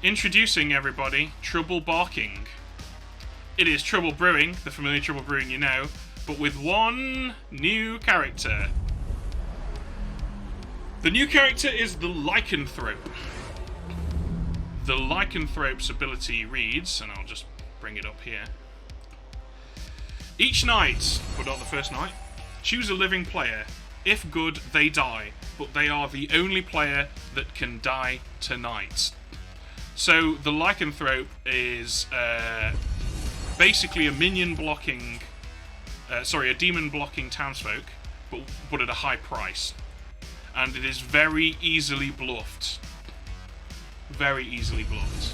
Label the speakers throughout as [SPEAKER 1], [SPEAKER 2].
[SPEAKER 1] introducing everybody, Trouble Barking. It is Trouble Brewing, the familiar Trouble Brewing you know, but with one new character. The new character is the Lycanthrope. The Lycanthrope's ability reads, and I'll just bring it up here. Each night, but not the first night, choose a living player. If good, they die, but they are the only player that can die tonight. So the Lycanthrope is basically a demon blocking Townsfolk, but at a high price, and it is very easily bluffed. Very easily bluffed.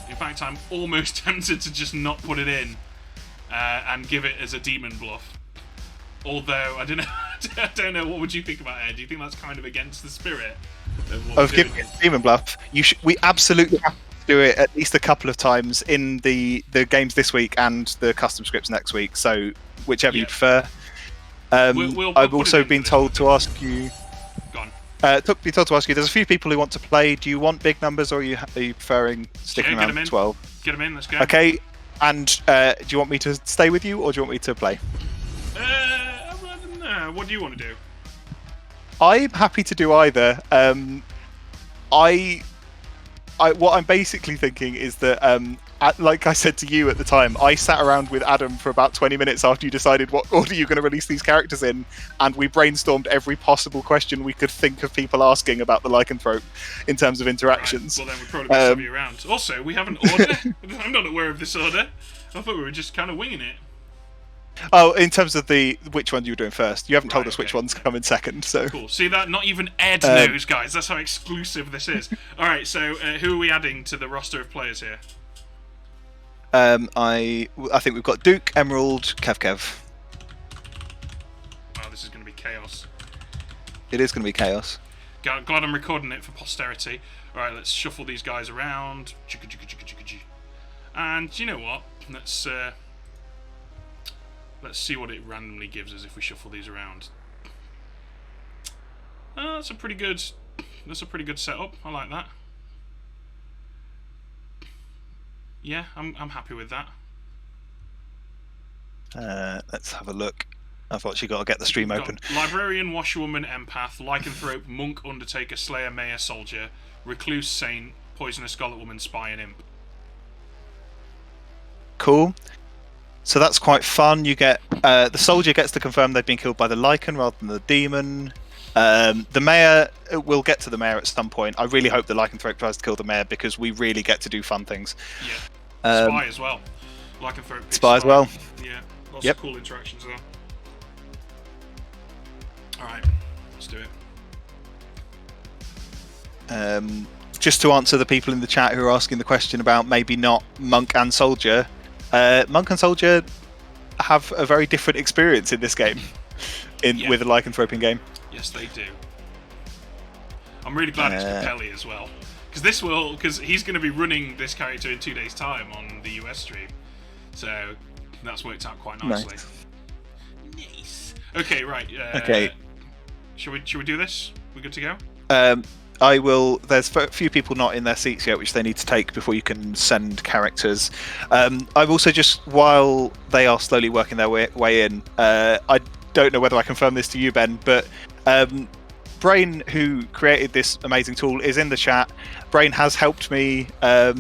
[SPEAKER 1] In fact, I'm almost tempted to just not put it in and give it as a demon bluff. Although I don't know, I don't know. What would you think about it? Do you think that's kind of against the spirit
[SPEAKER 2] of giving it a demon bluff? We absolutely have to do it at least a couple of times in the games this week and the custom scripts next week. So whichever you prefer. I've also been told to ask you.
[SPEAKER 1] Go on.
[SPEAKER 2] Been told to ask you. There's a few people who want to play. Do you want big numbers, or are you preferring sticking around 12?
[SPEAKER 1] Get them in. Let's go.
[SPEAKER 2] Okay. And do you want me to stay with you, or do you want me to play?
[SPEAKER 1] What do you want to do?
[SPEAKER 2] I'm happy to do either. What I'm basically thinking is that, like I said to you at the time, I sat around with Adam for about 20 minutes after you decided what order you're going to release these characters in, and we brainstormed every possible question we could think of people asking about the Lycanthrope in terms of interactions.
[SPEAKER 1] Right. Well, then we'd probably be somebody around. Also, we have an order. I'm not aware of this order. I thought we were just kind of winging it.
[SPEAKER 2] Oh, in terms of which one you were doing first, you haven't told us which one's coming second. So
[SPEAKER 1] cool. See that? Not even Ed knows, guys. That's how exclusive this is. All right. So, who are we adding to the roster of players here?
[SPEAKER 2] I think we've got Duke, Emerald, Kev.
[SPEAKER 1] Oh, this is going to be chaos.
[SPEAKER 2] It is going to be chaos.
[SPEAKER 1] Glad I'm recording it for posterity. All right, let's shuffle these guys around. And you know what? Let's see what it randomly gives us if we shuffle these around. That's a pretty good setup. I like that. Yeah, I'm happy with that.
[SPEAKER 2] Let's have a look. I've actually got to get the stream open.
[SPEAKER 1] Librarian, Washerwoman, Empath, Lycanthrope, Monk, Undertaker, Slayer, Mayor, Soldier, Recluse, Saint, Poisoner, Scarlet Woman, Spy, and Imp.
[SPEAKER 2] Cool. So that's quite fun. You get the soldier gets to confirm they've been killed by the Lycan rather than the demon. The mayor, we'll get to the mayor at some point. I really hope the Lycanthrope tries to kill the mayor because we really get to do fun things.
[SPEAKER 1] Yeah. Spy as well. Lycanthrope.
[SPEAKER 2] Spy as well.
[SPEAKER 1] Yeah. Lots of cool interactions there. Alright, let's do
[SPEAKER 2] it. Just to answer the people in the chat who are asking the question about maybe not Monk and Soldier. Monk and Soldier have a very different experience in this game, with a Lycanthrope game.
[SPEAKER 1] Yes, they do. I'm really glad it's Capelli as well, because he's going to be running this character in 2 days' time on the US stream, so that's worked out quite nicely. Nice. Okay, right.
[SPEAKER 2] Okay.
[SPEAKER 1] Should we do this? We good to go?
[SPEAKER 2] I will. There's a few people not in their seats yet, which they need to take before you can send characters. I've also just, while they are slowly working their way in, I don't know whether I confirm this to you, Ben, but Brain, who created this amazing tool, is in the chat. Brain has helped me. I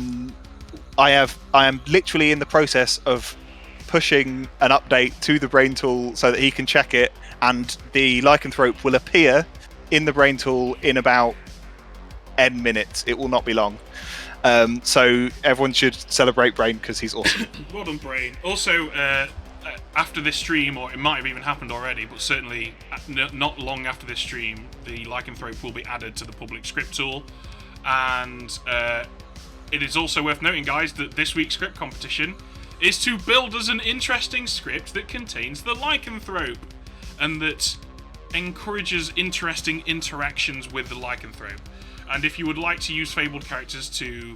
[SPEAKER 2] am literally in the process of pushing an update to the Brain tool so that he can check it, and the Lycanthrope will appear in the Brain tool in about N minutes. It will not be long. So everyone should celebrate Brain because he's awesome.
[SPEAKER 1] Well done, Brain. Also, after this stream, or it might have even happened already, but certainly not long after this stream, the Lycanthrope will be added to the public script tool. And it is also worth noting, guys, that this week's script competition is to build us an interesting script that contains the Lycanthrope and that encourages interesting interactions with the Lycanthrope. And if you would like to use fabled characters to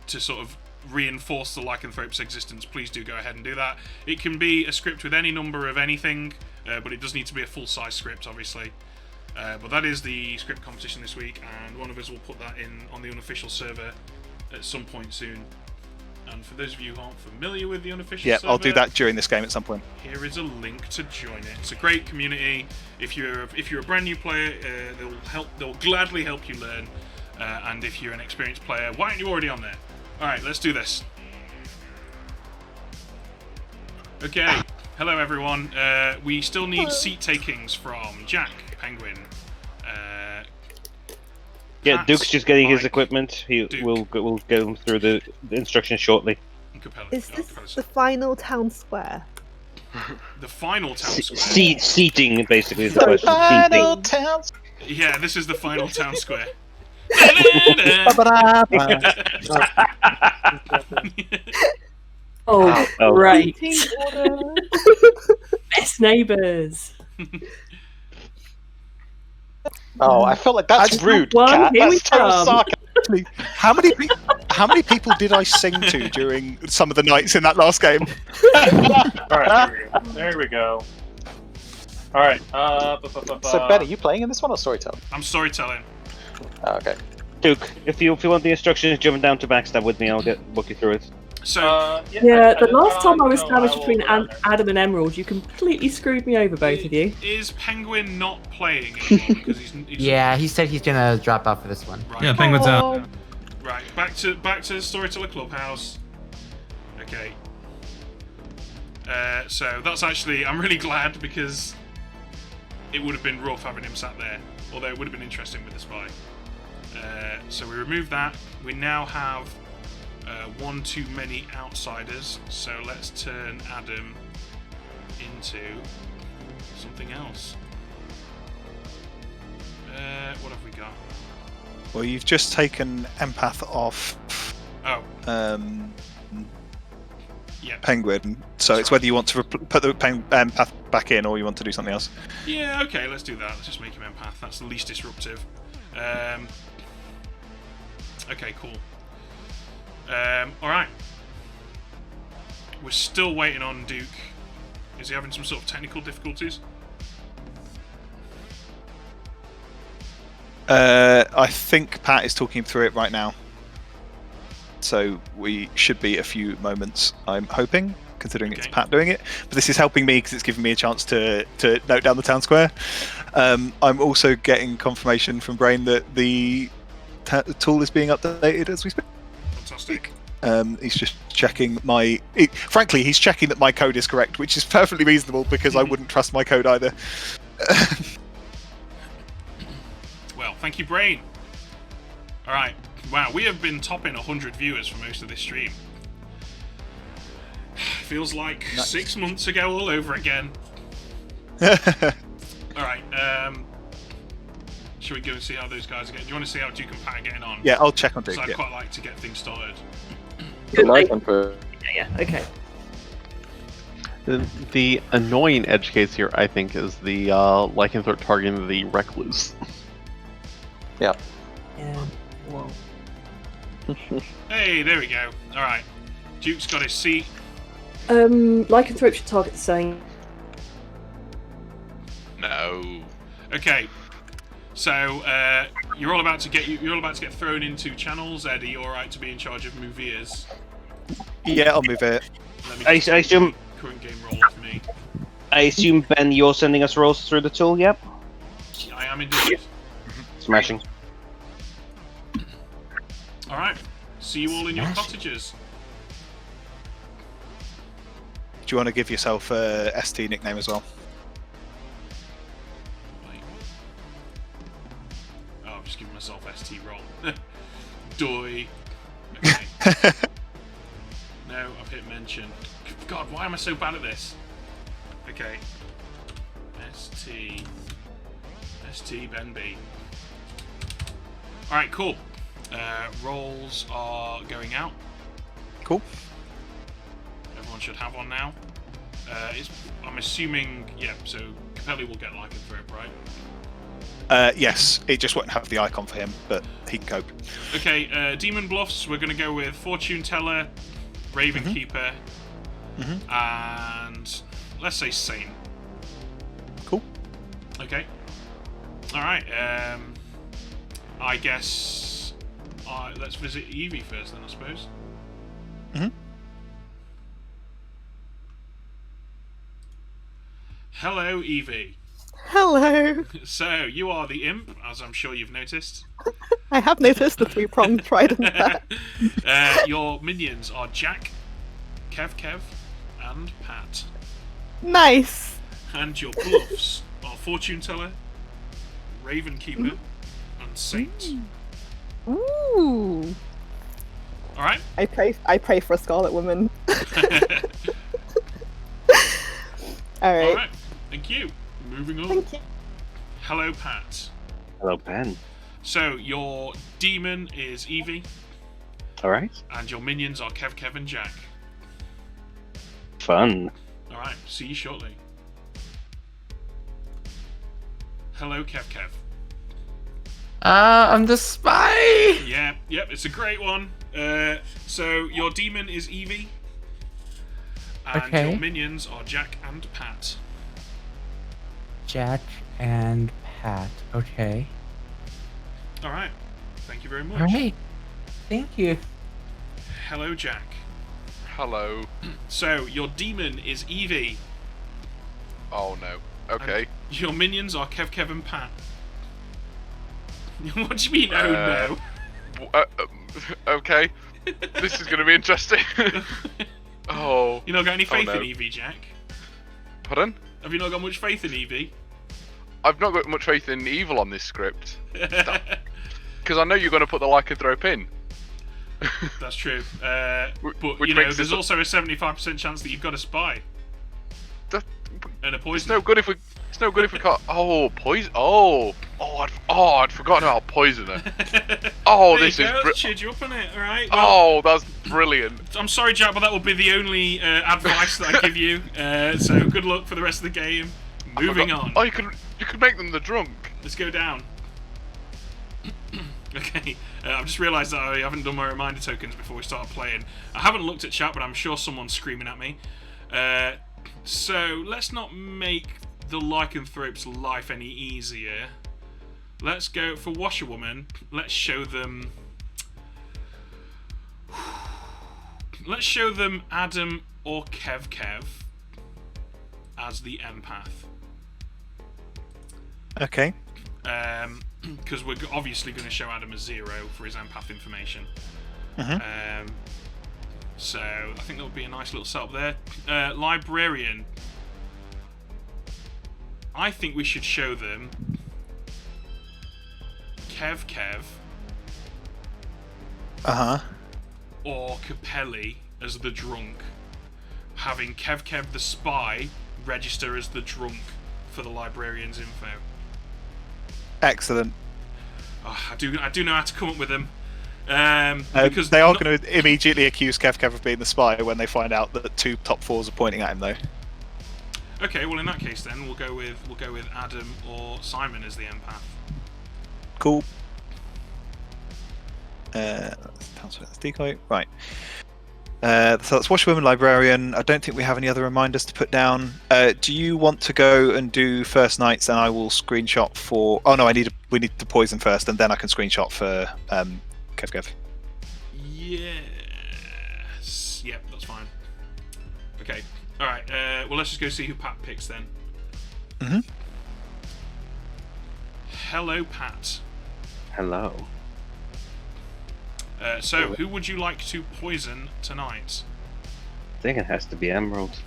[SPEAKER 1] sort of reinforce the Lycanthrope's existence, please do go ahead and do that. It can be a script with any number of anything, but it does need to be a full-size script, obviously. But that is the script competition this week, and one of us will put that in on the unofficial server at some point soon. And for those of you who aren't familiar with the unofficial
[SPEAKER 2] Yeah,
[SPEAKER 1] server,
[SPEAKER 2] I'll do that during this game at some point.
[SPEAKER 1] here is a link to join it. It's a great community. If you're a brand new player, they'll gladly help you learn. And if you're an experienced player, why aren't you already on there? All right, let's do this. Okay, hello everyone. We still need seat takings from Jack, Penguin.
[SPEAKER 3] Yeah,
[SPEAKER 1] Pat,
[SPEAKER 3] Duke's just getting his
[SPEAKER 1] Mike,
[SPEAKER 3] equipment. We'll go him through the instructions shortly.
[SPEAKER 1] and Capella.
[SPEAKER 4] Is this the final town square?
[SPEAKER 1] The final town square?
[SPEAKER 3] Seating, basically, is the
[SPEAKER 4] Sorry,
[SPEAKER 3] question.
[SPEAKER 2] Final
[SPEAKER 3] Seating.
[SPEAKER 2] town.
[SPEAKER 1] Yeah, this is the final town square.
[SPEAKER 5] Oh,
[SPEAKER 3] Oh.
[SPEAKER 5] right. Best neighbours.
[SPEAKER 6] Oh, I feel like that's rude,
[SPEAKER 5] One,
[SPEAKER 6] Cat.
[SPEAKER 5] here we
[SPEAKER 6] That's total
[SPEAKER 5] come.
[SPEAKER 6] sarcasm.
[SPEAKER 2] How many people did I sing to during some of the nights in that last game?
[SPEAKER 7] Alright, there we go. Alright,
[SPEAKER 6] So, Ben, are you playing in this one or Storyteller?
[SPEAKER 1] I'm storytelling.
[SPEAKER 6] Oh, okay.
[SPEAKER 3] Duke, if you want the instructions, jump down to Backstab with me. I'll walk you through it.
[SPEAKER 1] So,
[SPEAKER 5] Yeah, the last time I was sandwiched between Adam and Emerald, you completely screwed me over, both of you.
[SPEAKER 1] is Penguin not playing anymore? Because he's
[SPEAKER 8] Yeah, he said he's gonna drop out for this one.
[SPEAKER 1] right.
[SPEAKER 9] Yeah, Penguin's out.
[SPEAKER 1] Right, back to Storyteller Clubhouse. Okay. So that's actually, I'm really glad because it would have been rough having him sat there. Although it would have been interesting with the spy. So we remove that. We now have one too many outsiders. So let's turn Adam into something else. What have we got?
[SPEAKER 2] Well, you've just taken empath off
[SPEAKER 1] Oh, yeah.
[SPEAKER 2] Penguin, so it's whether you want to put the empath back in or you want to do something else.
[SPEAKER 1] Yeah, okay, let's do that. Let's just make him empath. That's the least disruptive. Okay, cool. Alright. We're still waiting on Duke. Is he having some sort of technical difficulties?
[SPEAKER 2] I think Pat is talking through it right now. So we should be a few moments, I'm hoping, considering it's
[SPEAKER 1] Okay.
[SPEAKER 2] Pat doing it. But this is helping me because it's giving me a chance to note down the town square. I'm also getting confirmation from Brain that the tool is being updated as we speak.
[SPEAKER 1] Fantastic.
[SPEAKER 2] He's just checking frankly, he's checking that my code is correct, which is perfectly reasonable because I wouldn't trust my code either.
[SPEAKER 1] Well, thank you, Brain. Alright. Wow, we have been topping 100 viewers for most of this stream. Feels like
[SPEAKER 2] Nice.
[SPEAKER 1] 6 months ago all over again. Alright, should we go and see how those guys are getting? Do you want to see how Duke and Pat are getting on?
[SPEAKER 2] Yeah, I'll check on Duke.
[SPEAKER 1] Because I'd
[SPEAKER 2] Yeah.
[SPEAKER 1] quite like to get things started.
[SPEAKER 5] Good night.
[SPEAKER 6] for
[SPEAKER 5] Yeah, okay.
[SPEAKER 10] The annoying edge case here, I think, is the Lycanthrope targeting the Recluse.
[SPEAKER 6] yeah.
[SPEAKER 5] Yeah. Whoa.
[SPEAKER 1] Hey, there we go. Alright. Duke's got his seat.
[SPEAKER 5] Lycanthrope should target the same.
[SPEAKER 1] No. Okay. So you're all about to get thrown into channels. Eddie, you alright to be in charge of Moviers?
[SPEAKER 2] Yeah, I'll move it.
[SPEAKER 1] Let me
[SPEAKER 3] I
[SPEAKER 1] just
[SPEAKER 3] assume-
[SPEAKER 1] current game roll for me.
[SPEAKER 3] I assume, Ben, you're sending us rolls through the tool, yep?
[SPEAKER 1] I am indeed.
[SPEAKER 3] Smashing.
[SPEAKER 1] Alright. See you all in your cottages.
[SPEAKER 2] Do you want to give yourself a ST nickname as well?
[SPEAKER 1] Wait. Oh, I'm just giving myself ST roll. Doi. Okay. No, I've hit mention. God, why am I so bad at this? Okay. ST Ben B. Alright, cool. Rolls are going out.
[SPEAKER 2] Cool.
[SPEAKER 1] Everyone should have one now. I'm assuming, yeah, so Capelli will get Lycanthrope, right?
[SPEAKER 2] Yes, it just won't have the icon for him, but he can cope.
[SPEAKER 1] Okay, Demon Bluffs, we're going to go with Fortune Teller, Raven Keeper, and let's say Saint.
[SPEAKER 2] Cool.
[SPEAKER 1] Okay. Alright, I guess let's visit Evie first, then I suppose.
[SPEAKER 2] Mhm.
[SPEAKER 1] Hello, Evie.
[SPEAKER 4] Hello.
[SPEAKER 1] So you are the imp, as I'm sure you've noticed.
[SPEAKER 4] I have noticed the three-pronged trident there.
[SPEAKER 1] Your minions are Jack, Kev, and Pat.
[SPEAKER 4] Nice.
[SPEAKER 1] And your bluffs are Fortune Teller, Raven Keeper, and Saint.
[SPEAKER 4] Ooh.
[SPEAKER 1] Alright?
[SPEAKER 4] I pray for a Scarlet Woman. Alright.
[SPEAKER 1] Alright, thank you. Moving on.
[SPEAKER 4] Thank you.
[SPEAKER 1] Hello, Pat.
[SPEAKER 3] Hello, Ben.
[SPEAKER 1] So, your demon is Evie,
[SPEAKER 3] Alright.
[SPEAKER 1] and your minions are Kev, and Jack.
[SPEAKER 3] Fun.
[SPEAKER 1] Alright, see you shortly. Hello, Kev.
[SPEAKER 8] I'm the spy.
[SPEAKER 1] Yep, it's a great one. So, your demon is Evie, and
[SPEAKER 8] Okay.
[SPEAKER 1] your minions are Jack and Pat.
[SPEAKER 8] Jack and Pat. Okay.
[SPEAKER 1] Alright, thank you very much.
[SPEAKER 8] All right. Thank you.
[SPEAKER 1] Hello, Jack.
[SPEAKER 9] Hello.
[SPEAKER 1] So, your demon is Evie.
[SPEAKER 9] Oh no. Okay.
[SPEAKER 1] And your minions are Kev, and Pat. What do you mean, oh no?
[SPEAKER 9] Okay. This is going to be interesting. Oh.
[SPEAKER 1] You not got any faith
[SPEAKER 9] no.
[SPEAKER 1] in Evie, Jack?
[SPEAKER 9] Pardon?
[SPEAKER 1] Have you not got much faith in Evie?
[SPEAKER 9] I've not got much faith in evil on this script. Because I know you're going to put the lycanthrope in.
[SPEAKER 1] That's true. But,
[SPEAKER 9] which
[SPEAKER 1] you know,
[SPEAKER 9] makes
[SPEAKER 1] there's
[SPEAKER 9] this-
[SPEAKER 1] also a 75% chance that you've got a spy.
[SPEAKER 9] That-
[SPEAKER 1] And a
[SPEAKER 9] It's
[SPEAKER 1] poison.
[SPEAKER 9] no good if we. It's no good if we can't. Oh, poison. I'd forgotten about poisoner. Oh,
[SPEAKER 1] There
[SPEAKER 9] this
[SPEAKER 1] you
[SPEAKER 9] is.
[SPEAKER 1] go, cheered you up on it, alright? Well,
[SPEAKER 9] Oh, that's brilliant.
[SPEAKER 1] I'm sorry, Jack, but that will be the only advice that I give you. So good luck for the rest of the game. Moving on.
[SPEAKER 9] Oh, you could make them the drunk.
[SPEAKER 1] Let's go down. Okay, I've just realised that I haven't done my reminder tokens before we start playing. I haven't looked at chat, but I'm sure someone's screaming at me. So let's not make the lycanthrope's life any easier. Let's go for Washerwoman. Let's show them. Let's show them Adam or Kev as the empath.
[SPEAKER 2] Okay.
[SPEAKER 1] Because we're obviously going to show Adam as 0 for his empath information. So I think that would be a nice little setup there. Librarian. I think we should show them Kev or Capelli as the drunk, having Kev the spy register as the drunk for the librarian's info.
[SPEAKER 2] Excellent.
[SPEAKER 1] Oh, I do know how to come up with them. Because
[SPEAKER 2] they are going to immediately accuse Kev of being the spy when they find out that 2 top 4s are pointing at him, though.
[SPEAKER 1] Okay, well in that case then we'll go with Adam or Simon as the empath.
[SPEAKER 2] Cool. That's decoy. Right. So that's Washerwoman, Librarian. I don't think we have any other reminders to put down. Do you want to go and do first nights, and I will screenshot for... Oh no, we need to poison first, and then I can screenshot for Kev.
[SPEAKER 1] Yes. Yep, that's fine. Okay. Alright, well let's just go see who Pat picks then. Hello, Pat.
[SPEAKER 3] Hello.
[SPEAKER 1] So, who would you like to poison tonight?
[SPEAKER 3] I think it has to be Emerald.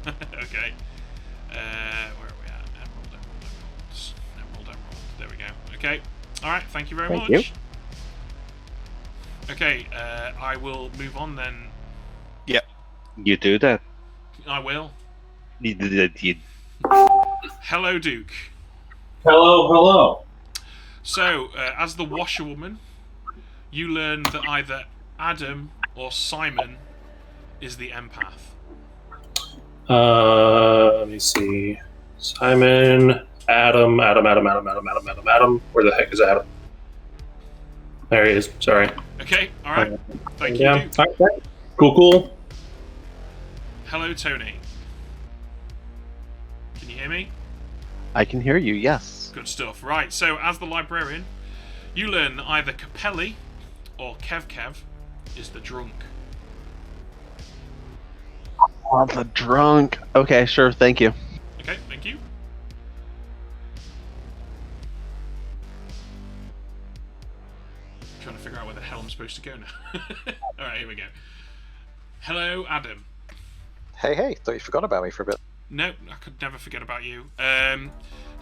[SPEAKER 1] Okay. Where are we at? Emerald. There we go. Okay. Alright, thank you very much.
[SPEAKER 3] You.
[SPEAKER 1] Okay, I will move on then.
[SPEAKER 2] Yep.
[SPEAKER 3] You do that.
[SPEAKER 1] I will.
[SPEAKER 3] You.
[SPEAKER 1] Hello, Duke.
[SPEAKER 7] Hello.
[SPEAKER 1] So, as the washerwoman, you learn that either Adam or Simon is the empath.
[SPEAKER 7] Let me see. Simon, Adam. Where the heck is Adam? There he is. Sorry.
[SPEAKER 1] Okay, alright. Thank you,
[SPEAKER 7] Yeah.
[SPEAKER 1] Duke.
[SPEAKER 7] Okay. Cool.
[SPEAKER 1] Hello, Tony. Can you hear me?
[SPEAKER 10] I can hear you, yes.
[SPEAKER 1] Good stuff. Right, so as the librarian, you learn that either Capelli or Kev is the drunk.
[SPEAKER 10] Oh, the drunk. Okay, sure. Thank you.
[SPEAKER 1] Okay, thank you. Trying to figure out where the hell I'm supposed to go now. Alright, here we go. Hello, Adam.
[SPEAKER 6] Hey, thought you forgot about me for a bit.
[SPEAKER 1] No, I could never forget about you.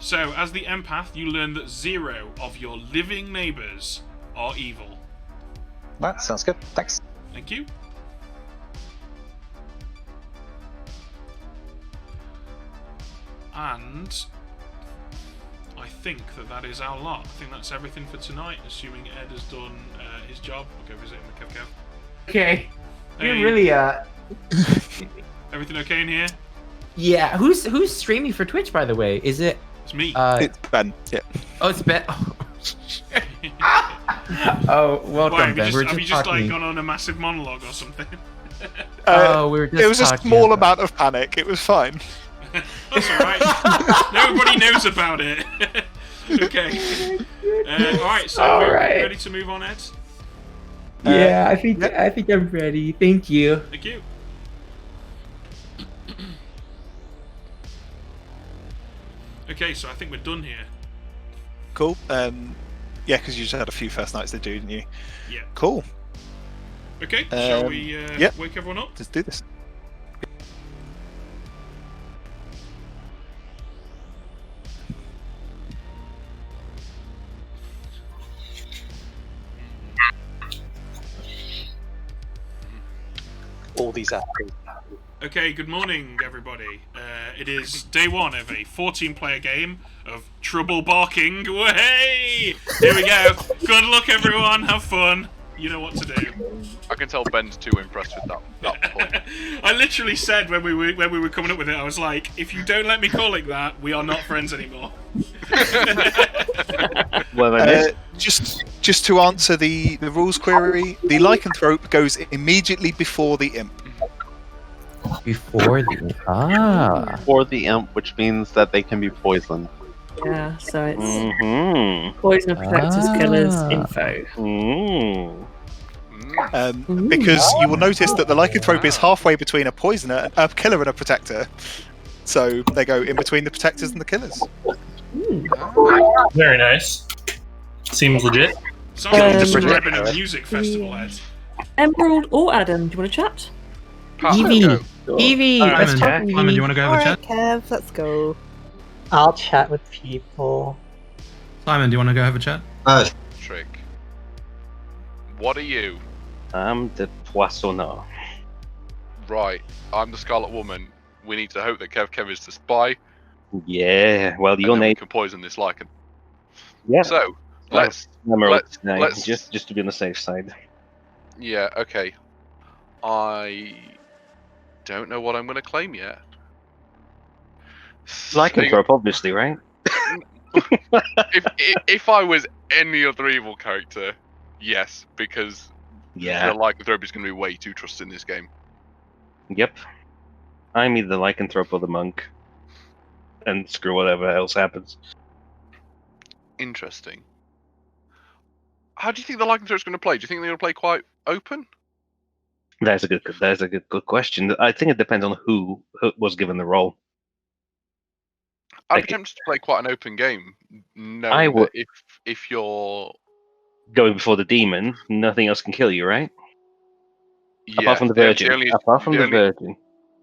[SPEAKER 1] So, as the empath, you learn that 0 of your living neighbours are evil.
[SPEAKER 6] That sounds good. Thanks.
[SPEAKER 1] Thank you. And I think that is our lot. I think that's everything for tonight, assuming Ed has done his job. I'll go visit him with Kev.
[SPEAKER 8] Okay. You're
[SPEAKER 1] Hey.
[SPEAKER 8] really
[SPEAKER 1] Everything okay in here?
[SPEAKER 8] Yeah. Who's streaming for Twitch, by the way? Is it?
[SPEAKER 1] It's me.
[SPEAKER 2] It's Ben. Yeah.
[SPEAKER 8] Oh, it's Ben. Oh, welcome,
[SPEAKER 1] Why,
[SPEAKER 8] Ben.
[SPEAKER 1] have you just like gone on a massive monologue or something?
[SPEAKER 8] Oh, we were just.
[SPEAKER 2] It was a
[SPEAKER 8] talking
[SPEAKER 2] small
[SPEAKER 8] about-
[SPEAKER 2] amount of panic. It was fine.
[SPEAKER 1] That's alright. Nobody knows about it. Okay. Alright, so
[SPEAKER 8] All
[SPEAKER 1] we're
[SPEAKER 8] right.
[SPEAKER 1] ready to move on, Ed?
[SPEAKER 8] Yeah, I think I'm ready. Thank you.
[SPEAKER 1] Thank you. Okay, so I think we're done here.
[SPEAKER 2] Cool. Yeah, because you just had a few first nights to do, didn't you?
[SPEAKER 1] Yeah.
[SPEAKER 2] Cool.
[SPEAKER 1] Okay, shall we
[SPEAKER 2] yep.
[SPEAKER 1] wake everyone up?
[SPEAKER 2] Let's do this.
[SPEAKER 6] All these apples.
[SPEAKER 1] Okay, good morning, everybody. It is day 1 of a 14-player game of Trouble Barking. Hey! Here we go. Good luck, everyone. Have fun. You know what to do.
[SPEAKER 9] I can tell Ben's too impressed with that point.
[SPEAKER 1] I literally said when we were coming up with it, I was like, if you don't let me call it that, we are not friends anymore.
[SPEAKER 3] Well,
[SPEAKER 2] Just to answer the rules query, the Lycanthrope goes immediately before the imp.
[SPEAKER 8] Before the
[SPEAKER 10] Or the imp, which means that they can be poisoned.
[SPEAKER 5] Yeah, so it's
[SPEAKER 3] Mm-hmm.
[SPEAKER 5] poison, protectors, killers,
[SPEAKER 8] Ah.
[SPEAKER 5] info.
[SPEAKER 2] Because you will notice that the Lycanthrope is halfway between a poisoner, a killer, and a protector. So they go in between the protectors and the killers.
[SPEAKER 7] Very nice. Seems legit.
[SPEAKER 1] Sounds like you're
[SPEAKER 5] Um,
[SPEAKER 1] describing a music festival, Ed.
[SPEAKER 5] Emerald or Adam, do you want to chat?
[SPEAKER 9] Pat,
[SPEAKER 8] Evie.
[SPEAKER 9] go.
[SPEAKER 8] Evie,
[SPEAKER 3] Alright,
[SPEAKER 8] let's
[SPEAKER 3] Simon.
[SPEAKER 8] talk.
[SPEAKER 3] Simon,
[SPEAKER 8] Evie.
[SPEAKER 3] you wanna go have a
[SPEAKER 4] Alright,
[SPEAKER 3] chat?
[SPEAKER 4] Kev, let's go.
[SPEAKER 11] I'll chat with people.
[SPEAKER 3] Simon, do you want to go have a chat?
[SPEAKER 9] Trick. What are you?
[SPEAKER 3] I'm the Poissonner.
[SPEAKER 9] Right, I'm the Scarlet Woman. We need to hope that Kev is the spy.
[SPEAKER 3] Yeah, well,
[SPEAKER 9] And
[SPEAKER 3] your
[SPEAKER 9] then we
[SPEAKER 3] name.
[SPEAKER 9] can poison this lichen.
[SPEAKER 3] Yeah.
[SPEAKER 9] So, let's.
[SPEAKER 3] Emerald
[SPEAKER 9] let's-
[SPEAKER 3] tonight,
[SPEAKER 9] let's-
[SPEAKER 3] just to be on the safe side.
[SPEAKER 9] Yeah, okay. I don't know what I'm going to claim yet.
[SPEAKER 3] Lycanthrope, obviously, right?
[SPEAKER 9] if I was any other evil character, yes, because
[SPEAKER 3] Yeah.
[SPEAKER 9] the Lycanthrope is going to be way too trusted in this game.
[SPEAKER 3] Yep. I'm either the Lycanthrope or the monk. And screw whatever else happens.
[SPEAKER 9] Interesting. How do you think the Lycanthrope's going to play? Do you think they're going to play quite open?
[SPEAKER 3] That's a good question. I think it depends on who was given the role.
[SPEAKER 9] I'd be tempted to play quite an open game. No,
[SPEAKER 3] I would-
[SPEAKER 9] if you're
[SPEAKER 3] Going before the demon, nothing else can kill you, right?
[SPEAKER 9] yeah,
[SPEAKER 3] Apart from the
[SPEAKER 9] the
[SPEAKER 3] virgin.
[SPEAKER 9] only-
[SPEAKER 3] Apart from
[SPEAKER 9] the
[SPEAKER 3] the
[SPEAKER 9] only-
[SPEAKER 3] virgin.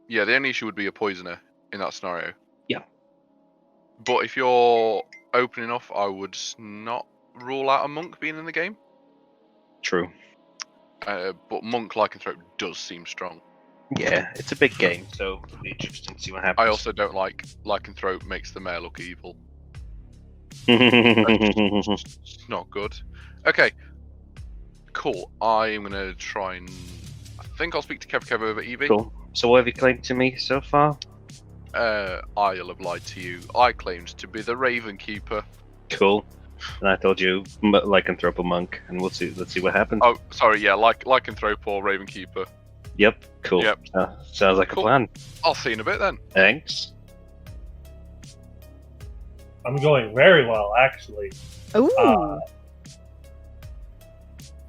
[SPEAKER 9] Yeah, the only issue would be a poisoner in that scenario.
[SPEAKER 3] Yeah.
[SPEAKER 9] But if you're open enough, I would not rule out a monk being in the game.
[SPEAKER 3] True.
[SPEAKER 9] But monk Lycanthrope does seem strong.
[SPEAKER 3] Yeah, it's a big game, so it'll be interesting to see what happens.
[SPEAKER 9] I also don't like Lycanthrope makes the mayor look evil.
[SPEAKER 3] also.
[SPEAKER 9] It's not good. Okay. Cool. I'm gonna try and. I think I'll speak to Kev over Evie.
[SPEAKER 3] Cool. So what have you claimed to me so far?
[SPEAKER 9] I'll have lied to you. I claimed to be the Raven Keeper.
[SPEAKER 3] Cool. And I told you Lycanthrope or monk, and let's see what happens.
[SPEAKER 9] Oh, sorry. Yeah, Lycanthrope or Raven Keeper.
[SPEAKER 3] Yep. Cool.
[SPEAKER 9] Yep.
[SPEAKER 3] Sounds like
[SPEAKER 9] Cool.
[SPEAKER 3] a plan.
[SPEAKER 9] I'll see you in a bit then.
[SPEAKER 3] Thanks.
[SPEAKER 7] I'm going very well, actually.
[SPEAKER 4] Ooh.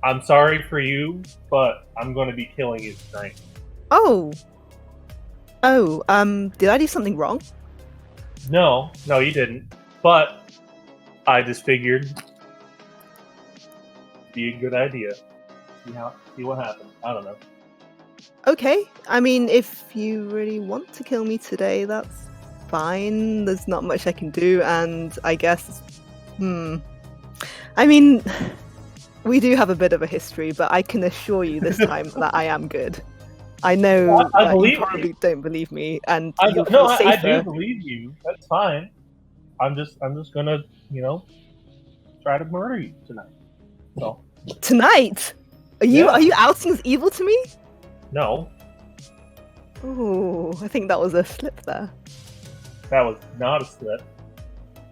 [SPEAKER 7] I'm sorry for you, but I'm going to be killing you tonight.
[SPEAKER 4] Oh. Did I do something wrong?
[SPEAKER 7] No, you didn't. But I just figured it'd be a good idea. See what happens. I don't know.
[SPEAKER 4] Okay. I mean, if you really want to kill me today, that's fine. There's not much I can do, and I guess... I mean, we do have a bit of a history, but I can assure you this time that I am good. I know
[SPEAKER 7] I
[SPEAKER 4] that
[SPEAKER 7] believe
[SPEAKER 4] you probably don't believe me, and
[SPEAKER 7] I
[SPEAKER 4] you'll
[SPEAKER 7] do
[SPEAKER 4] feel safer.
[SPEAKER 7] believe you. That's fine. I'm just gonna, try to murder you tonight. So
[SPEAKER 4] Tonight? Are you outing as evil to me?
[SPEAKER 7] no,
[SPEAKER 4] Oh, I think that was a slip there.
[SPEAKER 7] that was not a slip.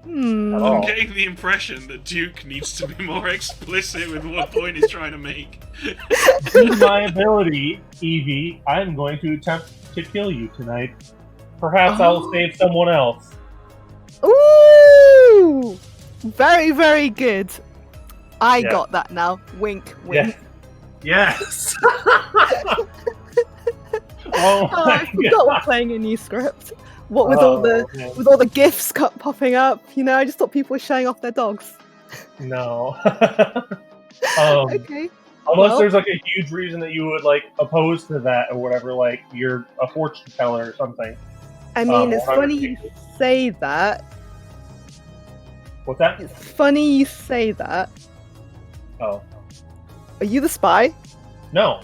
[SPEAKER 4] Hmm.
[SPEAKER 7] At
[SPEAKER 1] I'm
[SPEAKER 7] all.
[SPEAKER 1] getting the impression that Duke needs to be more explicit with what point he's trying to make.
[SPEAKER 7] With my ability, Evie, I'm going to attempt to kill you tonight. Perhaps I'll save someone else.
[SPEAKER 4] Ooh! Very, very good. I
[SPEAKER 7] Yeah.
[SPEAKER 4] got that now. Wink, wink.
[SPEAKER 7] Yes. Oh
[SPEAKER 4] Oh,
[SPEAKER 7] my
[SPEAKER 4] I forgot we're playing a new script. What with all the gifs popping up, I just thought people were showing off their dogs.
[SPEAKER 7] No.
[SPEAKER 4] Okay.
[SPEAKER 7] Unless
[SPEAKER 4] Well-
[SPEAKER 7] there's like a huge reason that you would like oppose to that or whatever, like you're a fortune teller or something.
[SPEAKER 4] I mean, it's
[SPEAKER 7] or
[SPEAKER 4] funny you say that.
[SPEAKER 7] What's that?
[SPEAKER 4] It's funny you say that.
[SPEAKER 7] Oh.
[SPEAKER 4] Are you the spy?
[SPEAKER 7] No.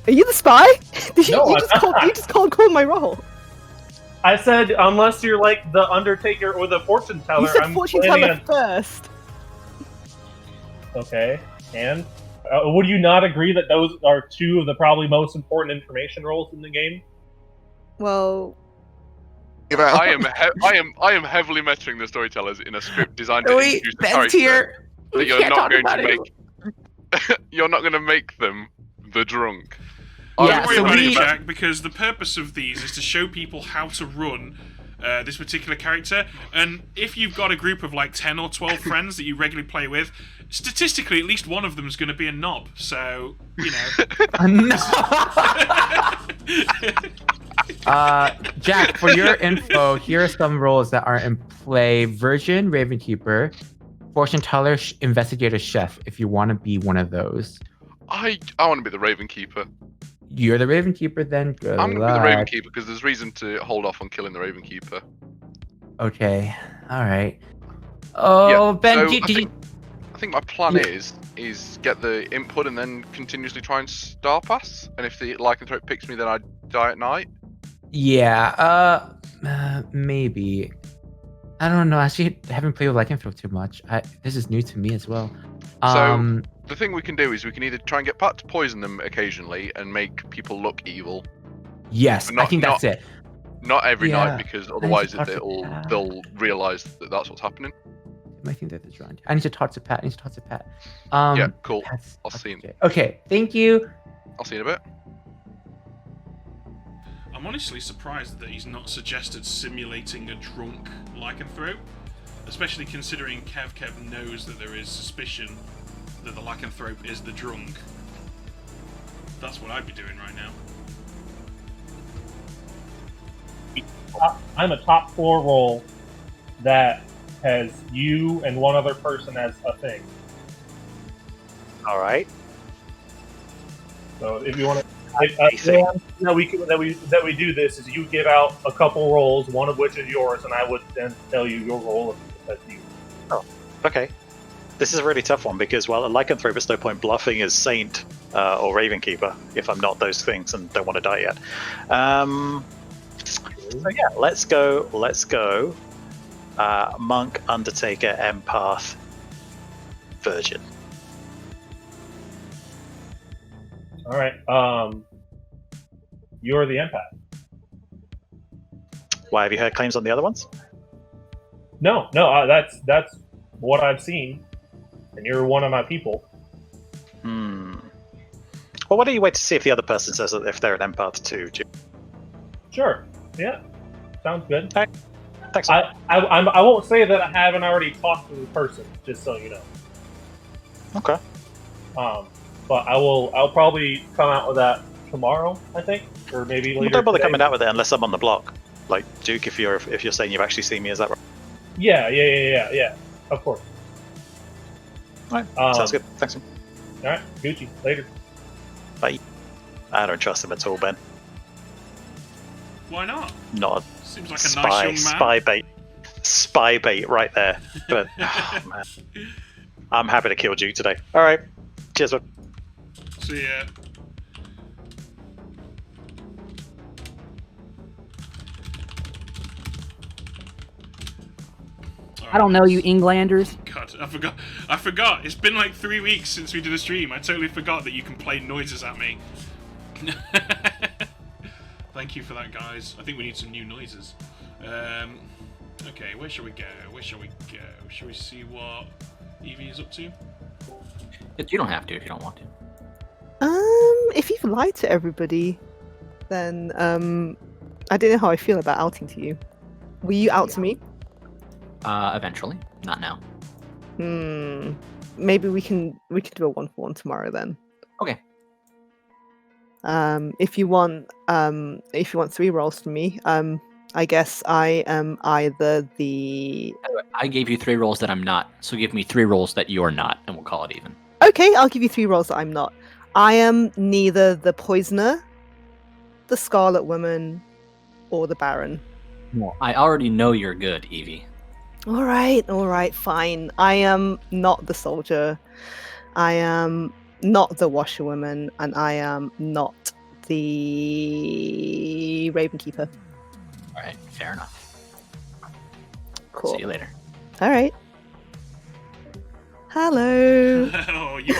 [SPEAKER 4] Are you the spy? Did you,
[SPEAKER 7] No,
[SPEAKER 4] you
[SPEAKER 7] I'm
[SPEAKER 4] just
[SPEAKER 7] not.
[SPEAKER 4] you just called my role.
[SPEAKER 7] I said unless you're like the Undertaker or the fortune teller.
[SPEAKER 4] You said
[SPEAKER 7] I'm
[SPEAKER 4] fortune
[SPEAKER 7] planning
[SPEAKER 4] teller first.
[SPEAKER 7] Okay, and would you not agree that those are two of the probably most important information roles in the game?
[SPEAKER 4] Well,
[SPEAKER 9] I am heavily mentoring the storytellers in a script designed to
[SPEAKER 8] Wait,
[SPEAKER 9] introduce the
[SPEAKER 8] Ben's
[SPEAKER 9] character
[SPEAKER 8] here.
[SPEAKER 9] that
[SPEAKER 8] We
[SPEAKER 9] you're
[SPEAKER 8] can't
[SPEAKER 9] not
[SPEAKER 8] talk
[SPEAKER 9] going
[SPEAKER 8] about
[SPEAKER 9] to
[SPEAKER 8] it.
[SPEAKER 9] make. You're not going to make them the drunk.
[SPEAKER 8] Yeah,
[SPEAKER 1] Don't worry
[SPEAKER 8] so
[SPEAKER 1] about
[SPEAKER 8] we-
[SPEAKER 1] it, Jack, because the purpose of these is to show people how to run this particular character. And if you've got a group of like 10 or 12 friends that you regularly play with, statistically, at least one of them is going to be a knob. So,
[SPEAKER 8] Jack, for your info, here are some roles that are in play: Virgin, Ravenkeeper, Fortune Teller, Investigator, Chef. If you want to be one of those,
[SPEAKER 9] I want to be the Ravenkeeper.
[SPEAKER 8] you're the Ravenkeeper. Then good
[SPEAKER 9] I'm going to be the
[SPEAKER 8] luck.
[SPEAKER 9] Ravenkeeper because there's reason to hold off on killing the Ravenkeeper.
[SPEAKER 8] Okay, all right. Oh, Ben,
[SPEAKER 9] so
[SPEAKER 8] did you?
[SPEAKER 9] I think my plan is get the input and then continuously try and star pass. And if the Lycanthrope picks me, then I die at night.
[SPEAKER 8] Yeah, maybe. I don't know. Actually, I haven't played with Lycanthrope too much. This is new to me as well.
[SPEAKER 9] So the thing we can do is we can either try and get Pat to poison them occasionally and make people look evil.
[SPEAKER 8] Yes,
[SPEAKER 9] But
[SPEAKER 8] I think that's it.
[SPEAKER 9] Not every
[SPEAKER 8] Yeah,
[SPEAKER 9] night, because otherwise
[SPEAKER 8] I need to talk to
[SPEAKER 9] they'll realise that that's what's happening.
[SPEAKER 8] I think that they're trying. I need to talk to Pat.
[SPEAKER 9] Yeah, cool.
[SPEAKER 8] Pat's-
[SPEAKER 9] I'll see him.
[SPEAKER 8] Okay, thank you.
[SPEAKER 9] I'll see you in a bit.
[SPEAKER 1] I'm honestly surprised that he's not suggested simulating a drunk Lycanthrope, especially considering Kev knows that there is suspicion that the Lycanthrope is the drunk. That's what I'd be doing right now.
[SPEAKER 7] I'm a top 4 role that has you and one other person as a thing.
[SPEAKER 6] All right.
[SPEAKER 7] So if you want to, that we do this is you give out a couple roles, one of which is yours, and I would then tell you your role if that's you.
[SPEAKER 6] Oh, okay. This is a really tough one because, well, a Lycanthrope is no point bluffing as Saint or Ravenkeeper if I'm not those things and don't want to die yet. So yeah, let's go. Monk, Undertaker, Empath, Virgin.
[SPEAKER 7] All right. You're the empath.
[SPEAKER 6] Why, have you heard claims on the other ones?
[SPEAKER 7] No. That's what I've seen, and you're one of my people.
[SPEAKER 6] Well, why don't you wait to see if the other person says that if they're an empath too?
[SPEAKER 7] Sure. Yeah. Sounds good.
[SPEAKER 6] All right. Thanks.
[SPEAKER 7] I won't say that I haven't already talked to the person, just so you know.
[SPEAKER 6] Okay.
[SPEAKER 7] But I'll probably come out with that tomorrow, I think, or maybe later.
[SPEAKER 6] Don't bother
[SPEAKER 7] today.
[SPEAKER 6] coming out with it unless I'm on the block. Like Duke, if you're saying you've actually seen me, is that right?
[SPEAKER 7] Yeah. Of course.
[SPEAKER 6] Right. Sounds good. Thanks.
[SPEAKER 7] All right, Gucci. Later.
[SPEAKER 6] Bye. I don't trust him at all, Ben.
[SPEAKER 1] Why not?
[SPEAKER 6] Not
[SPEAKER 1] Seems like a nice young man.
[SPEAKER 6] Spy bait right there. But oh, man, I'm happy to kill Duke today. All right. Cheers, bud.
[SPEAKER 1] See ya.
[SPEAKER 12] I don't know, you Englanders.
[SPEAKER 1] God, I forgot. It's been like 3 weeks since we did a stream. I totally forgot that you can play noises at me. Thank you for that, guys. I think we need some new noises. Okay, where shall we go? Shall we see what Evie is up to?
[SPEAKER 13] You don't have to if you don't want to.
[SPEAKER 4] If you've lied to everybody, then I don't know how I feel about outing to you. Will you out to me?
[SPEAKER 13] Eventually, not now.
[SPEAKER 4] Maybe we can do a 1-for-1 tomorrow then.
[SPEAKER 13] Okay.
[SPEAKER 4] If you want 3 rolls from me, I guess I am either the.
[SPEAKER 13] I gave you 3 rolls that I'm not, so give me 3 rolls that you're not, and we'll call it even.
[SPEAKER 4] Okay, I'll give you 3 rolls that I'm not. I am neither the Poisoner, the Scarlet Woman, or the Baron.
[SPEAKER 13] Well, I already know you're good, Evie.
[SPEAKER 4] All right, fine. I am not the Soldier. I am not the Washerwoman, and I am not the Ravenkeeper.
[SPEAKER 13] All right, fair enough.
[SPEAKER 4] Cool.
[SPEAKER 13] See you later.
[SPEAKER 4] All right. Hello.
[SPEAKER 1] Oh, you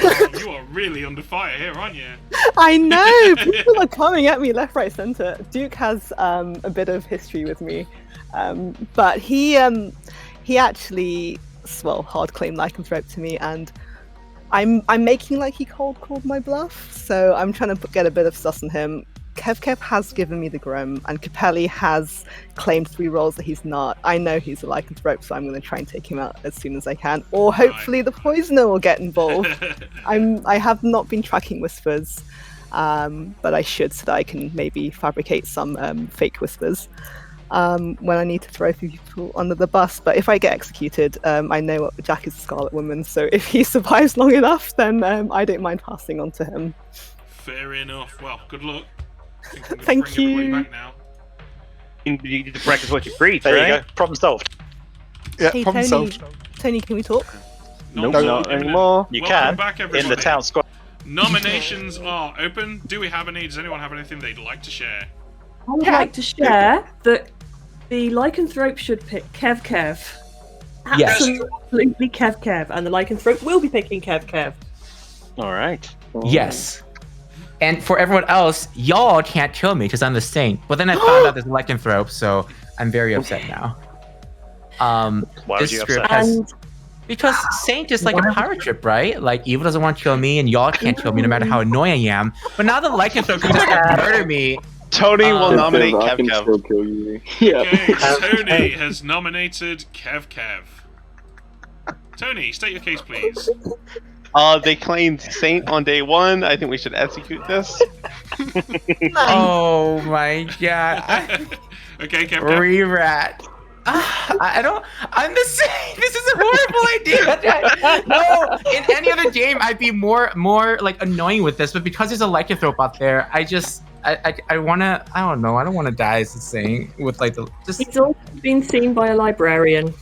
[SPEAKER 1] are really under fire here, aren't you?
[SPEAKER 4] I know. People are coming at me left, right, center. Duke has a bit of history with me, but he actually hard claimed Lycanthrope to me, and I'm making like he cold called my bluff. So I'm trying to get a bit of sus on him. Kev has given me the Grim, and Capelli has claimed 3 rolls that he's not. I know he's a Lycanthrope, so I'm going to try and take him out as soon as I can. Or hopefully the Poisoner will get involved. I have not been tracking whispers, but I should, so that I can maybe fabricate some fake whispers when I need to throw a few people under the bus. But if I get executed, I know what Jack is the Scarlet Woman, so if he survives long enough, then I don't mind passing on to him.
[SPEAKER 1] Fair enough. Well, good luck.
[SPEAKER 4] Thank you.
[SPEAKER 1] Back now.
[SPEAKER 3] You just practice what you preach,
[SPEAKER 6] there
[SPEAKER 3] right?
[SPEAKER 6] you go. Problem solved.
[SPEAKER 2] Yeah,
[SPEAKER 4] Hey,
[SPEAKER 2] problem
[SPEAKER 4] Tony.
[SPEAKER 2] solved.
[SPEAKER 4] Tony, can we talk?
[SPEAKER 3] Nope, not anymore.
[SPEAKER 6] You
[SPEAKER 1] Welcome
[SPEAKER 6] can
[SPEAKER 1] back,
[SPEAKER 6] in
[SPEAKER 1] everybody.
[SPEAKER 6] the town square.
[SPEAKER 1] Nominations are open. Do we have any? Does anyone have anything they'd like to share?
[SPEAKER 5] I would like to share that the Lycanthrope should pick Kev.
[SPEAKER 8] Yes.
[SPEAKER 5] Absolutely Kev. And the Lycanthrope will be picking Kev.
[SPEAKER 3] All right.
[SPEAKER 8] Yes. And for everyone else, y'all can't kill me because I'm the Saint. But then I found out there's a Lycanthrope, so I'm very upset now.
[SPEAKER 6] Why
[SPEAKER 8] this
[SPEAKER 6] would you
[SPEAKER 8] script
[SPEAKER 6] upset?
[SPEAKER 8] has because Saint is like a pirate ship, right? Like evil doesn't want to kill me, and y'all can't kill me no matter how annoying I am. But now the Lycanthrope can just murder me.
[SPEAKER 10] Tony will
[SPEAKER 8] Um,
[SPEAKER 10] nominate
[SPEAKER 14] I can
[SPEAKER 10] Kev.
[SPEAKER 14] still kill you. Yeah.
[SPEAKER 1] Okay, Tony has nominated Kev. Tony, state your case, please.
[SPEAKER 10] They claimed Saint on day 1. I think we should execute this.
[SPEAKER 8] Oh my god.
[SPEAKER 1] Okay, Kev.
[SPEAKER 8] Re-rat. I'm the same. This is a horrible idea. No, in any other game, I'd be more like annoying with this, but because there's a Lycanthrope out there, I wanna. I don't know. I don't want to die as a Saint with like the. Just...
[SPEAKER 5] It's also been seen by a librarian.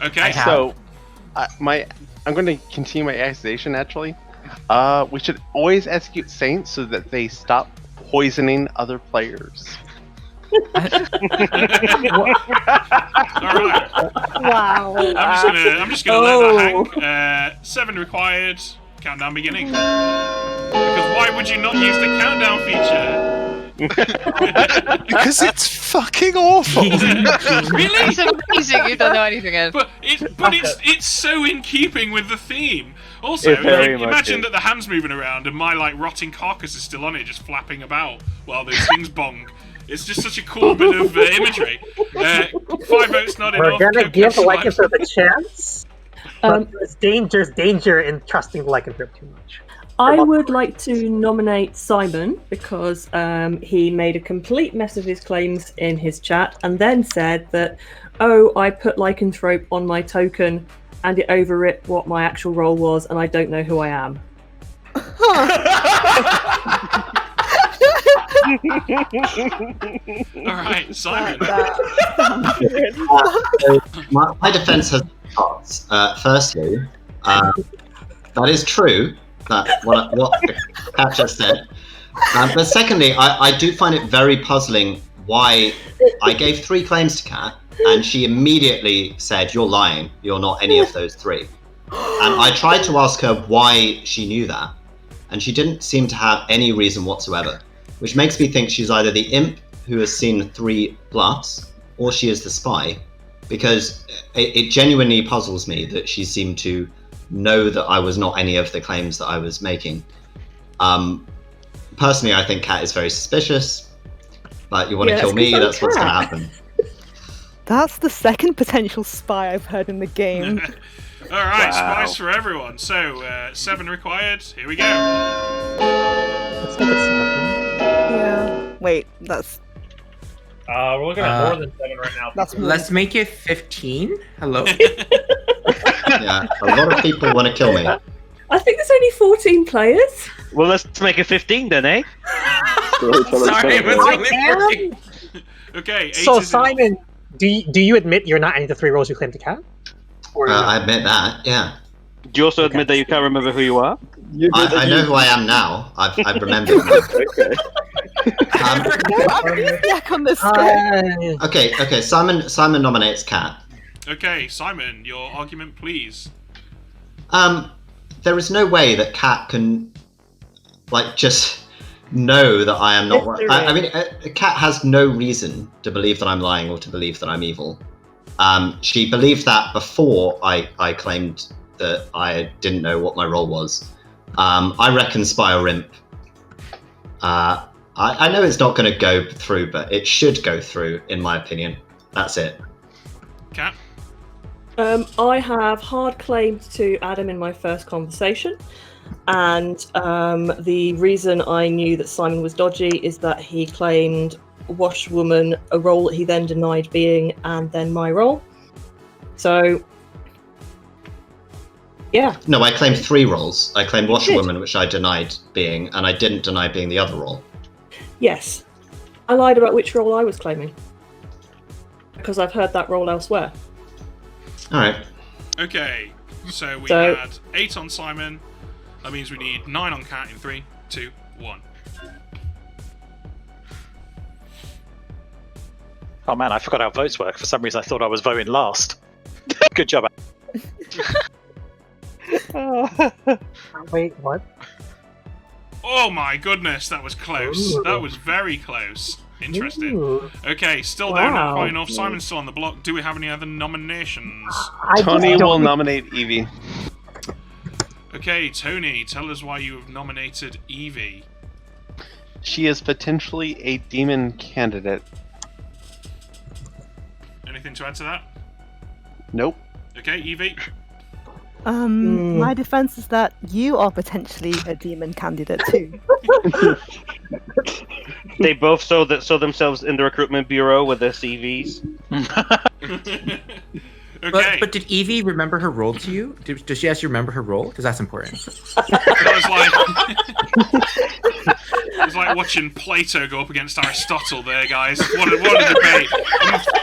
[SPEAKER 1] Okay.
[SPEAKER 10] So, I'm going to continue my accusation. Actually, we should always execute Saints so that they stop poisoning other players.
[SPEAKER 1] All right.
[SPEAKER 4] Wow.
[SPEAKER 1] I'm just gonna let that hang. 7 required. Countdown beginning. Because why would you not use the countdown feature?
[SPEAKER 2] Because it's fucking awful.
[SPEAKER 15] Really? It's amazing you don't know anything else.
[SPEAKER 1] But it's so in keeping with the theme. Also,
[SPEAKER 3] It very much
[SPEAKER 1] imagine
[SPEAKER 3] is.
[SPEAKER 1] that the hand's moving around and my like rotting carcass is still on it, just flapping about while those things bong. It's just such a cool bit of imagery. 5 votes not enough.
[SPEAKER 11] We're gonna
[SPEAKER 1] Kev
[SPEAKER 11] give
[SPEAKER 1] selects.
[SPEAKER 11] Lycanthrope a chance. But there's danger in trusting Lycanthrope too much.
[SPEAKER 5] I would like to nominate Simon because he made a complete mess of his claims in his chat and then said that, oh, I put Lycanthrope on my token and it overwrit what my actual role was and I don't know who I am.
[SPEAKER 1] Alright, Simon.
[SPEAKER 14] My defense has parts. Firstly, that is true. That what Kat just said. But secondly, I do find it very puzzling why I gave 3 claims to Kat and she immediately said, "You're lying. You're not any of those 3." And I tried to ask her why she knew that, and she didn't seem to have any reason whatsoever, which makes me think she's either the imp who has seen 3 bluffs, or she is the spy, because it genuinely puzzles me that she seemed to know that I was not any of the claims that I was making. Personally, I think Kat is very suspicious, but you want to kill me, that's what's going to happen.
[SPEAKER 4] That's the second potential spy I've heard in the game.
[SPEAKER 1] Alright, spies for everyone. So, 7 required. Here we go.
[SPEAKER 4] Yeah. Wait, that's...
[SPEAKER 16] we're looking at more than 7 right now.
[SPEAKER 8] Let's make it 15. Hello.
[SPEAKER 14] Yeah, a lot of people want to kill me.
[SPEAKER 5] I think there's only 14 players.
[SPEAKER 3] Well, let's make it 15 then, eh?
[SPEAKER 8] Sorry, it was only 14.
[SPEAKER 1] Okay.
[SPEAKER 11] So Simon, do you admit you're not any of the 3 roles you claim to Kat?
[SPEAKER 14] I admit that, yeah.
[SPEAKER 3] Do you also admit that you can't remember who you are?
[SPEAKER 14] I know who I am now. I've remembered now.
[SPEAKER 4] Back on this
[SPEAKER 14] Okay. Simon nominates Kat.
[SPEAKER 1] Okay, Simon, your argument, please.
[SPEAKER 14] There is no way that Kat can, just know that I am not. I mean, Kat has no reason to believe that I'm lying or to believe that I'm evil. She believed that before I claimed that I didn't know what my role was. I reckon spy or imp. I know it's not going to go through, but it should go through, in my opinion. That's it.
[SPEAKER 1] Kat?
[SPEAKER 5] I have hard claimed to Adam in my first conversation, and the reason I knew that Simon was dodgy is that he claimed washwoman, a role that he then denied being, and then my role. So, yeah.
[SPEAKER 14] No, I claimed 3 roles. I claimed washerwoman, which I denied being, and I didn't deny being the other role.
[SPEAKER 5] Yes. I lied about which role I was claiming, because I've heard that role elsewhere.
[SPEAKER 14] Alright.
[SPEAKER 1] Okay, so we had 8 on Simon. That means we need 9 on Kat in 3, 2, 1.
[SPEAKER 6] Oh man, I forgot how votes work. For some reason, I thought I was voting last. Good job.
[SPEAKER 11] Wait, what?
[SPEAKER 1] Oh my goodness, that was close. Ooh. That was very close. Interesting. Ooh. Okay, still there, not quite enough. Simon's still on the block. Do we have any other nominations?
[SPEAKER 10] Tony will nominate Evie.
[SPEAKER 1] Okay, Tony, tell us why you have nominated Evie.
[SPEAKER 10] She is potentially a demon candidate.
[SPEAKER 1] Anything to add to that?
[SPEAKER 10] Nope.
[SPEAKER 1] Okay, Evie.
[SPEAKER 4] My defense is that you are potentially a demon candidate too.
[SPEAKER 3] They both saw themselves in the recruitment bureau with their CVs.
[SPEAKER 1] Okay.
[SPEAKER 8] But did Evie remember her role to you? Does she actually remember her role? Because that's important.
[SPEAKER 1] It's like watching Plato go up against Aristotle there, guys. What a debate.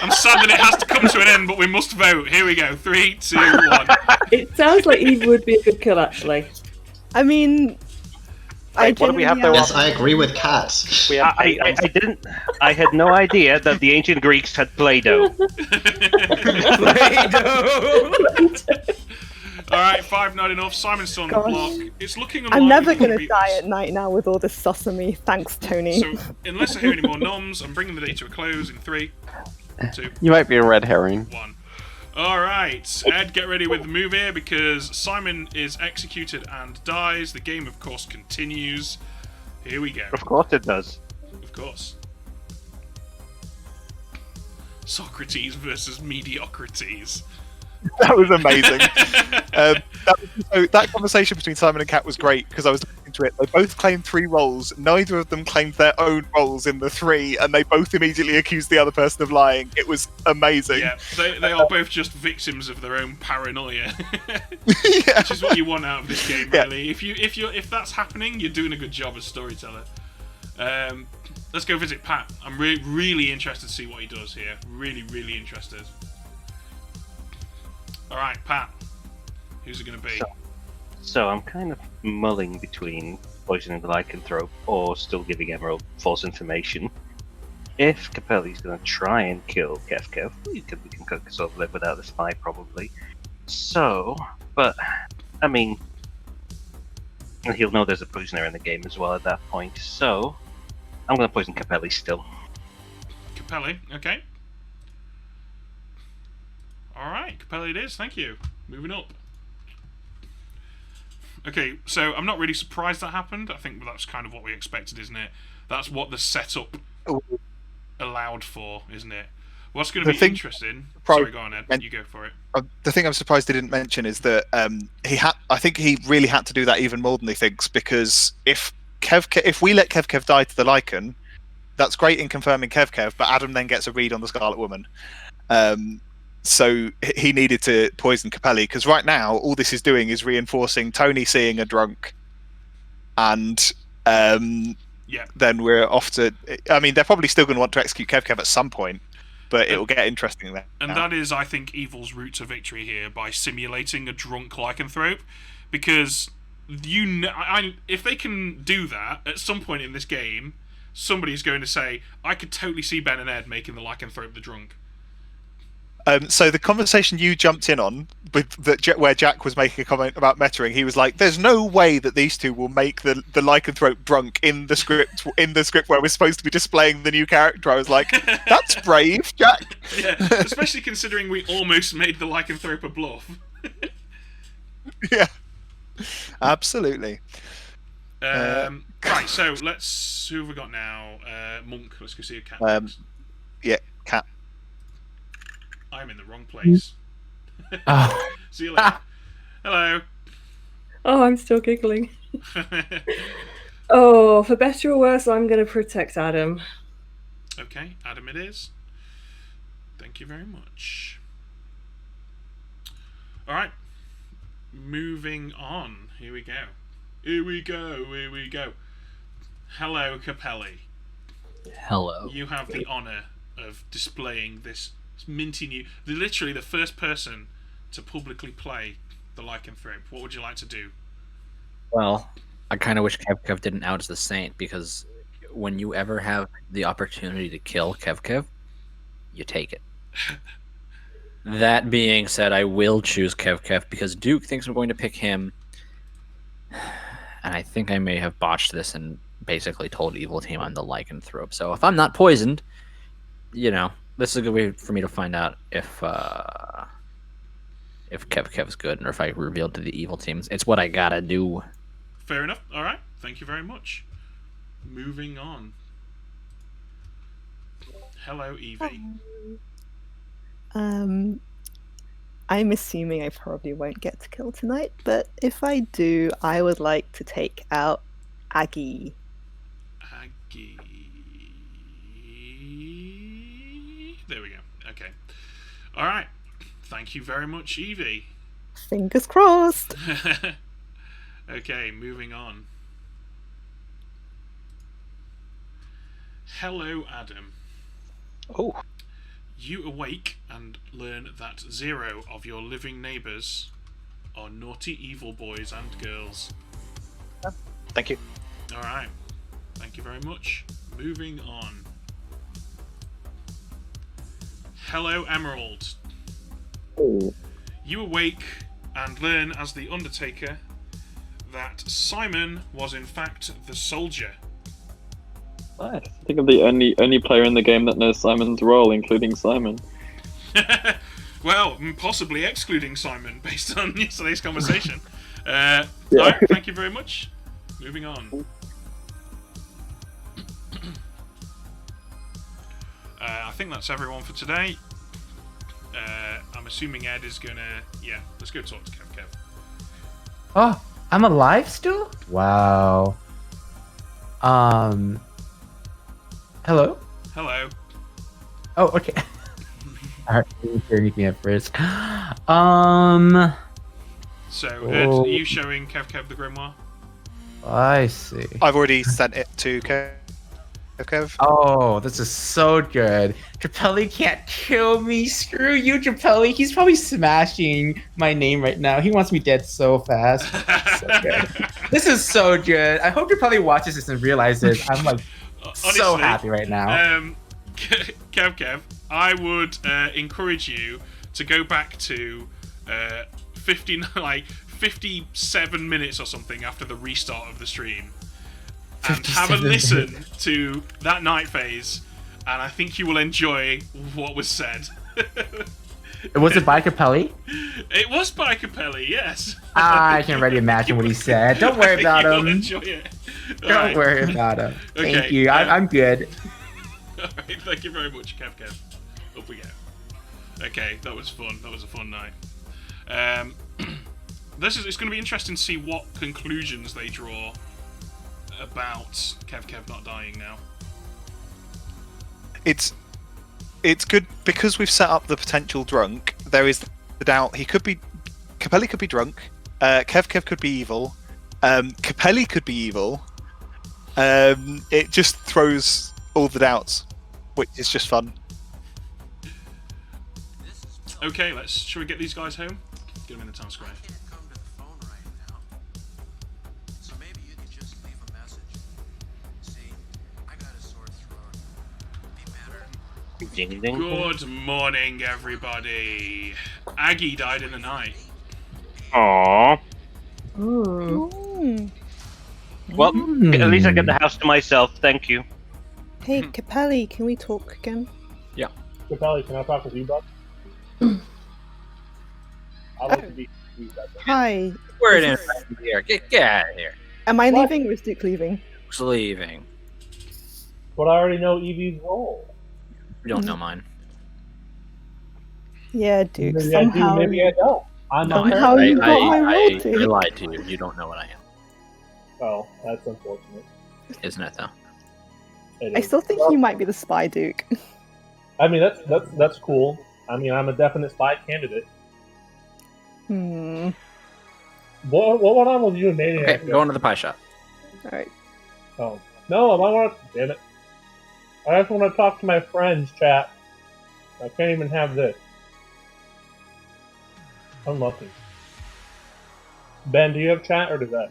[SPEAKER 1] I'm sad that it has to come to an end, but we must vote. Here we go. 3, 2, 1.
[SPEAKER 5] It sounds like Eve would be a good kill, actually.
[SPEAKER 4] I mean...
[SPEAKER 6] Wait, what do we have there?
[SPEAKER 14] Yes, I agree with Kat.
[SPEAKER 3] I had no idea that the ancient Greeks had Play-Doh.
[SPEAKER 1] Alright, 5 not enough. Simon's still on the block. It's looking
[SPEAKER 4] I'm never going to die at night now with all this sesame. Thanks, Tony.
[SPEAKER 1] So, unless I hear any more noms, I'm bringing the day to a close in 3, 2,
[SPEAKER 10] You might be a red herring.
[SPEAKER 1] 1. Alright, Ed, get ready with the move here because Simon is executed and dies. The game, of course, continues. Here we go.
[SPEAKER 3] Of course it does.
[SPEAKER 1] Of course. Socrates versus Mediocrities.
[SPEAKER 2] That was amazing. That conversation between Simon and Kat was great because I was listening to it. They both claimed 3 roles. Neither of them claimed their own roles in the 3, and they both immediately accused the other person of lying. It was amazing.
[SPEAKER 1] Yeah, they are both just victims of their own paranoia, which is what you want out of this game, really. Yeah. If that's happening, you're doing a good job as storyteller. Let's go visit Pat. I'm really interested to see what he does here. Really, really interested. All right, Pat. Who's it going to be?
[SPEAKER 3] So I'm kind of mulling between poisoning the Lycanthrope or still giving Emerald false information. If Capelli's going to try and kill Kev, we can sort of live without the spy probably. So, but I mean, he'll know there's a poisoner in the game as well at that point. So I'm going to poison Capelli still.
[SPEAKER 1] Capelli, okay. All right, Capelli it is. Thank you. Moving up. Okay, so I'm not really surprised that happened. I think that's kind of what we expected, isn't it? That's what the setup allowed for, isn't it? What's going to be interesting? Sorry, go on, Ed. You go for it.
[SPEAKER 2] The thing I'm surprised he didn't mention is that I think he really had to do that even more than he thinks, because if we let Kev die to the Lycan, that's great in confirming Kev, but Adam then gets a read on the Scarlet Woman. So he needed to poison Capelli, because right now all this is doing is reinforcing Tony seeing a drunk, and then we're off to. I mean, they're probably still going to want to execute Kev at some point, but it will get interesting there.
[SPEAKER 1] And that is, I think, Evil's route to victory here by simulating a drunk Lycanthrope, because if they can do that at some point in this game, somebody's going to say, "I could totally see Ben and Ed making the Lycanthrope the drunk."
[SPEAKER 2] So the conversation you jumped in on, where Jack was making a comment about metaing, he was like, "There's no way that these two will make the Lycanthrope drunk in the script where we're supposed to be displaying the new character." I was like, "That's brave, Jack."
[SPEAKER 1] Yeah, especially considering we almost made the Lycanthrope a bluff.
[SPEAKER 2] Yeah, absolutely.
[SPEAKER 1] Right, so who have we got now? Monk. Let's go see a cat.
[SPEAKER 2] Yeah, cat.
[SPEAKER 1] I'm in the wrong place. See you later. Hello.
[SPEAKER 5] Oh, I'm still giggling. Oh, for better or worse, I'm going to protect Adam.
[SPEAKER 1] Okay, Adam it is. Thank you very much. Alright. Moving on. Here we go. Here we go. Hello, Capelli.
[SPEAKER 13] Hello.
[SPEAKER 1] You have the honour of displaying this minty new... Literally the first person to publicly play the Lycanthrope. What would you like to do?
[SPEAKER 13] Well, I kind of wish Kev didn't out as the Saint, because when you ever have the opportunity to kill Kev, you take it. That being said, I will choose Kev because Duke thinks I'm going to pick him, and I think I may have botched this and basically told Evil Team I'm the Lycanthrope. So if I'm not poisoned, this is a good way for me to find out if Kev's good, or if I revealed to the Evil Teams. It's what I gotta do.
[SPEAKER 1] Fair enough. All right. Thank you very much. Moving on. Hello, Evie.
[SPEAKER 4] I'm assuming I probably won't get to kill tonight, but if I do, I would like to take out Aggie.
[SPEAKER 1] There we go. Okay. All right. Thank you very much, Evie.
[SPEAKER 4] Fingers crossed.
[SPEAKER 1] Okay, moving on. Hello, Adam.
[SPEAKER 6] Oh.
[SPEAKER 1] You awake and learn that 0 of your living neighbours are naughty evil boys and girls.
[SPEAKER 6] Thank you.
[SPEAKER 1] All right. Thank you very much. Moving on. Hello, Emerald.
[SPEAKER 17] Oh.
[SPEAKER 1] You awake and learn as the Undertaker that Simon was in fact the soldier.
[SPEAKER 17] I think I'm the only player in the game that knows Simon's role, including Simon.
[SPEAKER 1] Well, possibly excluding Simon based on yesterday's conversation. All right, thank you very much. Moving on. I think that's everyone for today. I'm assuming Ed is gonna. Yeah, let's go talk to Kev.
[SPEAKER 8] Oh, I'm alive still? Wow. Hello?
[SPEAKER 1] Hello.
[SPEAKER 8] Oh, okay. Alright, didn't hear anything at first.
[SPEAKER 1] So, Ed, are you showing Kev the grimoire?
[SPEAKER 8] I see.
[SPEAKER 2] I've already sent it to Kev.
[SPEAKER 8] Oh, this is so good. Trapelli can't kill me. Screw you, Trapelli. He's probably smashing my name right now. He wants me dead so fast. So good. This is so good. I hope Trapelli watches this and realizes I'm like so happy right now.
[SPEAKER 1] Kev, I would encourage you to go back to 57 minutes or something after the restart of the stream and have a listen to that night phase, and I think you will enjoy what was said.
[SPEAKER 8] Was it by Capelli?
[SPEAKER 1] It was by Capelli, yes.
[SPEAKER 8] I can already imagine what he said. Don't worry about him.
[SPEAKER 1] Enjoy it.
[SPEAKER 8] Don't worry about him.
[SPEAKER 1] Okay,
[SPEAKER 8] Thank you. I'm good.
[SPEAKER 1] Alright, thank you very much, Kev. Up we go. Okay, that was fun. That was a fun night. It's going to be interesting to see what conclusions they draw about Kev not dying now.
[SPEAKER 2] It's good because we've set up the potential drunk. There is the doubt Capelli could be drunk. Kev could be evil. Capelli could be evil. It just throws all the doubts, which is just fun.
[SPEAKER 1] Okay, shall we get these guys home? Get them in the town square. Good morning, everybody. Aggie died in the night.
[SPEAKER 3] Aww. Well, at least I get the house to myself. Thank you.
[SPEAKER 4] Hey, Capelli, can we talk again?
[SPEAKER 13] Yeah.
[SPEAKER 16] Capelli, can I talk with you, bud? I want to be.
[SPEAKER 4] Hi.
[SPEAKER 13] We're in here. Get out of here.
[SPEAKER 4] Am I leaving or is Duke leaving?
[SPEAKER 13] Who's leaving?
[SPEAKER 16] But I already know Evie's role.
[SPEAKER 13] We don't know mine.
[SPEAKER 4] Yeah, Duke.
[SPEAKER 16] Maybe
[SPEAKER 4] somehow.
[SPEAKER 16] I do, maybe I don't.
[SPEAKER 4] Somehow you got my role,
[SPEAKER 13] I
[SPEAKER 4] Duke.
[SPEAKER 13] lied to you. You don't know what I am.
[SPEAKER 16] Oh, that's unfortunate.
[SPEAKER 13] Isn't it, though?
[SPEAKER 4] I still think you might be the spy, Duke.
[SPEAKER 16] I mean, that's cool. I mean, I'm a definite spy candidate.
[SPEAKER 4] Hmm.
[SPEAKER 16] What went on with you and Maniac?
[SPEAKER 13] Okay, go into the pie shop.
[SPEAKER 4] Alright.
[SPEAKER 16] Oh. No, I want to... Damn it. I just want to talk to my friends, chat. I can't even have this. Unlucky. Ben, do you have chat or does Ed?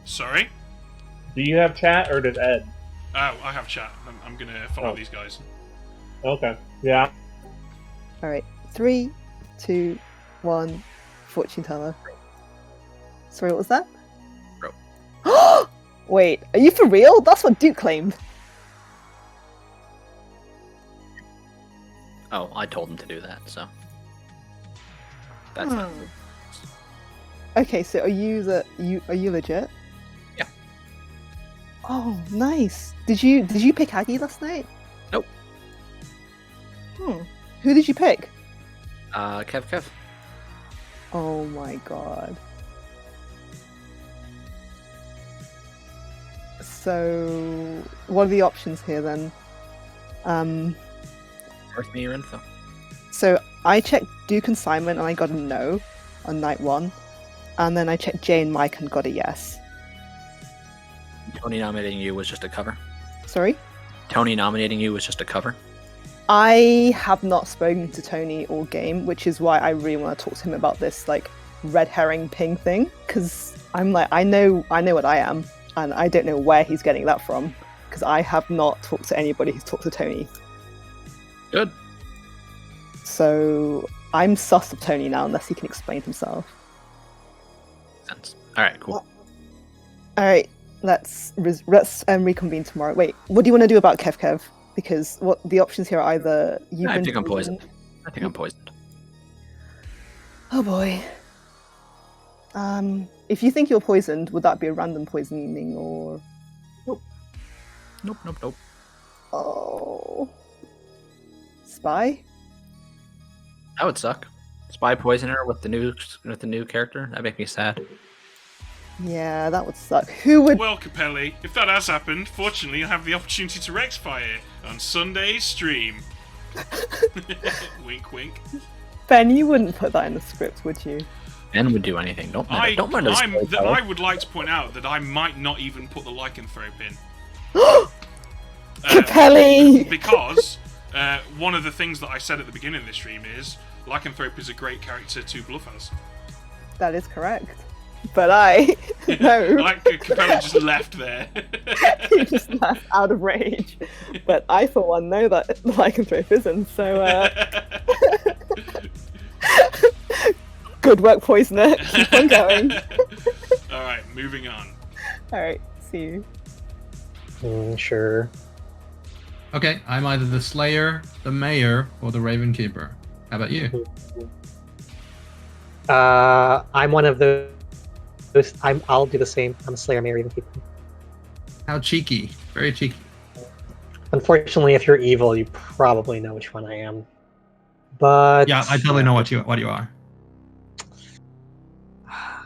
[SPEAKER 1] Sorry?
[SPEAKER 16] Do you have chat or does Ed?
[SPEAKER 1] Oh, I have chat. I'm going to follow these guys.
[SPEAKER 16] Okay. Yeah.
[SPEAKER 4] Alright. 3, 2, 1. Fortune teller. Sorry, what was that?
[SPEAKER 13] Bro.
[SPEAKER 4] Wait, are you for real? That's what Duke claimed.
[SPEAKER 13] Oh, I told him to do that, so. That's not.
[SPEAKER 4] Okay, so are you legit?
[SPEAKER 13] Yeah.
[SPEAKER 4] Oh, nice. Did you pick Aggie last night?
[SPEAKER 13] Nope.
[SPEAKER 4] Who did you pick?
[SPEAKER 13] Kev.
[SPEAKER 4] Oh my god. So, what are the options here then?
[SPEAKER 13] Worth me your info.
[SPEAKER 4] So I checked Duke and Simon and I got a no on night 1, and then I checked Jay and Mike and got a yes.
[SPEAKER 13] Tony nominating you was just a cover.
[SPEAKER 4] Sorry?
[SPEAKER 13] Tony nominating you was just a cover.
[SPEAKER 4] I have not spoken to Tony all game, which is why I really want to talk to him about this like red herring ping thing, because I'm like, I know what I am, and I don't know where he's getting that from, because I have not talked to anybody who's talked to Tony.
[SPEAKER 13] Good.
[SPEAKER 4] So I'm sus of Tony now, unless he can explain himself.
[SPEAKER 13] Sense. All right, cool.
[SPEAKER 4] All right, let's reconvene tomorrow. Wait, what do you want to do about Kev? Because what the options here are either you've been
[SPEAKER 13] I'm poisoned. I think I'm poisoned.
[SPEAKER 4] Oh boy. If you think you're poisoned, would that be a random poisoning or?
[SPEAKER 13] Nope.
[SPEAKER 4] Oh. Spy?
[SPEAKER 13] That would suck. Spy poisoner with the new character. That'd make me sad.
[SPEAKER 4] Yeah, that would suck. Who would?
[SPEAKER 1] Well, Capelli, if that has happened, fortunately you'll have the opportunity to rectify it on Sunday's stream. Wink, wink.
[SPEAKER 4] Ben, you wouldn't put that in the script, would you?
[SPEAKER 13] Ben would do anything. Don't mind.
[SPEAKER 1] I would like to point out that I might not even put the Lycanthrope in.
[SPEAKER 4] Capelli!
[SPEAKER 1] Because one of the things that I said at the beginning of this stream is Lycanthrope is a great character to bluff as.
[SPEAKER 4] That is correct. But I no.
[SPEAKER 1] Like Capelli just left there.
[SPEAKER 4] He just left out of rage. But I for one know that Lycanthrope isn't, so good work, Poisoner. Keep on going.
[SPEAKER 1] Alright, moving on.
[SPEAKER 4] Alright, see you.
[SPEAKER 11] Sure.
[SPEAKER 18] Okay, I'm either the Slayer, the Mayor, or the Raven Keeper. How about you?
[SPEAKER 11] I'm one of those. I'll do the same. I'm a Slayer, Mayor, Raven Keeper.
[SPEAKER 18] How cheeky. Very cheeky.
[SPEAKER 11] Unfortunately, if you're evil, you probably know which one I am. But
[SPEAKER 18] yeah, I totally know what you are.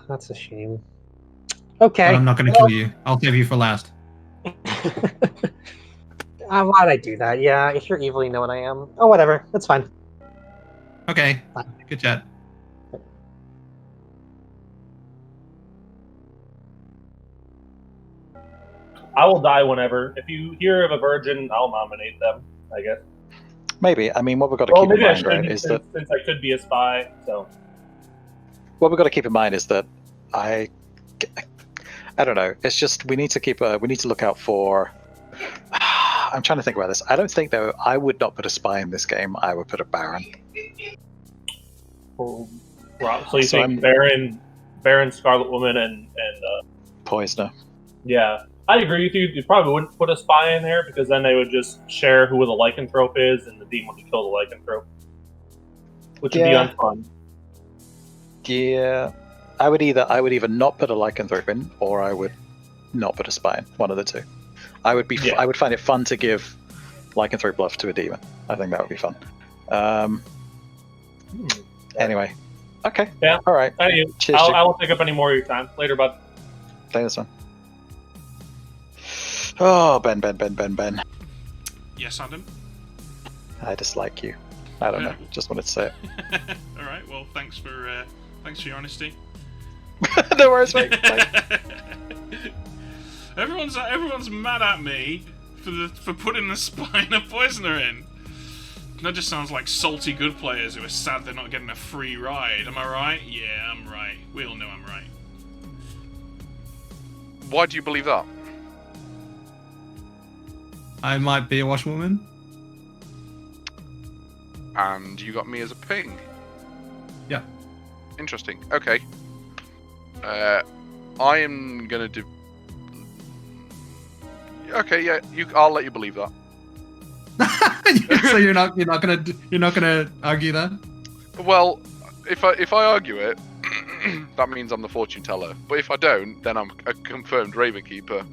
[SPEAKER 11] That's a shame. Okay.
[SPEAKER 18] But I'm not going to kill you. I'll save you for last.
[SPEAKER 11] Why'd I do that? Yeah, if you're evil, you know what I am. Oh, whatever. That's fine.
[SPEAKER 18] Okay. Good chat.
[SPEAKER 16] I will die whenever. If you hear of a virgin, I'll nominate them, I guess.
[SPEAKER 6] Maybe. I mean, what we've got to keep in mind, right, is that
[SPEAKER 16] since I could be a spy, so
[SPEAKER 6] what we've got to keep in mind is that I don't know. It's just we need to look out for. I'm trying to think about this. I don't think though. I would not put a spy in this game. I would put a Baron.
[SPEAKER 16] So you think Baron, Scarlet Woman, and
[SPEAKER 6] Poisoner?
[SPEAKER 16] Yeah, I agree with you. You probably wouldn't put a spy in there because then they would just share who the Lycanthrope is, and the demon would kill the Lycanthrope, which would be unfun.
[SPEAKER 6] Yeah, I would either not put a Lycanthrope in, or I would not put a spy in. One of the two. I would find it fun to give Lycanthrope bluff to a demon. I think that would be fun. Anyway, okay.
[SPEAKER 16] Yeah.
[SPEAKER 6] All right.
[SPEAKER 16] Cheers, I won't take up any more of your time. Later, bud.
[SPEAKER 6] Play this one. Oh, Ben.
[SPEAKER 1] Yes, Adam?
[SPEAKER 6] I dislike you. I don't know. Just wanted to say it.
[SPEAKER 1] All right. Well, thanks for your honesty.
[SPEAKER 6] No worries, mate.
[SPEAKER 1] Everyone's mad at me for putting the spy and a poisoner in. That just sounds like salty good players who are sad they're not getting a free ride. Am I right? Yeah, I'm right. We all know I'm right.
[SPEAKER 9] Why do you believe that?
[SPEAKER 18] I might be a washwoman.
[SPEAKER 9] And you got me as a ping.
[SPEAKER 18] Yeah.
[SPEAKER 9] Interesting. Okay. I am gonna do. Okay, yeah. I'll let you believe that.
[SPEAKER 18] So you're not gonna argue that?
[SPEAKER 9] Well, if I argue it, that means I'm the fortune teller. But if I don't, then I'm a confirmed Raven Keeper,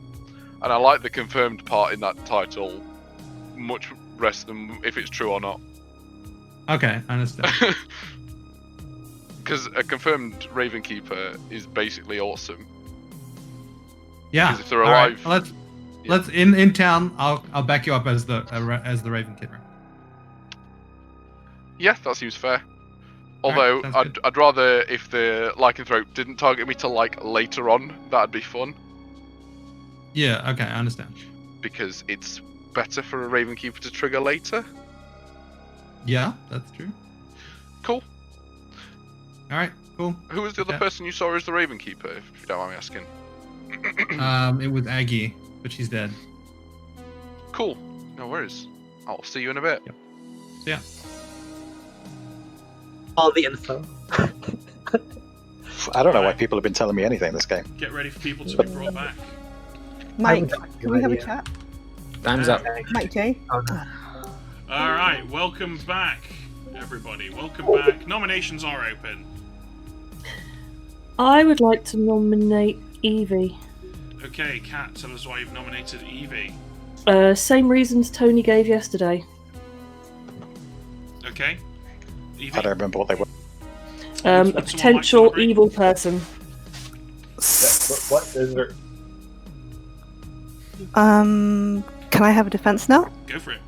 [SPEAKER 9] and I like the confirmed part in that title much less than if it's true or not.
[SPEAKER 18] Okay, I understand.
[SPEAKER 9] Because a confirmed Raven Keeper is basically awesome.
[SPEAKER 18] Yeah.
[SPEAKER 9] Because if they're alive,
[SPEAKER 18] right. Let's in town. I'll back you up as the Raven Keeper.
[SPEAKER 9] Yeah, that seems fair. Although I'd rather if the Lycanthrope didn't target me till like later on, that'd be fun.
[SPEAKER 18] Yeah. Okay, I understand.
[SPEAKER 9] Because it's better for a Raven Keeper to trigger later.
[SPEAKER 18] Yeah, that's true.
[SPEAKER 9] Cool.
[SPEAKER 18] All right. Cool.
[SPEAKER 9] Who was the other person you saw as the Raven Keeper, if you don't mind me asking?
[SPEAKER 18] It was Aggie, but she's dead.
[SPEAKER 9] Cool. No worries. I'll see you in a bit.
[SPEAKER 18] Yep. Yeah.
[SPEAKER 11] All the info.
[SPEAKER 6] I don't know why people have been telling me anything in this game.
[SPEAKER 1] Get ready for people to be brought back.
[SPEAKER 4] Mike, can we have a chat?
[SPEAKER 13] Time's up.
[SPEAKER 4] Mike J.
[SPEAKER 1] Alright, welcome back, everybody. Welcome back. Nominations are open.
[SPEAKER 5] I would like to nominate Evie.
[SPEAKER 1] Okay, Kat, tell us why you've nominated Evie.
[SPEAKER 5] Same reasons Tony gave yesterday.
[SPEAKER 1] Okay.
[SPEAKER 6] I don't remember what they were.
[SPEAKER 5] A potential evil person.
[SPEAKER 16] What is there?
[SPEAKER 4] Can I have a defense now?
[SPEAKER 1] Go for it.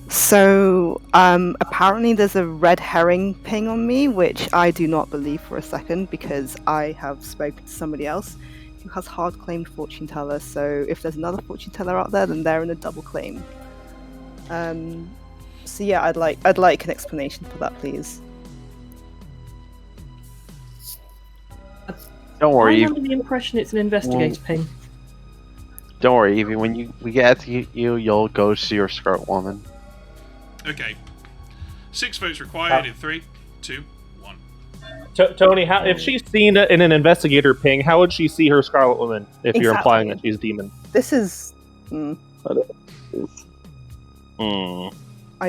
[SPEAKER 4] So, apparently there's a red herring ping on me, which I do not believe for a second because I have spoken to somebody else who has hard claimed fortune teller. So, if there's another fortune teller out there, then they're in a double claim. So yeah, I'd like an explanation for that, please.
[SPEAKER 10] Don't worry.
[SPEAKER 5] I'm under the impression it's an investigator ping.
[SPEAKER 10] Don't worry, Evie. When we get to you, you'll go to your Scarlet Woman.
[SPEAKER 1] Okay. 6 votes required in 3, 2, 1.
[SPEAKER 16] Tony, if she's seen it in an investigator ping, how would she see her Scarlet Woman if you're implying that she's demon?
[SPEAKER 4] This is. I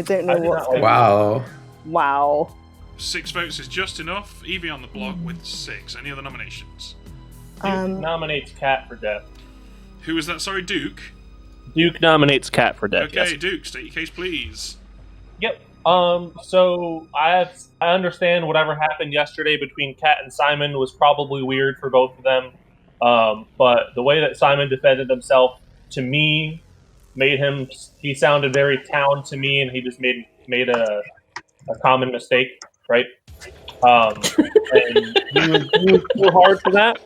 [SPEAKER 4] don't know what.
[SPEAKER 18] Wow.
[SPEAKER 4] Wow.
[SPEAKER 1] 6 votes is just enough. Evie on the block with 6. Any other nominations?
[SPEAKER 16] Duke nominates Cat for death.
[SPEAKER 1] Who was that? Sorry, Duke?
[SPEAKER 16] Duke nominates Cat for death.
[SPEAKER 1] Okay,
[SPEAKER 16] yes.
[SPEAKER 1] Duke, state your case, please.
[SPEAKER 16] Yep. So I understand whatever happened yesterday between Cat and Simon was probably weird for both of them. But the way that Simon defended himself, to me, he sounded very town to me, and he just made a common mistake, right? And he was too hard for that.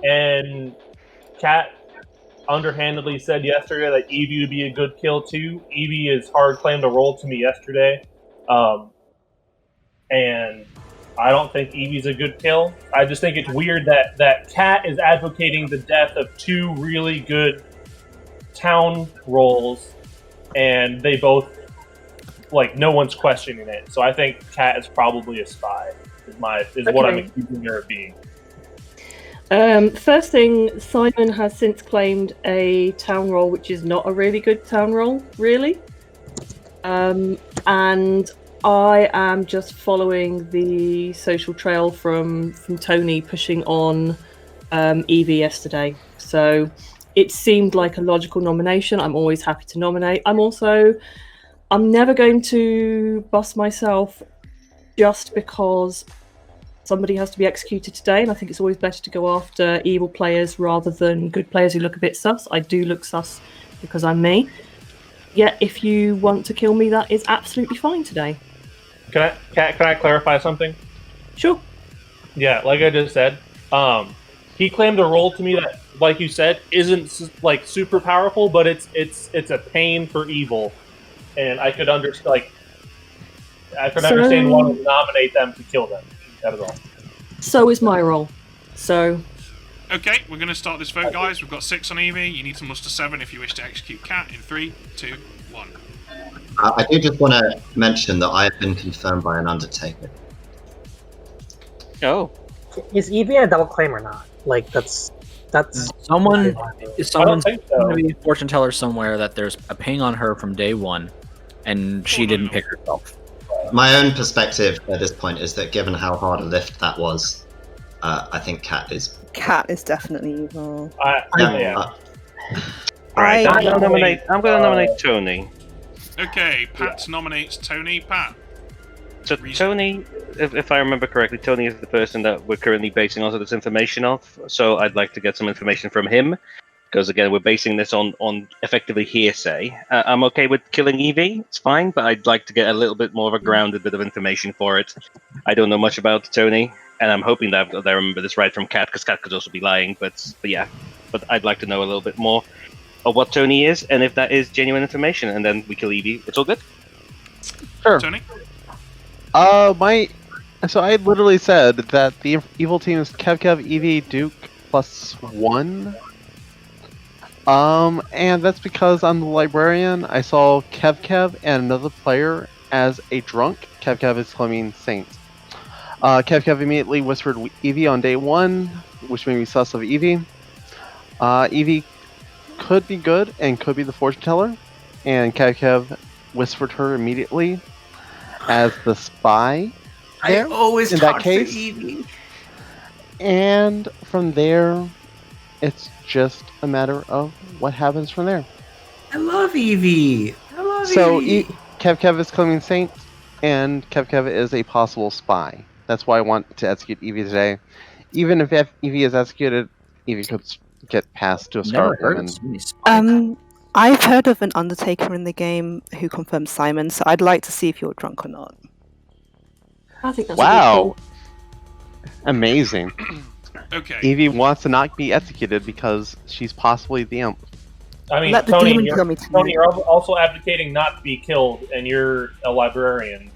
[SPEAKER 16] And Kat underhandedly said yesterday that Evie would be a good kill too. Evie is hard claimed a role to me yesterday. And I don't think Evie's a good kill. I just think it's weird that Kat is advocating the death of 2 really good town roles, and they both, no one's questioning it. So I think Kat is probably a spy, is what I'm accusing her of being.
[SPEAKER 5] First thing, Simon has since claimed a town role, which is not a really good town role, really. And I am just following the social trail from Tony pushing on Evie yesterday. So it seemed like a logical nomination. I'm always happy to nominate. I'm never going to bust myself just because somebody has to be executed today, and I think it's always better to go after evil players rather than good players who look a bit sus. I do look sus because I'm me. Yet, if you want to kill me, that is absolutely fine today.
[SPEAKER 16] Can I clarify something?
[SPEAKER 5] Sure.
[SPEAKER 16] Yeah, like I just said, he claimed a role to me that, like you said, isn't super powerful, but it's a pain for evil, and I could understand wanting to nominate them to kill them. That is all.
[SPEAKER 5] So is my role. So.
[SPEAKER 1] Okay, we're going to start this vote, guys. We've got 6 on Evie. You need to muster 7 if you wish to execute Cat in 3, 2, 1.
[SPEAKER 14] I do just want to mention that I have been confirmed by an Undertaker.
[SPEAKER 3] Oh.
[SPEAKER 11] Is Evie a double claim or not? That's
[SPEAKER 13] someone's
[SPEAKER 16] so.
[SPEAKER 13] going to be a fortune teller somewhere that there's a ping on her from day one, and she didn't pick herself.
[SPEAKER 14] My own perspective at this point is that given how hard a lift that was, I think Cat is
[SPEAKER 4] definitely evil.
[SPEAKER 3] Alright, I'm gonna nominate Tony.
[SPEAKER 1] Okay, Pat nominates Tony. Pat.
[SPEAKER 3] So Tony, if I remember correctly, Tony is the person that we're currently basing all of this information off. So I'd like to get some information from him, because again, we're basing this on effectively hearsay. I'm okay with killing Evie, it's fine, but I'd like to get a little bit more of a grounded bit of information for it. I don't know much about Tony, and I'm hoping that I remember this right from Kat, because Kat could also be lying, but I'd like to know a little bit more of what Tony is, and if that is genuine information, and then we kill Evie. It's all good?
[SPEAKER 10] Sure.
[SPEAKER 1] Tony?
[SPEAKER 10] So I literally said that the evil team is Kev, Evie, Duke, +1. And that's because I'm the librarian. I saw Kev and another player as a drunk. Kev is claiming Saint. Kev immediately whispered Evie on day 1, which made me sus of Evie. Evie could be good and could be the fortune teller, and Kev whispered her immediately as the spy. There,
[SPEAKER 8] I always
[SPEAKER 10] in
[SPEAKER 8] talk
[SPEAKER 10] that case.
[SPEAKER 8] to Evie.
[SPEAKER 10] And from there, it's just a matter of what happens from there.
[SPEAKER 8] I love Evie. I love
[SPEAKER 10] So
[SPEAKER 8] Evie.
[SPEAKER 10] Kev is claiming Saint, and Kev is a possible spy. That's why I want to execute Evie today. Even if Evie is executed, Evie could get passed to a
[SPEAKER 13] Never
[SPEAKER 10] Scarlet
[SPEAKER 13] heard
[SPEAKER 10] Woman.
[SPEAKER 13] of somebody spy.
[SPEAKER 4] I've heard of an Undertaker in the game who confirmed Simon, so I'd like to see if you're drunk or not.
[SPEAKER 5] I think that's
[SPEAKER 10] Wow. Amazing.
[SPEAKER 1] Okay.
[SPEAKER 10] Evie wants to not be executed because she's possibly the imp.
[SPEAKER 16] I mean,
[SPEAKER 4] Let the
[SPEAKER 16] Tony,
[SPEAKER 4] demon kill me tonight.
[SPEAKER 16] Tony, you're also advocating not to be killed, and you're a librarian.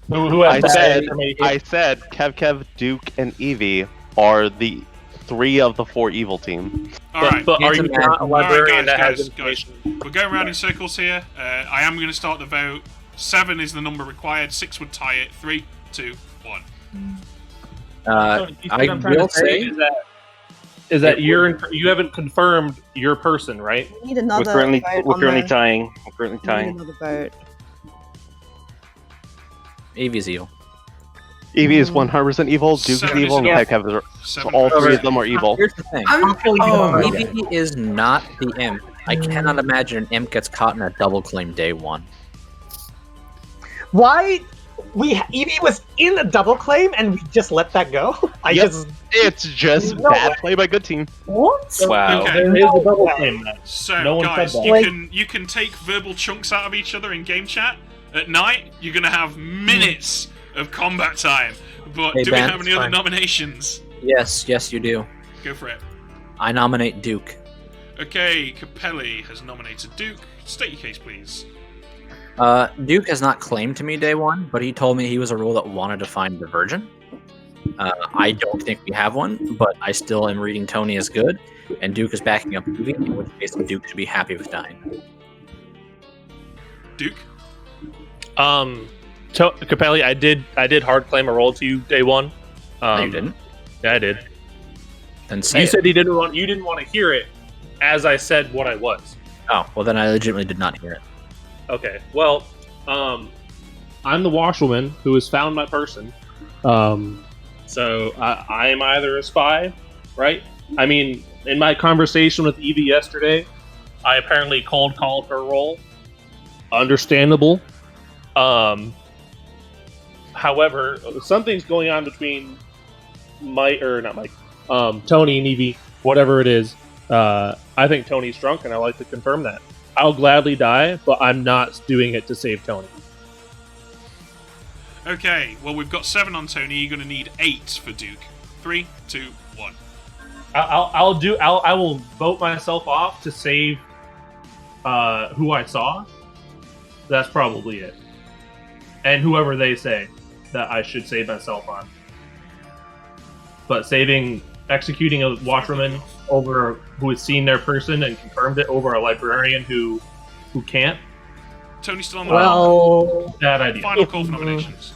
[SPEAKER 16] Who has that information?
[SPEAKER 10] I said Kev, Duke, and Evie are the 3 of the 4 evil team.
[SPEAKER 1] All right.
[SPEAKER 16] But are you not a librarian that has
[SPEAKER 1] guys.
[SPEAKER 16] information?
[SPEAKER 1] We're going around in circles here. I am going to start the vote. 7 is the number required. 6 would tie it. 3, 2, 1.
[SPEAKER 16] I will say is that you haven't confirmed your person, right?
[SPEAKER 4] We need another
[SPEAKER 3] We're currently
[SPEAKER 4] vote
[SPEAKER 3] we're
[SPEAKER 4] on
[SPEAKER 3] currently
[SPEAKER 4] the-
[SPEAKER 3] tying. We're currently
[SPEAKER 4] we need
[SPEAKER 3] tying.
[SPEAKER 4] another vote.
[SPEAKER 13] Evie's evil.
[SPEAKER 10] Evie is 100% evil, Duke is
[SPEAKER 1] 7
[SPEAKER 10] evil, and
[SPEAKER 1] is
[SPEAKER 10] Kev is. So
[SPEAKER 1] 7
[SPEAKER 10] all
[SPEAKER 1] votes.
[SPEAKER 10] 3 of them are evil.
[SPEAKER 13] Here's the thing. Evie is not the imp. I cannot imagine an imp gets caught in a double claim day 1.
[SPEAKER 11] Why? Evie was in a double claim and we just let that go?
[SPEAKER 10] It's just bad play by good team.
[SPEAKER 11] What?
[SPEAKER 3] Wow.
[SPEAKER 1] Okay.
[SPEAKER 16] There is a double claim then.
[SPEAKER 1] So,
[SPEAKER 16] No one
[SPEAKER 1] guys,
[SPEAKER 16] said that.
[SPEAKER 1] you can take verbal chunks out of each other in game chat. At night, you're going to have minutes of combat time. But
[SPEAKER 13] Hey,
[SPEAKER 1] do we
[SPEAKER 13] Ben,
[SPEAKER 1] have any
[SPEAKER 13] it's
[SPEAKER 1] other
[SPEAKER 13] fine.
[SPEAKER 1] nominations?
[SPEAKER 13] Yes, you do.
[SPEAKER 1] Go for it.
[SPEAKER 13] I nominate Duke.
[SPEAKER 1] Okay, Capelli has nominated Duke. State your case, please.
[SPEAKER 13] Duke has not claimed to me day 1, but he told me he was a role that wanted to find the virgin. I don't think we have one, but I still am reading Tony as good, and Duke is backing up Evie, in which case Duke should be happy with dying.
[SPEAKER 1] Duke?
[SPEAKER 16] Capelli, I did hard claim a role to you day 1.
[SPEAKER 13] No, you didn't.
[SPEAKER 16] Yeah, I did.
[SPEAKER 13] Then say
[SPEAKER 16] You
[SPEAKER 13] it.
[SPEAKER 16] said you didn't want to hear it as I said what I was.
[SPEAKER 13] Oh, well then I legitimately did not hear it.
[SPEAKER 16] Okay. Well, I'm the washwoman who has found my person. So I am either a spy, right? I mean, in my conversation with Evie yesterday, I apparently cold called her role. Understandable. However, something's going on between Tony and Evie, whatever it is. I think Tony's drunk, and I like to confirm that. I'll gladly die, but I'm not doing it to save Tony.
[SPEAKER 1] Okay, well, we've got 7 on Tony. You're going to need 8 for Duke. 3, 2, 1.
[SPEAKER 16] I will vote myself off to save who I saw. That's probably it. And whoever they say that I should save myself on. But executing a washwoman over who has seen their person and confirmed it over a librarian who can't.
[SPEAKER 1] Tony's still on the
[SPEAKER 16] bad idea.
[SPEAKER 1] Final call for nominations.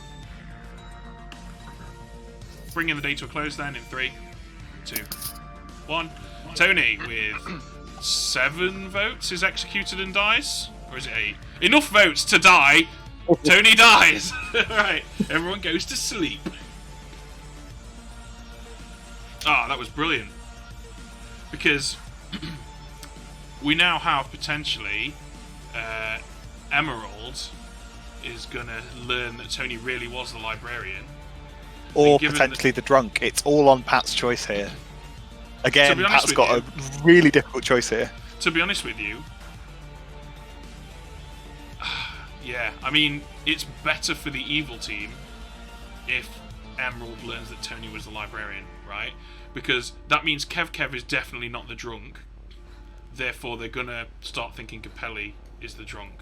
[SPEAKER 1] Bringing the day to a close then in 3, 2, 1. Tony with 7 votes is executed and dies? Or is it 8? Enough votes to die. Tony dies. Right, everyone goes to sleep. Ah, that was brilliant. Because we now have potentially Emerald is going to learn that Tony really was the librarian.
[SPEAKER 2] Or potentially the drunk. It's all on Pat's choice here. Again, Pat's got a really difficult choice here.
[SPEAKER 1] To be honest with you, yeah, I mean, it's better for the evil team if Emerald learns that Tony was the librarian, right? Because that means Kev is definitely not the drunk. Therefore, they're going to start thinking Capelli is the drunk.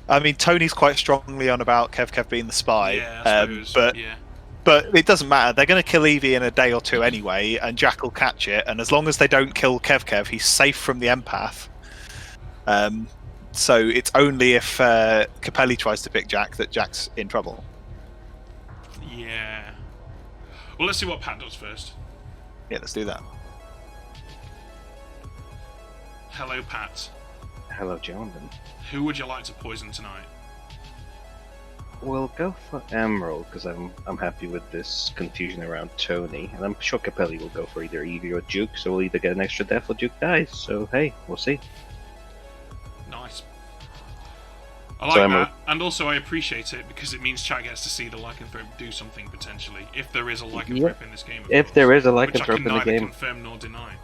[SPEAKER 2] I mean, Tony's quite strongly on about Kev being the spy.
[SPEAKER 1] Yeah, I suppose,
[SPEAKER 2] but it doesn't matter. They're going to kill Evie in a day or 2 anyway, and Jack will catch it. And as long as they don't kill Kev, he's safe from the empath. So it's only if Capelli tries to pick Jack that Jack's in trouble.
[SPEAKER 1] Yeah. Well, let's see what Pat does first.
[SPEAKER 2] Yeah, let's do that.
[SPEAKER 1] Hello, Pat.
[SPEAKER 3] Hello, gentlemen.
[SPEAKER 1] Who would you like to poison tonight?
[SPEAKER 3] We'll go for Emerald because I'm happy with this confusion around Tony, and I'm sure Capelli will go for either Evie or Duke. So we'll either get an extra death or Duke dies. So hey, we'll see.
[SPEAKER 1] Nice. I like
[SPEAKER 3] So
[SPEAKER 1] that, and also I appreciate it because it means chat gets to see the Lycanthrope do something potentially, if there is a Lycanthrope in this game. Of
[SPEAKER 3] If
[SPEAKER 1] course,
[SPEAKER 3] there is a
[SPEAKER 1] which I
[SPEAKER 3] Lycanthrope
[SPEAKER 1] can
[SPEAKER 3] in the
[SPEAKER 1] neither
[SPEAKER 3] game.
[SPEAKER 1] confirm nor deny.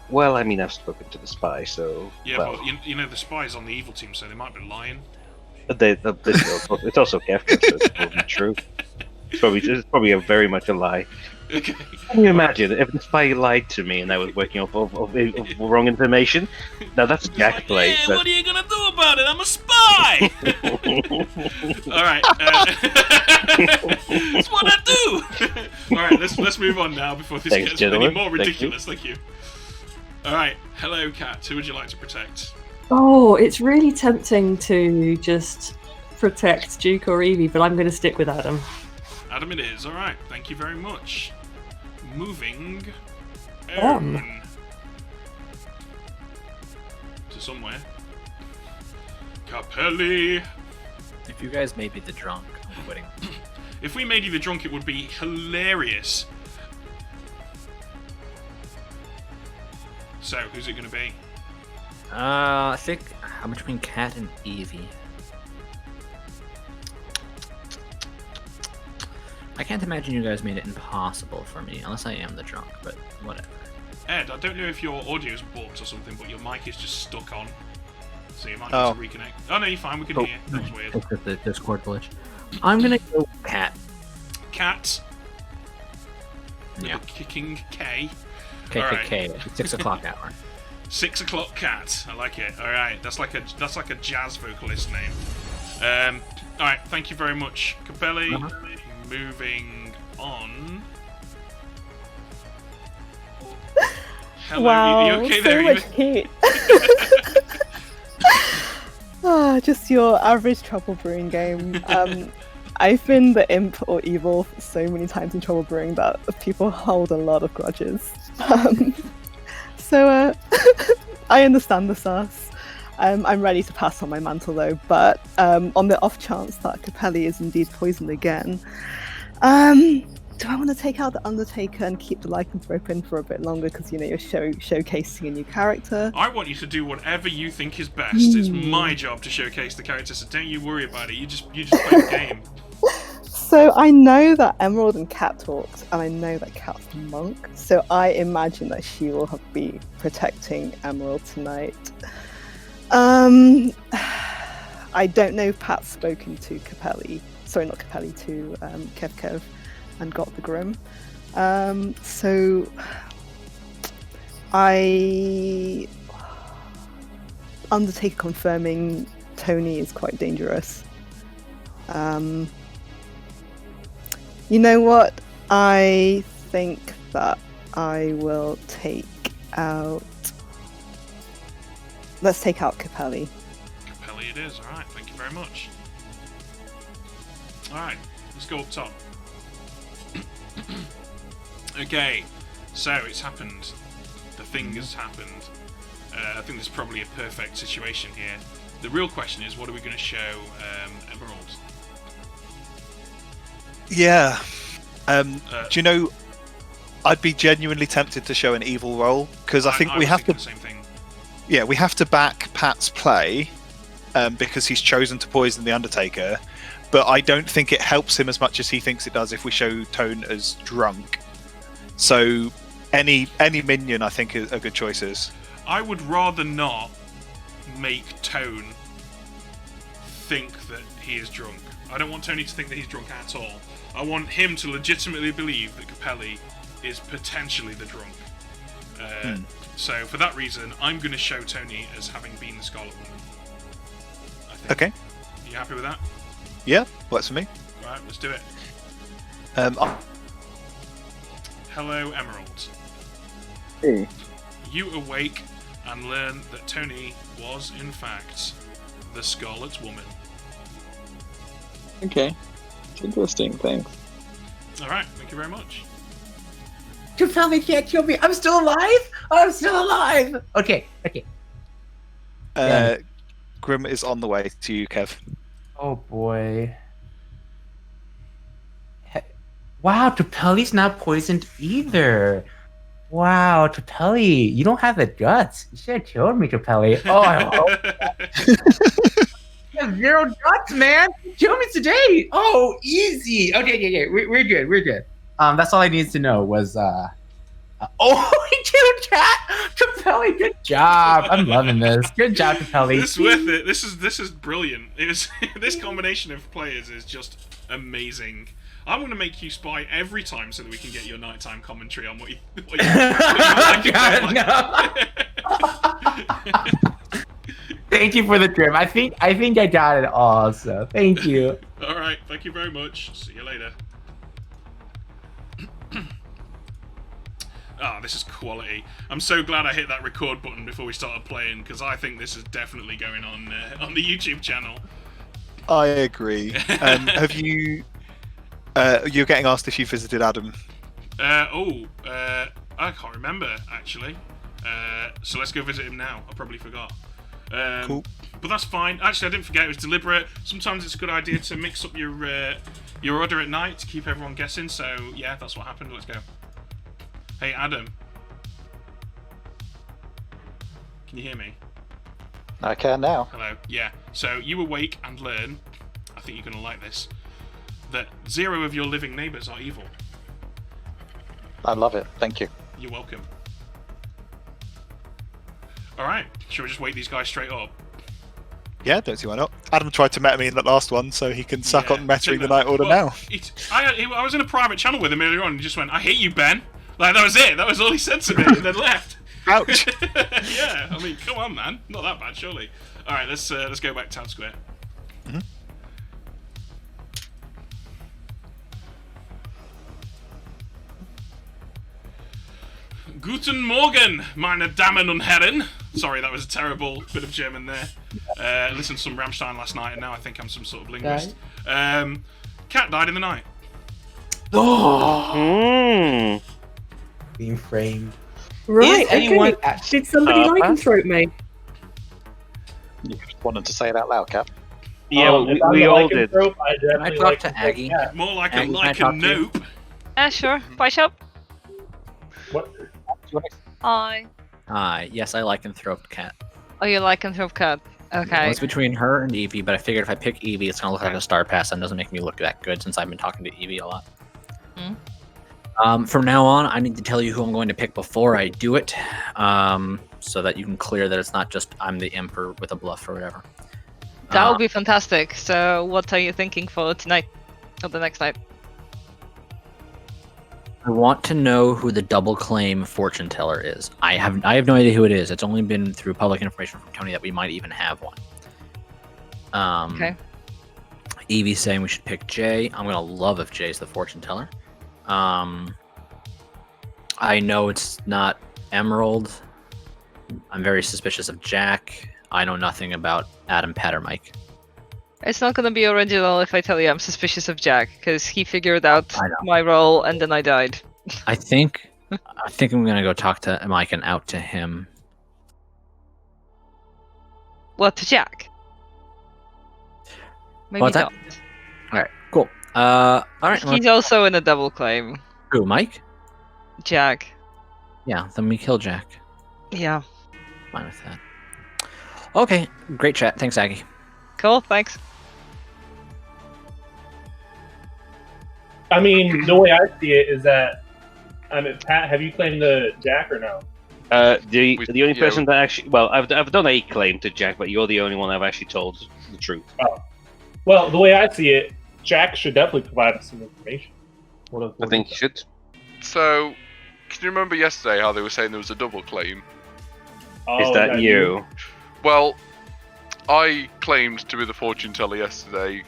[SPEAKER 3] Well, I mean, I've spoken to the spy, so
[SPEAKER 1] Yeah,
[SPEAKER 3] well,
[SPEAKER 1] but you know the spy's on the evil team, so they might be lying.
[SPEAKER 3] it's also Kefka, so it's probably true. It's probably a very much a lie.
[SPEAKER 1] Okay.
[SPEAKER 3] Can you imagine if the spy lied to me and I was working off of wrong information? Now that's Jack play.
[SPEAKER 1] Hey, what are you gonna do about it? I'm a spy. All right. That's what I do. All right, let's move on now before this
[SPEAKER 3] Thanks,
[SPEAKER 1] gets any
[SPEAKER 3] gentlemen.
[SPEAKER 1] more
[SPEAKER 3] Thank
[SPEAKER 1] ridiculous. Thank you. All right. Hello, Kat. Who would you like to protect?
[SPEAKER 5] Oh, it's really tempting to just protect Duke or Evie, but I'm going to stick with Adam.
[SPEAKER 1] Adam, it is. All right. Thank you very much. Moving
[SPEAKER 5] On.
[SPEAKER 1] on to somewhere. Capelli.
[SPEAKER 13] If you guys made me the drunk, I'm quitting.
[SPEAKER 1] If we made you the drunk, it would be hilarious. So, who's it going to be?
[SPEAKER 13] I think I'm between Kat and Evie. I can't imagine you guys made it impossible for me, unless I am the drunk, but whatever.
[SPEAKER 1] Ed, I don't know if your audio's bugged or something, but your mic is just stuck on. So you might
[SPEAKER 2] Oh.
[SPEAKER 1] need to reconnect. Oh no, you're fine, we can hear you. That was weird.
[SPEAKER 13] It's just the Discord glitch. I'm gonna go Kat.
[SPEAKER 1] Cat.
[SPEAKER 13] Yeah.
[SPEAKER 1] Kicking K.
[SPEAKER 13] KKK.
[SPEAKER 1] Alright.
[SPEAKER 13] 6 o'clock hour.
[SPEAKER 1] 6 o'clock cat. I like it. Alright, that's like a jazz vocalist name. Alright, thank you very much, Capelli. Moving on. Hello,
[SPEAKER 4] Wow,
[SPEAKER 1] are you okay
[SPEAKER 4] so
[SPEAKER 1] there?
[SPEAKER 4] much heat. Just your average trouble brewing game. I've been the imp or evil so many times in trouble brewing that people hold a lot of grudges. So I understand the sauce. I'm ready to pass on my mantle though, but on the off chance that Capelli is indeed poisoned again, do I want to take out the Undertaker and keep the Lycanthrope in for a bit longer because you're showcasing a new character?
[SPEAKER 1] I want you to do whatever you think is best. It's my job to showcase the character, so don't you worry about it. You just play the game.
[SPEAKER 4] So I know that Emerald and Cat talked, and I know that Cat's a monk, so I imagine that she will be protecting Emerald tonight. I don't know if Pat's spoken to Capelli. Sorry, not Capelli, to Kev and got the Grim. So Undertaker confirming Tony is quite dangerous. You know what? I think that I will take out... Let's take out Capelli.
[SPEAKER 1] Capelli it is, alright, thank you very much. Alright, let's go up top. Okay, so it's happened. The thing has happened. I think there's probably a perfect situation here. The real question is, what are we going to show Emerald?
[SPEAKER 2] Yeah. Do you know, I'd be genuinely tempted to show an evil role, because I think we have to...
[SPEAKER 1] The same thing.
[SPEAKER 2] Yeah, we have to back Pat's play, because he's chosen to poison the Undertaker, but I don't think it helps him as much as he thinks it does if we show Tone as drunk. So any minion, I think, are good choices.
[SPEAKER 1] I would rather not make Tone think that he is drunk. I don't want Tony to think that he's drunk at all. I want him to legitimately believe that Capelli is potentially the drunk. So for that reason, I'm going to show Tony as having been the Scarlet Woman. I think.
[SPEAKER 2] Okay.
[SPEAKER 1] Are you happy with that?
[SPEAKER 2] Yeah, works for me.
[SPEAKER 1] Right, let's do it. Hello, Emerald.
[SPEAKER 17] Hey.
[SPEAKER 1] You awake and learn that Tony was, in fact, the Scarlet Woman.
[SPEAKER 17] Okay. It's interesting, thanks.
[SPEAKER 1] Alright, thank you very much.
[SPEAKER 8] Capelli can't kill me. I'm still alive. I'm still alive. Okay.
[SPEAKER 2] Grim is on the way to you, Kev.
[SPEAKER 8] Oh boy. Wow, Capelli's not poisoned either. Wow, Capelli, you don't have the guts. You should have killed me, Capelli. Oh, I hope. have 0 dots, man. Kill me today. Oh, easy. Okay. We're good. We're good. That's all I needed to know was he killed Cat. Capelli, good job. I'm loving this. Good job, Capelli.
[SPEAKER 1] This is worth it. This is brilliant. It was this combination of players is just amazing. I'm going to make you spy every time so that we can get your nighttime commentary on what you like.
[SPEAKER 8] Thank you for the trim. I think I got it all. So thank you.
[SPEAKER 1] All right. Thank you very much. See you later. This is quality. I'm so glad I hit that record button before we started playing, because I think this is definitely going on the YouTube channel.
[SPEAKER 2] I agree. Have you... you're getting asked if you visited Adam.
[SPEAKER 1] I can't remember, actually. So let's go visit him now. I probably forgot.
[SPEAKER 2] Cool.
[SPEAKER 1] But that's fine. Actually, I didn't forget. It was deliberate. Sometimes it's a good idea to mix up your order at night to keep everyone guessing. So, yeah, that's what happened. Let's go. Hey, Adam. Can you hear me?
[SPEAKER 6] I can now.
[SPEAKER 1] Hello. Yeah. So, you awake and learn, I think you're going to like this, that 0 of your living neighbours are evil.
[SPEAKER 6] I love it. Thank you.
[SPEAKER 1] You're welcome. Alright, shall we just wake these guys straight up?
[SPEAKER 2] Yeah, don't see why not. Adam tried to meta me in that last one, so he can suck on metaing the night order now.
[SPEAKER 1] I was in a private channel with him earlier on and he just went, I hate you, Ben. Like, that was it. That was all he said to me and then left.
[SPEAKER 2] Ouch.
[SPEAKER 1] Yeah, I mean, come on, man. Not that bad, surely. Alright, let's go back to Town Square.
[SPEAKER 2] Mm-hmm.
[SPEAKER 1] Guten Morgen, meine Damen und Herren. Sorry, that was a terrible bit of German there. Listened to some Rammstein last night, and now I think I'm some sort of linguist. Cat died in the night.
[SPEAKER 8] Oh. Being framed.
[SPEAKER 5] Right,
[SPEAKER 8] Is anyone
[SPEAKER 5] Did somebody lycanthrope me?
[SPEAKER 6] You just wanted to say it out loud, Cap.
[SPEAKER 3] Yeah, we all did.
[SPEAKER 8] Can I talk to Aggie?
[SPEAKER 1] More like
[SPEAKER 8] Aggie,
[SPEAKER 1] a nope.
[SPEAKER 15] Sure. Bye, shop.
[SPEAKER 16] What?
[SPEAKER 15] Hi.
[SPEAKER 13] Hi. Yes, I lycanthrope Cat.
[SPEAKER 15] Oh, you lycanthrope cat. Okay.
[SPEAKER 13] It's between her and Evie, but I figured if I pick Evie, it's gonna look like a star pass and doesn't make me look that good since I've been talking to Evie a lot. From now on, I need to tell you who I'm going to pick before I do it, so that you can clear that it's not just I'm the Emperor with a bluff or whatever.
[SPEAKER 15] That would be fantastic. So, what are you thinking for tonight or the next night?
[SPEAKER 13] I want to know who the double claim fortune teller is. I have no idea who it is. It's only been through public information from Tony that we might even have one.
[SPEAKER 15] Okay.
[SPEAKER 13] Evie's saying we should pick Jay. I'm gonna love if Jay's the fortune teller. I know it's not Emerald. I'm very suspicious of Jack. I know nothing about Adam, Pat, or Mike.
[SPEAKER 15] It's not gonna be original if I tell you I'm suspicious of Jack, because he figured out my role and then I died.
[SPEAKER 13] I think I'm gonna go talk to Mike and out to him.
[SPEAKER 15] What, to Jack? Maybe
[SPEAKER 13] What's
[SPEAKER 15] not.
[SPEAKER 13] that? Alright, cool. Alright.
[SPEAKER 15] He's also in a double claim.
[SPEAKER 13] Who, Mike?
[SPEAKER 15] Jack.
[SPEAKER 13] Yeah, then we kill Jack.
[SPEAKER 15] Yeah.
[SPEAKER 13] Fine with that. Okay, great chat. Thanks, Aggie.
[SPEAKER 15] Cool, thanks.
[SPEAKER 16] I mean, the way I see it is that, I mean, Pat, have you claimed the Jack or no?
[SPEAKER 3] The only person that actually, well, I've done a claim to Jack, but you're the only one I've actually told the truth.
[SPEAKER 16] Oh. Well, the way I see it, Jack should definitely provide us some information.
[SPEAKER 3] I think he should.
[SPEAKER 9] So, can you remember yesterday how they were saying there was a double claim?
[SPEAKER 3] Is that you?
[SPEAKER 9] Well, I claimed to be the fortune teller yesterday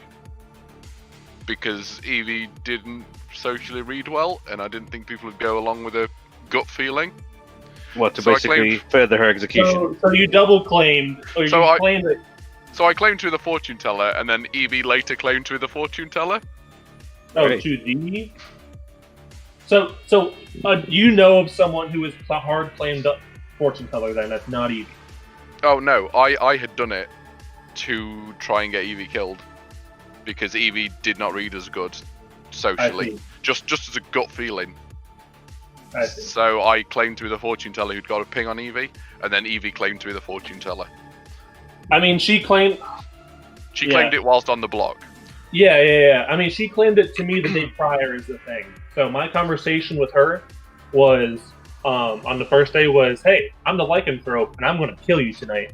[SPEAKER 9] because Evie didn't socially read well, and I didn't think people would go along with a gut feeling.
[SPEAKER 3] What, to basically further her execution?
[SPEAKER 16] So you double claimed, or you claimed that...
[SPEAKER 9] So I claimed to be the fortune teller, and then Evie later claimed to be the fortune teller.
[SPEAKER 16] Oh, to the... So you know of someone who is a hard claimed fortune teller then, that's not Evie?
[SPEAKER 9] Oh no, I had done it to try and get Evie killed. Because Evie did not read as good socially. Just as a gut feeling.
[SPEAKER 16] I see.
[SPEAKER 9] So I claimed to be the fortune teller who'd got a ping on Evie, and then Evie claimed to be the fortune teller.
[SPEAKER 16] I mean, she claimed...
[SPEAKER 9] She claimed it whilst on the block.
[SPEAKER 16] Yeah. I mean, she claimed it to me the day prior is the thing. So my conversation with her was on the first day was, "Hey, I'm the Lycanthrope, and I'm going to kill you tonight."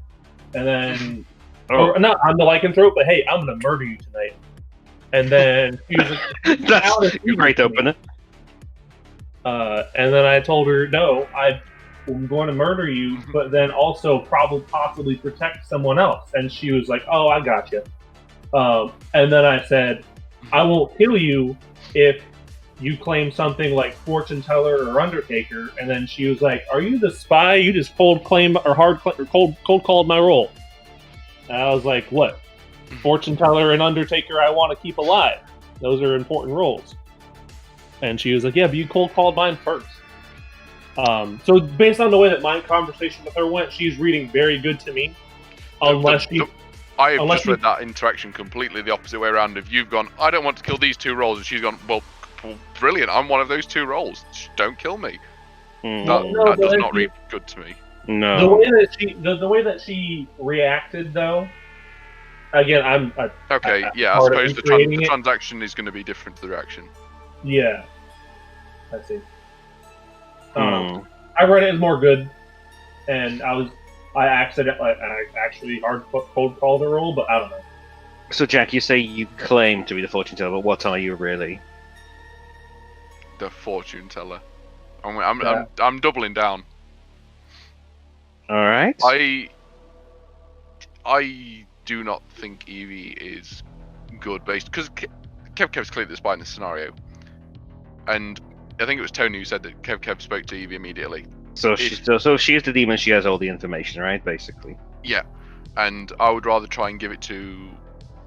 [SPEAKER 16] And then, or not, I'm the Lycanthrope, but hey, I'm going to murder you tonight. And then she was like,
[SPEAKER 3] "That's a great opener."
[SPEAKER 16] And then I told her, "No, I'm going to murder you, but then also possibly protect someone else." And she was like, "Oh, I got you." And then I said, "I won't kill you if you claim something like fortune teller or undertaker." And then she was like, "Are you the spy? You just cold called my role." And I was like, "What? Fortune teller and undertaker I want to keep alive. Those are important roles." And she was like, "Yeah, but you cold called mine first." So based on the way that my conversation with her went, she's reading very good to me.
[SPEAKER 9] I have just read that interaction completely the opposite way around. If you've gone, "I don't want to kill these two roles," and she's gone, "Well, brilliant, I'm one of those two roles. Don't kill me." That does not read good to me.
[SPEAKER 3] No.
[SPEAKER 16] The way that she reacted, though. Again, I
[SPEAKER 9] suppose the transaction is going to be different to the reaction.
[SPEAKER 16] Yeah, I see. I read it as more good, and I actually cold called the role, but I don't know.
[SPEAKER 3] So, Jack, you say you claim to be the fortune teller, but what are you really?
[SPEAKER 9] The fortune teller. I'm doubling down.
[SPEAKER 3] All right.
[SPEAKER 9] I do not think Evie is good based because Kev's clearly the spy in this scenario, and I think it was Tony who said that Kev spoke to Evie immediately.
[SPEAKER 3] So she is the demon. She has all the information, right? Basically.
[SPEAKER 9] Yeah, and I would rather try and give it to.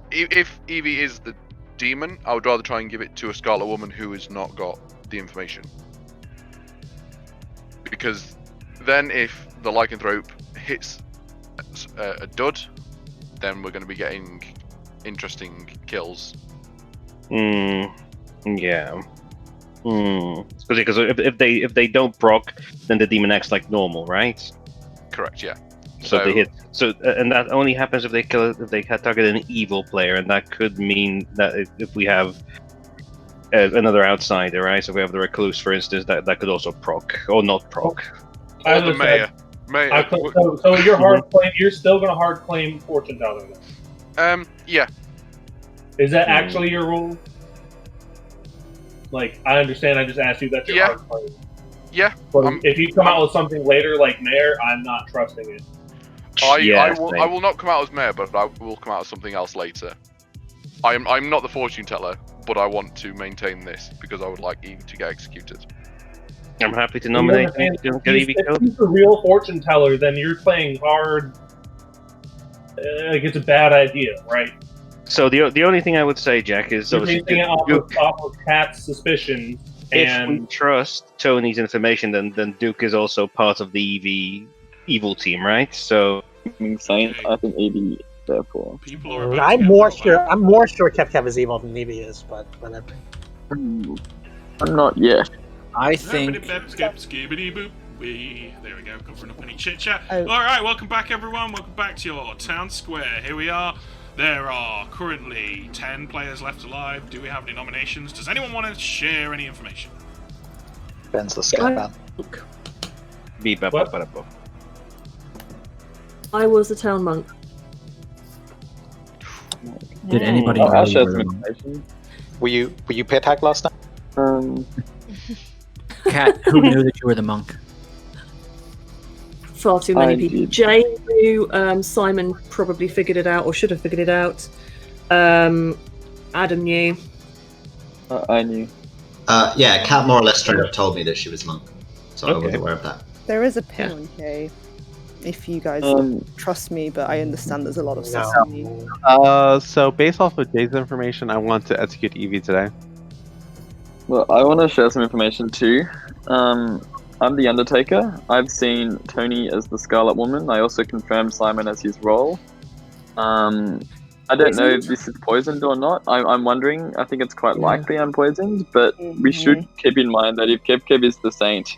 [SPEAKER 9] If Evie is the demon, I would rather try and give it to a Scarlet Woman who has not got the information. Because then, if the Lycanthrope hits a dud, then we're going to be getting interesting kills.
[SPEAKER 3] Yeah. Because if they don't proc, then the demon acts like normal, right?
[SPEAKER 9] Correct. Yeah.
[SPEAKER 3] So they hit. And that only happens if they target an evil player, and that could mean that if we have another outsider, right? So if we have the recluse, for instance, that could also proc or not proc.
[SPEAKER 9] Or the mayor.
[SPEAKER 16] So you're hard claim. You're still going to hard claim fortune teller then?
[SPEAKER 9] Yeah.
[SPEAKER 16] Is that actually your rule? Like, I understand. I just asked you that your hard claim.
[SPEAKER 9] Yeah.
[SPEAKER 16] But if you come out with something later, like mayor, I'm not trusting it.
[SPEAKER 9] I will not come out as mayor, but I will come out as something else later. I'm not the fortune teller, but I want to maintain this because I would like Evie to get executed.
[SPEAKER 3] I'm happy to nominate him to get Evie killed.
[SPEAKER 16] If he's the real fortune teller, then you're playing hard. Like it's a bad idea, right?
[SPEAKER 3] So the only thing I would say, Jack, is
[SPEAKER 16] you're basing it off of Kat's suspicions.
[SPEAKER 3] If we trust Tony's information, then Duke is also part of the evil team, right? So
[SPEAKER 17] Saint, I think Evie therefore.
[SPEAKER 11] I'm more sure Kev is evil than Evie is, but whatever.
[SPEAKER 17] I'm not yet.
[SPEAKER 13] I think.
[SPEAKER 1] There we go, covering up any chit chat. Alright, welcome back everyone. Welcome back to your town square. Here we are. There are currently 10 players left alive. Do we have any nominations? Does anyone want to share any information?
[SPEAKER 6] Ben's the Scatman.
[SPEAKER 5] I was the town monk.
[SPEAKER 12] Did anybody
[SPEAKER 17] I'll
[SPEAKER 12] know
[SPEAKER 17] share
[SPEAKER 12] you
[SPEAKER 17] some
[SPEAKER 12] were the monk?
[SPEAKER 17] information.
[SPEAKER 6] Were you pit hack last night?
[SPEAKER 12] Kat, who knew that you were the monk?
[SPEAKER 5] Far too many people. Jay knew. Simon probably figured it out, or should have figured it out. Adam knew.
[SPEAKER 17] I knew.
[SPEAKER 14] Yeah, Kat more or less straight up told me that she was monk, so I was aware of that.
[SPEAKER 4] There is a pin on Jay, if you guys trust me, but I understand there's a lot of sesame.
[SPEAKER 10] So based off of Jay's information, I want to execute Evie today.
[SPEAKER 17] Well, I want to share some information too. I'm the Undertaker. I've seen Tony as the Scarlet Woman. I also confirmed Simon as his role. I don't know if this is poisoned or not. I'm wondering. I think it's quite likely I'm poisoned, but we should keep in mind that if Kev is the saint,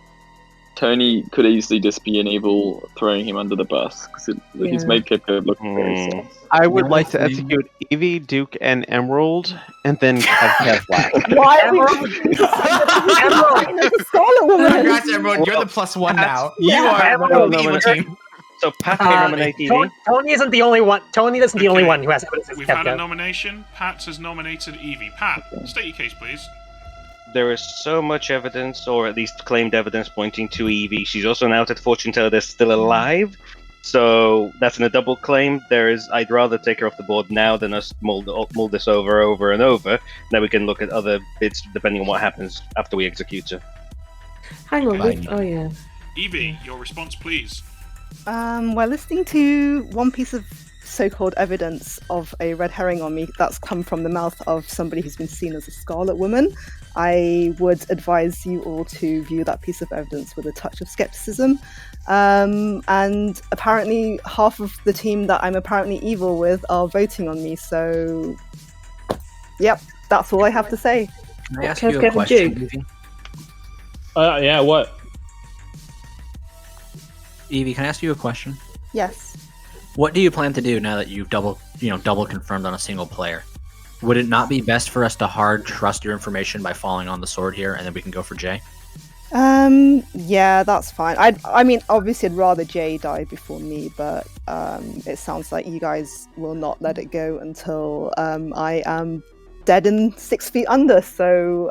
[SPEAKER 17] Tony could easily just be an evil throwing him under the bus because he's made Kepka look very sus.
[SPEAKER 10] I would like to execute Evie, Duke, and Emerald, and then Kev last.
[SPEAKER 4] Why are we Emerald? The Scarlet Woman.
[SPEAKER 8] Congrats, Emerald. You're the +1 now. You are
[SPEAKER 19] Emerald
[SPEAKER 8] the evil team.
[SPEAKER 19] So Pat may nominate Evie.
[SPEAKER 11] Tony isn't the only one. Tony isn't the only one who has evidence.
[SPEAKER 1] We've had a nomination. Pat has nominated Evie. Pat, state your case, please.
[SPEAKER 19] There is so much evidence, or at least claimed evidence, pointing to Evie. She's also an outed fortune teller that's still alive. So that's in a double claim. I'd rather take her off the board now than us mull this over and over. Then we can look at other bits depending on what happens after we execute her.
[SPEAKER 5] Hang on. Oh yeah.
[SPEAKER 1] Evie, your response, please.
[SPEAKER 4] Well, listening to one piece of so-called evidence of a red herring on me that's come from the mouth of somebody who's been seen as a Scarlet Woman, I would advise you all to view that piece of evidence with a touch of skepticism. And apparently half of the team that I'm apparently evil with are voting on me, so yep, that's all I have to say.
[SPEAKER 13] Can I ask you a question, Evie?
[SPEAKER 16] Yeah, what?
[SPEAKER 13] Evie, can I ask you a question?
[SPEAKER 4] Yes.
[SPEAKER 13] What do you plan to do now that you've double confirmed on a single player? Would it not be best for us to hard trust your information by falling on the sword here, and then we can go for Jay?
[SPEAKER 4] Yeah, that's fine. I mean, obviously, I'd rather Jay die before me, but it sounds like you guys will not let it go until I am dead and 6 feet under. So,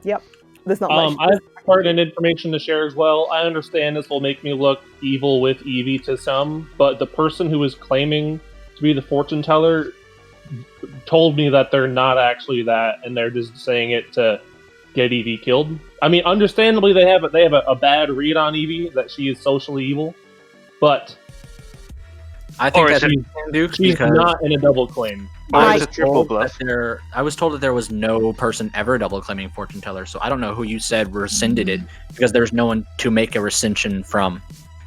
[SPEAKER 4] yep, there's not much.
[SPEAKER 16] I have pertinent information to share as well. I understand this will make me look evil with Evie to some, but the person who is claiming to be the fortune teller told me that they're not actually that, and they're just saying it to get Evie killed. I mean, understandably, they have a bad read on Evie, that she is socially evil, but
[SPEAKER 13] I think that's
[SPEAKER 16] she's not in a double claim.
[SPEAKER 13] I was told that there was no person ever double claiming fortune teller, so I don't know who you said rescinded it, because there's no one to make a rescission from.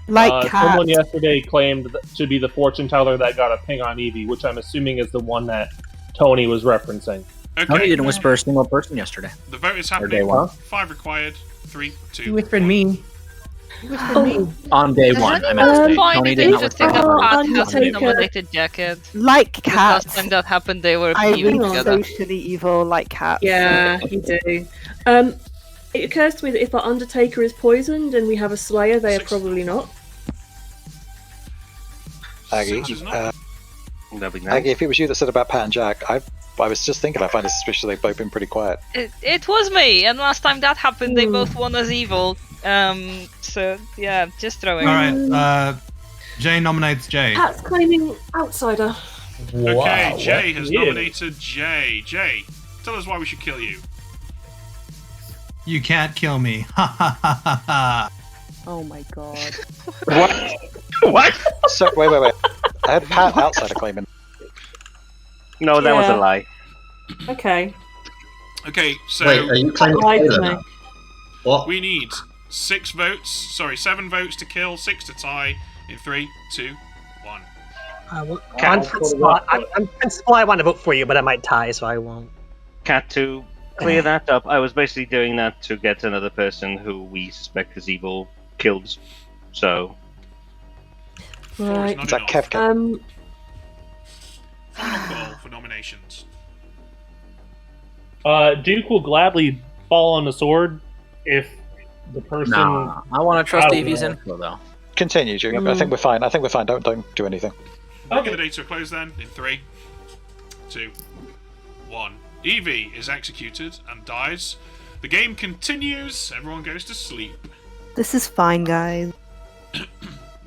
[SPEAKER 16] Someone yesterday claimed to be the fortune teller that got a ping on Evie, which I'm assuming is the one that Tony was referencing.
[SPEAKER 1] Okay.
[SPEAKER 13] Tony didn't whisper a single person yesterday.
[SPEAKER 1] The vote is
[SPEAKER 13] Day
[SPEAKER 1] happening.
[SPEAKER 13] one.
[SPEAKER 1] 5 required. 3, 2.
[SPEAKER 8] You whispered me.
[SPEAKER 13] On day one. I meant to say.
[SPEAKER 15] Find
[SPEAKER 13] Tony
[SPEAKER 15] it
[SPEAKER 13] did not
[SPEAKER 15] interesting
[SPEAKER 13] whisper.
[SPEAKER 15] that Pat hasn't
[SPEAKER 4] Undertaker.
[SPEAKER 15] nominated Jacket.
[SPEAKER 4] Like cats.
[SPEAKER 15] Last time that happened, they were
[SPEAKER 4] I'm
[SPEAKER 15] evil together.
[SPEAKER 4] socially evil like cats.
[SPEAKER 5] Yeah, you do. It occurs to me that if our Undertaker is poisoned and we have a Slayer, they are probably not.
[SPEAKER 6] Aggie, Aggie, if it was you that said about Pat and Jack, I was just thinking I find it suspicious they've both been pretty quiet.
[SPEAKER 15] It was me, and last time that happened, they both won as evil. So yeah, just throwing.
[SPEAKER 18] All right. Jay nominates Jay.
[SPEAKER 5] Pat's claiming outsider.
[SPEAKER 1] Okay, Jay has nominated Jay. Jay, tell us why we should kill you.
[SPEAKER 18] You can't kill me. Ha ha ha ha ha.
[SPEAKER 4] Oh my god.
[SPEAKER 6] What? What? So, wait. I had Pat outsider claiming.
[SPEAKER 19] No, that was a lie.
[SPEAKER 5] Okay.
[SPEAKER 1] Okay, so
[SPEAKER 14] Wait, are you claiming
[SPEAKER 5] Lied to
[SPEAKER 14] killer
[SPEAKER 5] me.
[SPEAKER 14] now? What?
[SPEAKER 1] we need 7 votes to kill, 6 to tie. In 3, 2, 1.
[SPEAKER 11] On principle, I want to vote for you, but I might tie, so I won't.
[SPEAKER 19] Cat, to clear that up, I was basically doing that to get another person who we suspect is evil killed. So.
[SPEAKER 5] Right.
[SPEAKER 6] Is that Kev?
[SPEAKER 1] Final call for nominations.
[SPEAKER 16] Duke will gladly fall on the sword if the person.
[SPEAKER 13] Nah, I want to trust
[SPEAKER 16] I don't
[SPEAKER 13] Evie's
[SPEAKER 16] know.
[SPEAKER 13] info though.
[SPEAKER 6] Continue, Duke. I think we're fine. Don't do anything.
[SPEAKER 1] Bringing the data to a close then. In 3, 2, 1. Evie is executed and dies. The game continues. Everyone goes to sleep.
[SPEAKER 4] This is fine, guys.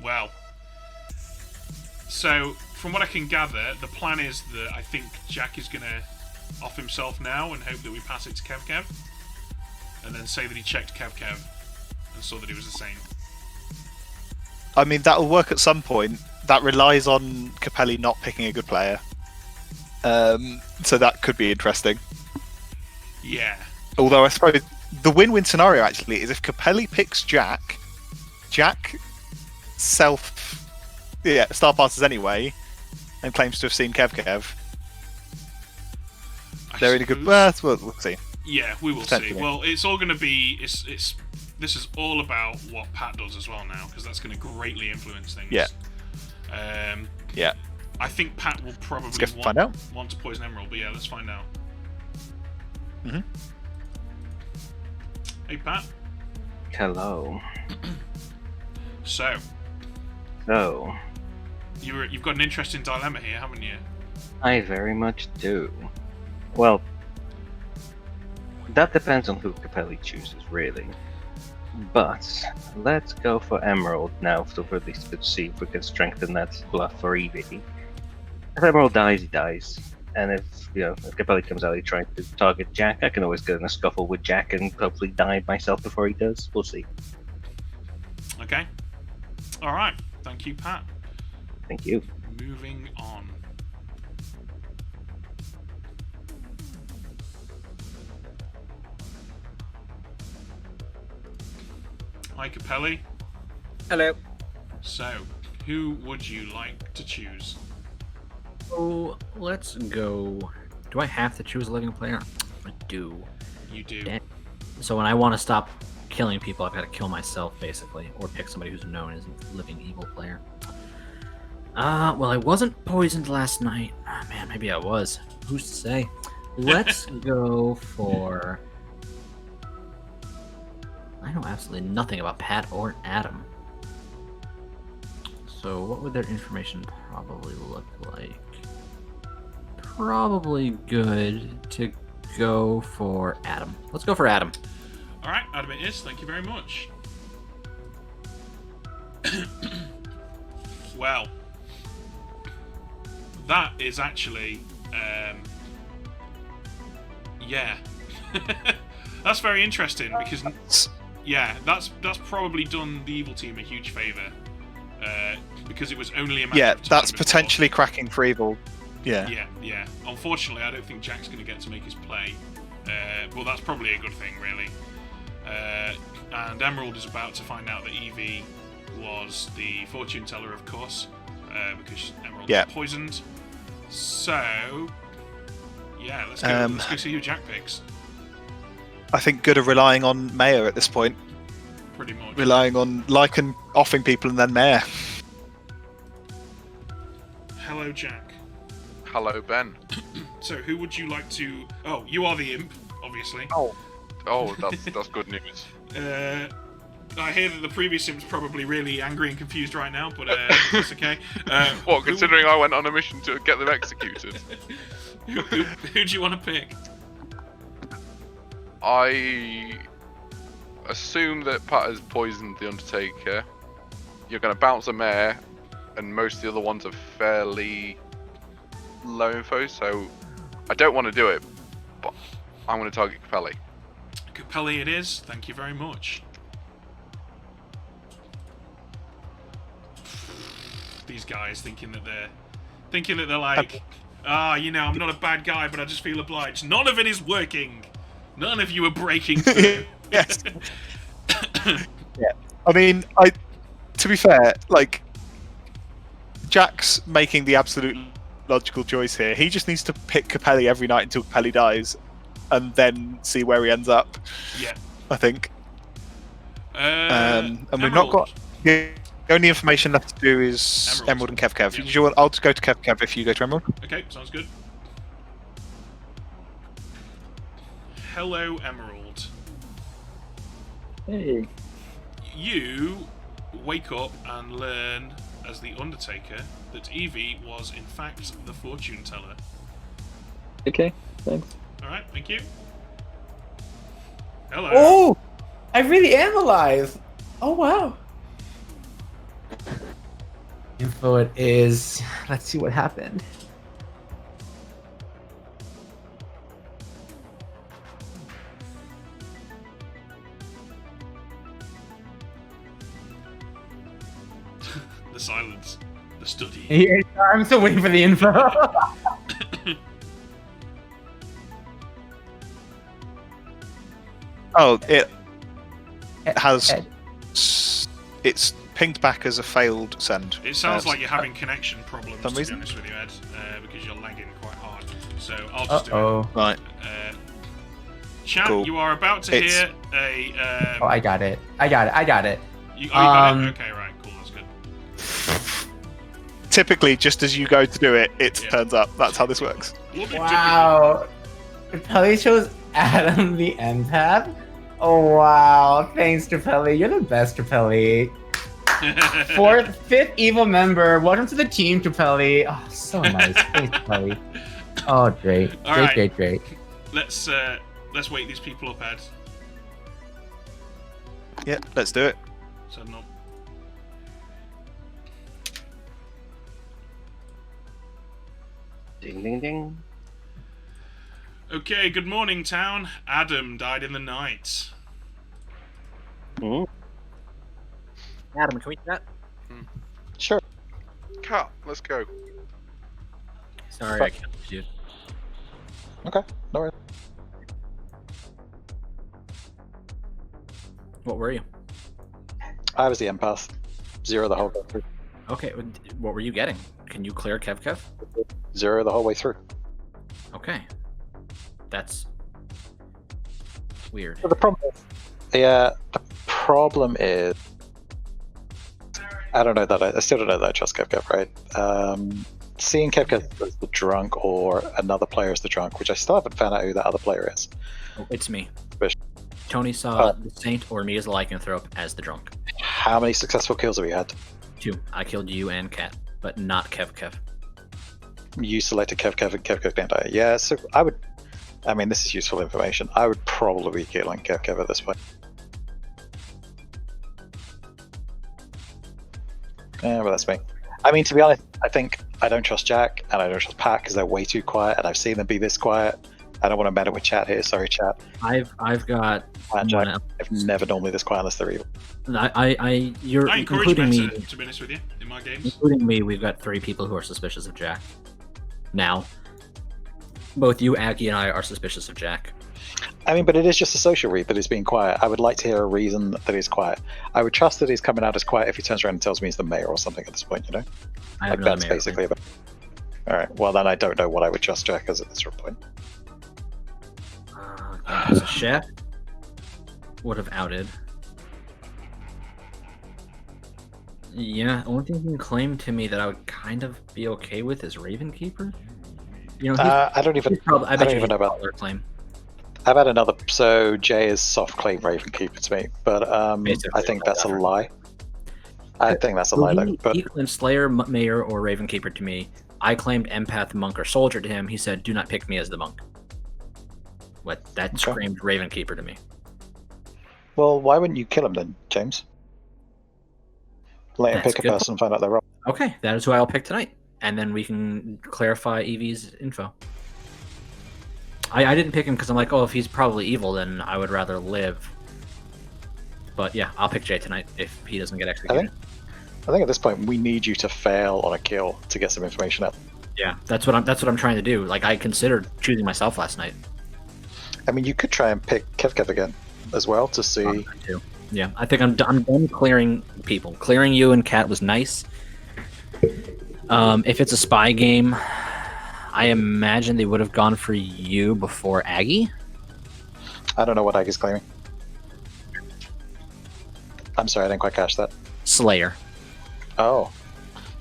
[SPEAKER 1] Well, so from what I can gather, the plan is that I think Jack is going to off himself now and hope that we pass it to Kev, and then say that he checked Kev and saw that he was a saint.
[SPEAKER 2] I mean, that'll work at some point. That relies on Capelli not picking a good player. So that could be interesting.
[SPEAKER 1] Yeah.
[SPEAKER 2] Although I suppose the win-win scenario actually is if Capelli picks Jack star passes anyway, and claims to have seen Kev. They're in a good berth. We'll see.
[SPEAKER 1] Yeah, we will see. Well, it's all going to be it's this is all about what Pat does as well now, because that's going to greatly influence things.
[SPEAKER 2] Yeah.
[SPEAKER 1] Yeah. I think Pat will probably want to poison Emerald, but yeah, let's find out.
[SPEAKER 2] Mm-hmm.
[SPEAKER 1] Hey, Pat.
[SPEAKER 19] Hello.
[SPEAKER 1] So. You've got an interesting dilemma here, haven't you?
[SPEAKER 19] I very much do. Well, that depends on who Capelli chooses, really. But let's go for Emerald now to at least see if we can strengthen that bluff for Evie. If Emerald dies, he dies. And if Capelli comes out, he's trying to target Jack, I can always get in a scuffle with Jack and hopefully die myself before he does. We'll see.
[SPEAKER 1] Okay. Alright. Thank you, Pat.
[SPEAKER 19] Thank you.
[SPEAKER 1] Moving on. Hi, Capelli.
[SPEAKER 13] Hello.
[SPEAKER 1] So, who would you like to choose?
[SPEAKER 13] Oh, let's go. Do I have to choose a living player? I do.
[SPEAKER 1] You do.
[SPEAKER 13] Damn. So when I want to stop killing people, I've got to kill myself, basically, or pick somebody who's known as a living evil player. Well, I wasn't poisoned last night. Oh, man, maybe I was. Who's to say? Let's go for... I know absolutely nothing about Pat or Adam. So what would their information probably look like? Probably good to go for Adam. Let's go for Adam.
[SPEAKER 1] Alright, Adam it is. Thank you very much. Well, that is actually... yeah. That's very interesting, because... Yeah, that's probably done the evil team a huge favour. Because it was only a matter of time
[SPEAKER 2] that's
[SPEAKER 1] before.
[SPEAKER 2] potentially cracking for evil. Yeah.
[SPEAKER 1] Yeah. Unfortunately, I don't think Jack's going to get to make his play. Well, that's probably a good thing, really. And Emerald is about to find out that Evie was the fortune teller, of course, because Emerald was poisoned. So, yeah, let's go see who Jack picks.
[SPEAKER 2] I think good are relying on Mayor at this point.
[SPEAKER 1] Pretty much.
[SPEAKER 2] Relying on Lycan offing people and then Mayor.
[SPEAKER 1] Hello, Jack.
[SPEAKER 9] Hello, Ben.
[SPEAKER 1] So, who would you like to... Oh, you are the imp, obviously.
[SPEAKER 9] Oh, that's good news.
[SPEAKER 1] I hear that the previous imp's probably really angry and confused right now, but that's okay.
[SPEAKER 9] What, considering I went on a mission to get them executed?
[SPEAKER 1] Who do you want to pick?
[SPEAKER 9] I assume that Pat has poisoned the Undertaker. You're going to bounce a Mayor, and most of the other ones are fairly low info, so I don't want to do it, but I'm going to target Capelli.
[SPEAKER 1] Capelli it is. Thank you very much. These guys thinking that they're like, I'm not a bad guy, but I just feel obliged. None of it is working. None of you are breaking through.
[SPEAKER 2] Yes. Yeah. I mean, to be fair, like, Jack's making the absolute logical choice here. He just needs to pick Capelli every night until Capelli dies, and then see where he ends up.
[SPEAKER 1] Yeah.
[SPEAKER 2] I think. And we've not got... The only information left to do is Emerald and Kev. Yeah. I'll just go to Kev if you go to Emerald.
[SPEAKER 1] Okay, sounds good. Hello, Emerald.
[SPEAKER 17] Hey.
[SPEAKER 1] You wake up and learn, as the Undertaker, that Evie was in fact the fortune teller.
[SPEAKER 17] Okay, thanks.
[SPEAKER 1] Alright, thank you. Hello.
[SPEAKER 20] Oh! I really am alive! Oh, wow. Info it is... Let's see what happened.
[SPEAKER 1] The silence. The study.
[SPEAKER 20] Yeah, I'm still waiting for the info.
[SPEAKER 2] Oh, it has... It's pinged back as a failed send.
[SPEAKER 1] It sounds like you're having connection problems, to be honest with you, Ed, because you're lagging quite hard. So I'll just do it.
[SPEAKER 2] Right.
[SPEAKER 1] Chat,
[SPEAKER 2] Cool.
[SPEAKER 1] you are about to
[SPEAKER 2] It's-
[SPEAKER 1] hear a.
[SPEAKER 20] Oh, I got it. I got it.
[SPEAKER 1] You got it? Okay, right, cool, that's good.
[SPEAKER 2] Typically, just as you go to do it, it turns up. That's how this works.
[SPEAKER 20] Wow. Pelly chose Adam the empath. Oh wow! Thanks, Trapelli. You're the best, Trapelli. Fifth evil member. Welcome to the team, Trapelli. Oh, so nice. Thanks, Trapelli. Oh, great.
[SPEAKER 1] All right.
[SPEAKER 20] Great.
[SPEAKER 1] Let's wake these people up, Ed.
[SPEAKER 2] Yeah, let's do it.
[SPEAKER 1] So not.
[SPEAKER 19] Ding ding ding.
[SPEAKER 1] Okay, good morning, town. Adam died in the night.
[SPEAKER 19] Mm.
[SPEAKER 13] Adam, can we chat?
[SPEAKER 6] Sure.
[SPEAKER 9] Cat, let's go.
[SPEAKER 13] Sorry, I can't you.
[SPEAKER 6] Okay, no worries.
[SPEAKER 13] What were you?
[SPEAKER 6] I was the empath. 0 the whole way through.
[SPEAKER 13] Okay, what were you getting? Can you clear Kev?
[SPEAKER 6] 0 the whole way through.
[SPEAKER 13] Okay. That's weird.
[SPEAKER 6] So the problem is, I don't know that I still don't know that I trust Kev, right? Seeing Kev as the drunk or another player as the drunk, which I still haven't found out who that other player is.
[SPEAKER 13] Oh, it's me. Tony saw the Saint or me as the Lycanthrope as the drunk.
[SPEAKER 6] How many successful kills have you had?
[SPEAKER 13] 2. I killed you and Kat, but not Kev.
[SPEAKER 6] You selected Kev and Kev didn't die. Yeah, so I mean, this is useful information. I would probably be killing Kev at this point. Yeah, but that's me. I mean, to be honest, I think I don't trust Jack and I don't trust Pat because they're way too quiet, and I've seen them be this quiet. I don't want to meddle with chat here. Sorry, chat.
[SPEAKER 13] I've got.
[SPEAKER 6] Jack, I've never normally this quiet unless they're evil.
[SPEAKER 13] You're
[SPEAKER 1] I encourage
[SPEAKER 13] including
[SPEAKER 1] men
[SPEAKER 13] me.
[SPEAKER 1] to be honest with you, in my games.
[SPEAKER 13] Including me, we've got 3 people who are suspicious of Jack. Now, both you, Aggie, and I are suspicious of Jack.
[SPEAKER 6] I mean, but it is just a social read that he's being quiet. I would like to hear a reason that he's quiet. I would trust that he's coming out as quiet if he turns around and tells me he's the mayor or something at this point, you know?
[SPEAKER 13] I have
[SPEAKER 6] Like, that's basically about. Alright, well then I don't know what I would trust Jack as at this point.
[SPEAKER 13] As a chef, would have outed. Yeah, only thing he can claim to me that I would kind of be okay with is Ravenkeeper. You know,
[SPEAKER 6] I don't even know about
[SPEAKER 13] their claim.
[SPEAKER 6] I've had another. So Jay is soft claim Ravenkeeper to me, but I think that's a lie. I think that's a lie, though. But
[SPEAKER 13] He claimed Slayer, Mayor, or Ravenkeeper to me. I claimed Empath, Monk, or Soldier to him. He said, "Do not pick me as the Monk." What? That screamed Ravenkeeper to me.
[SPEAKER 6] well, why wouldn't you kill him then, James? Let him
[SPEAKER 13] That's
[SPEAKER 6] pick a
[SPEAKER 13] good.
[SPEAKER 6] person and find out they're wrong.
[SPEAKER 13] Okay, that is who I'll pick tonight, and then we can clarify Evie's info. I didn't pick him because I'm like, oh, if he's probably evil, then I would rather live. But yeah, I'll pick Jay tonight if he doesn't get executed.
[SPEAKER 6] I think at this point we need you to fail on a kill to get some information out.
[SPEAKER 13] Yeah, that's what I'm trying to do. Like, I considered choosing myself last night.
[SPEAKER 6] I mean, you could try and pick Kev again as well to see.
[SPEAKER 13] Yeah, I think I'm done clearing people. Clearing you and Kat was nice. If it's a spy game, I imagine they would have gone for you before Aggie.
[SPEAKER 6] I don't know what Aggie's claiming. I'm sorry, I didn't quite catch that.
[SPEAKER 13] Slayer.
[SPEAKER 6] Oh,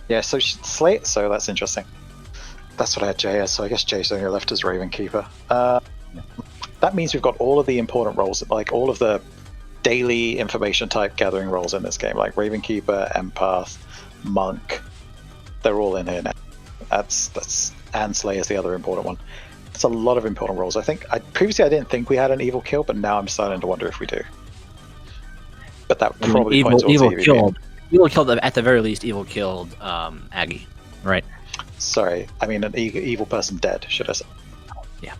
[SPEAKER 6] yeah. So Slate. So that's interesting. That's what I had Jay as. So I guess Jay's on your left as Ravenkeeper. That means we've got all of the important roles, like all of the daily information type gathering roles in this game, like Ravenkeeper, Empath, Monk. They're all in here now. That's and Slayer's the other important one. It's a lot of important roles. I think previously I didn't think we had an evil kill, but now I'm starting to wonder if we do. But that probably points towards
[SPEAKER 13] evil
[SPEAKER 6] Evie
[SPEAKER 13] killed. Evil killed at the very least. Evil killed Aggie, right?
[SPEAKER 6] Sorry, I mean an evil person dead. Should I say?
[SPEAKER 13] Yeah.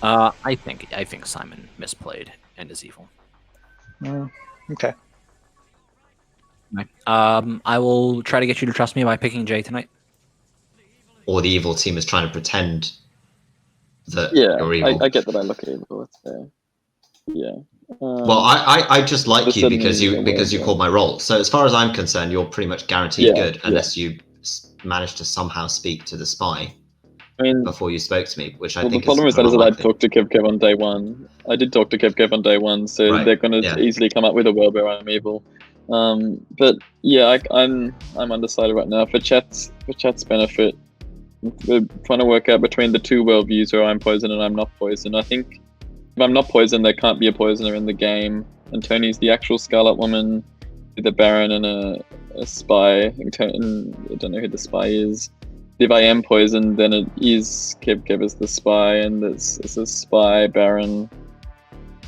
[SPEAKER 13] I think Simon misplayed and is evil.
[SPEAKER 6] Okay.
[SPEAKER 13] Right. I will try to get you to trust me by picking Jay tonight.
[SPEAKER 14] Or the evil team is trying to pretend that you're evil.
[SPEAKER 17] I get that I look evil. It's fair. Yeah.
[SPEAKER 14] Well, I just like you because you called my role. So as far as I'm concerned, you're pretty much guaranteed good unless you manage to somehow speak to the spy.
[SPEAKER 17] I mean,
[SPEAKER 14] before you spoke to me, which I
[SPEAKER 17] well, the
[SPEAKER 14] think
[SPEAKER 17] problem
[SPEAKER 14] is
[SPEAKER 17] is that I
[SPEAKER 14] unlikely.
[SPEAKER 17] talked to Kev on day one. I did talk to Kev on day one, so
[SPEAKER 14] Right,
[SPEAKER 17] they're going to
[SPEAKER 14] yeah.
[SPEAKER 17] easily come up with a world where I'm evil. But yeah, I'm undecided right now. For chat's benefit, we're trying to work out between the two worldviews where I'm poison and I'm not poison. I think if I'm not poison, there can't be a poisoner in the game. And Tony's the actual Scarlet Woman, with a Baron and a spy. I don't know who the spy is. If I am poisoned, then it is Kev as the spy, and it's a spy, Baron,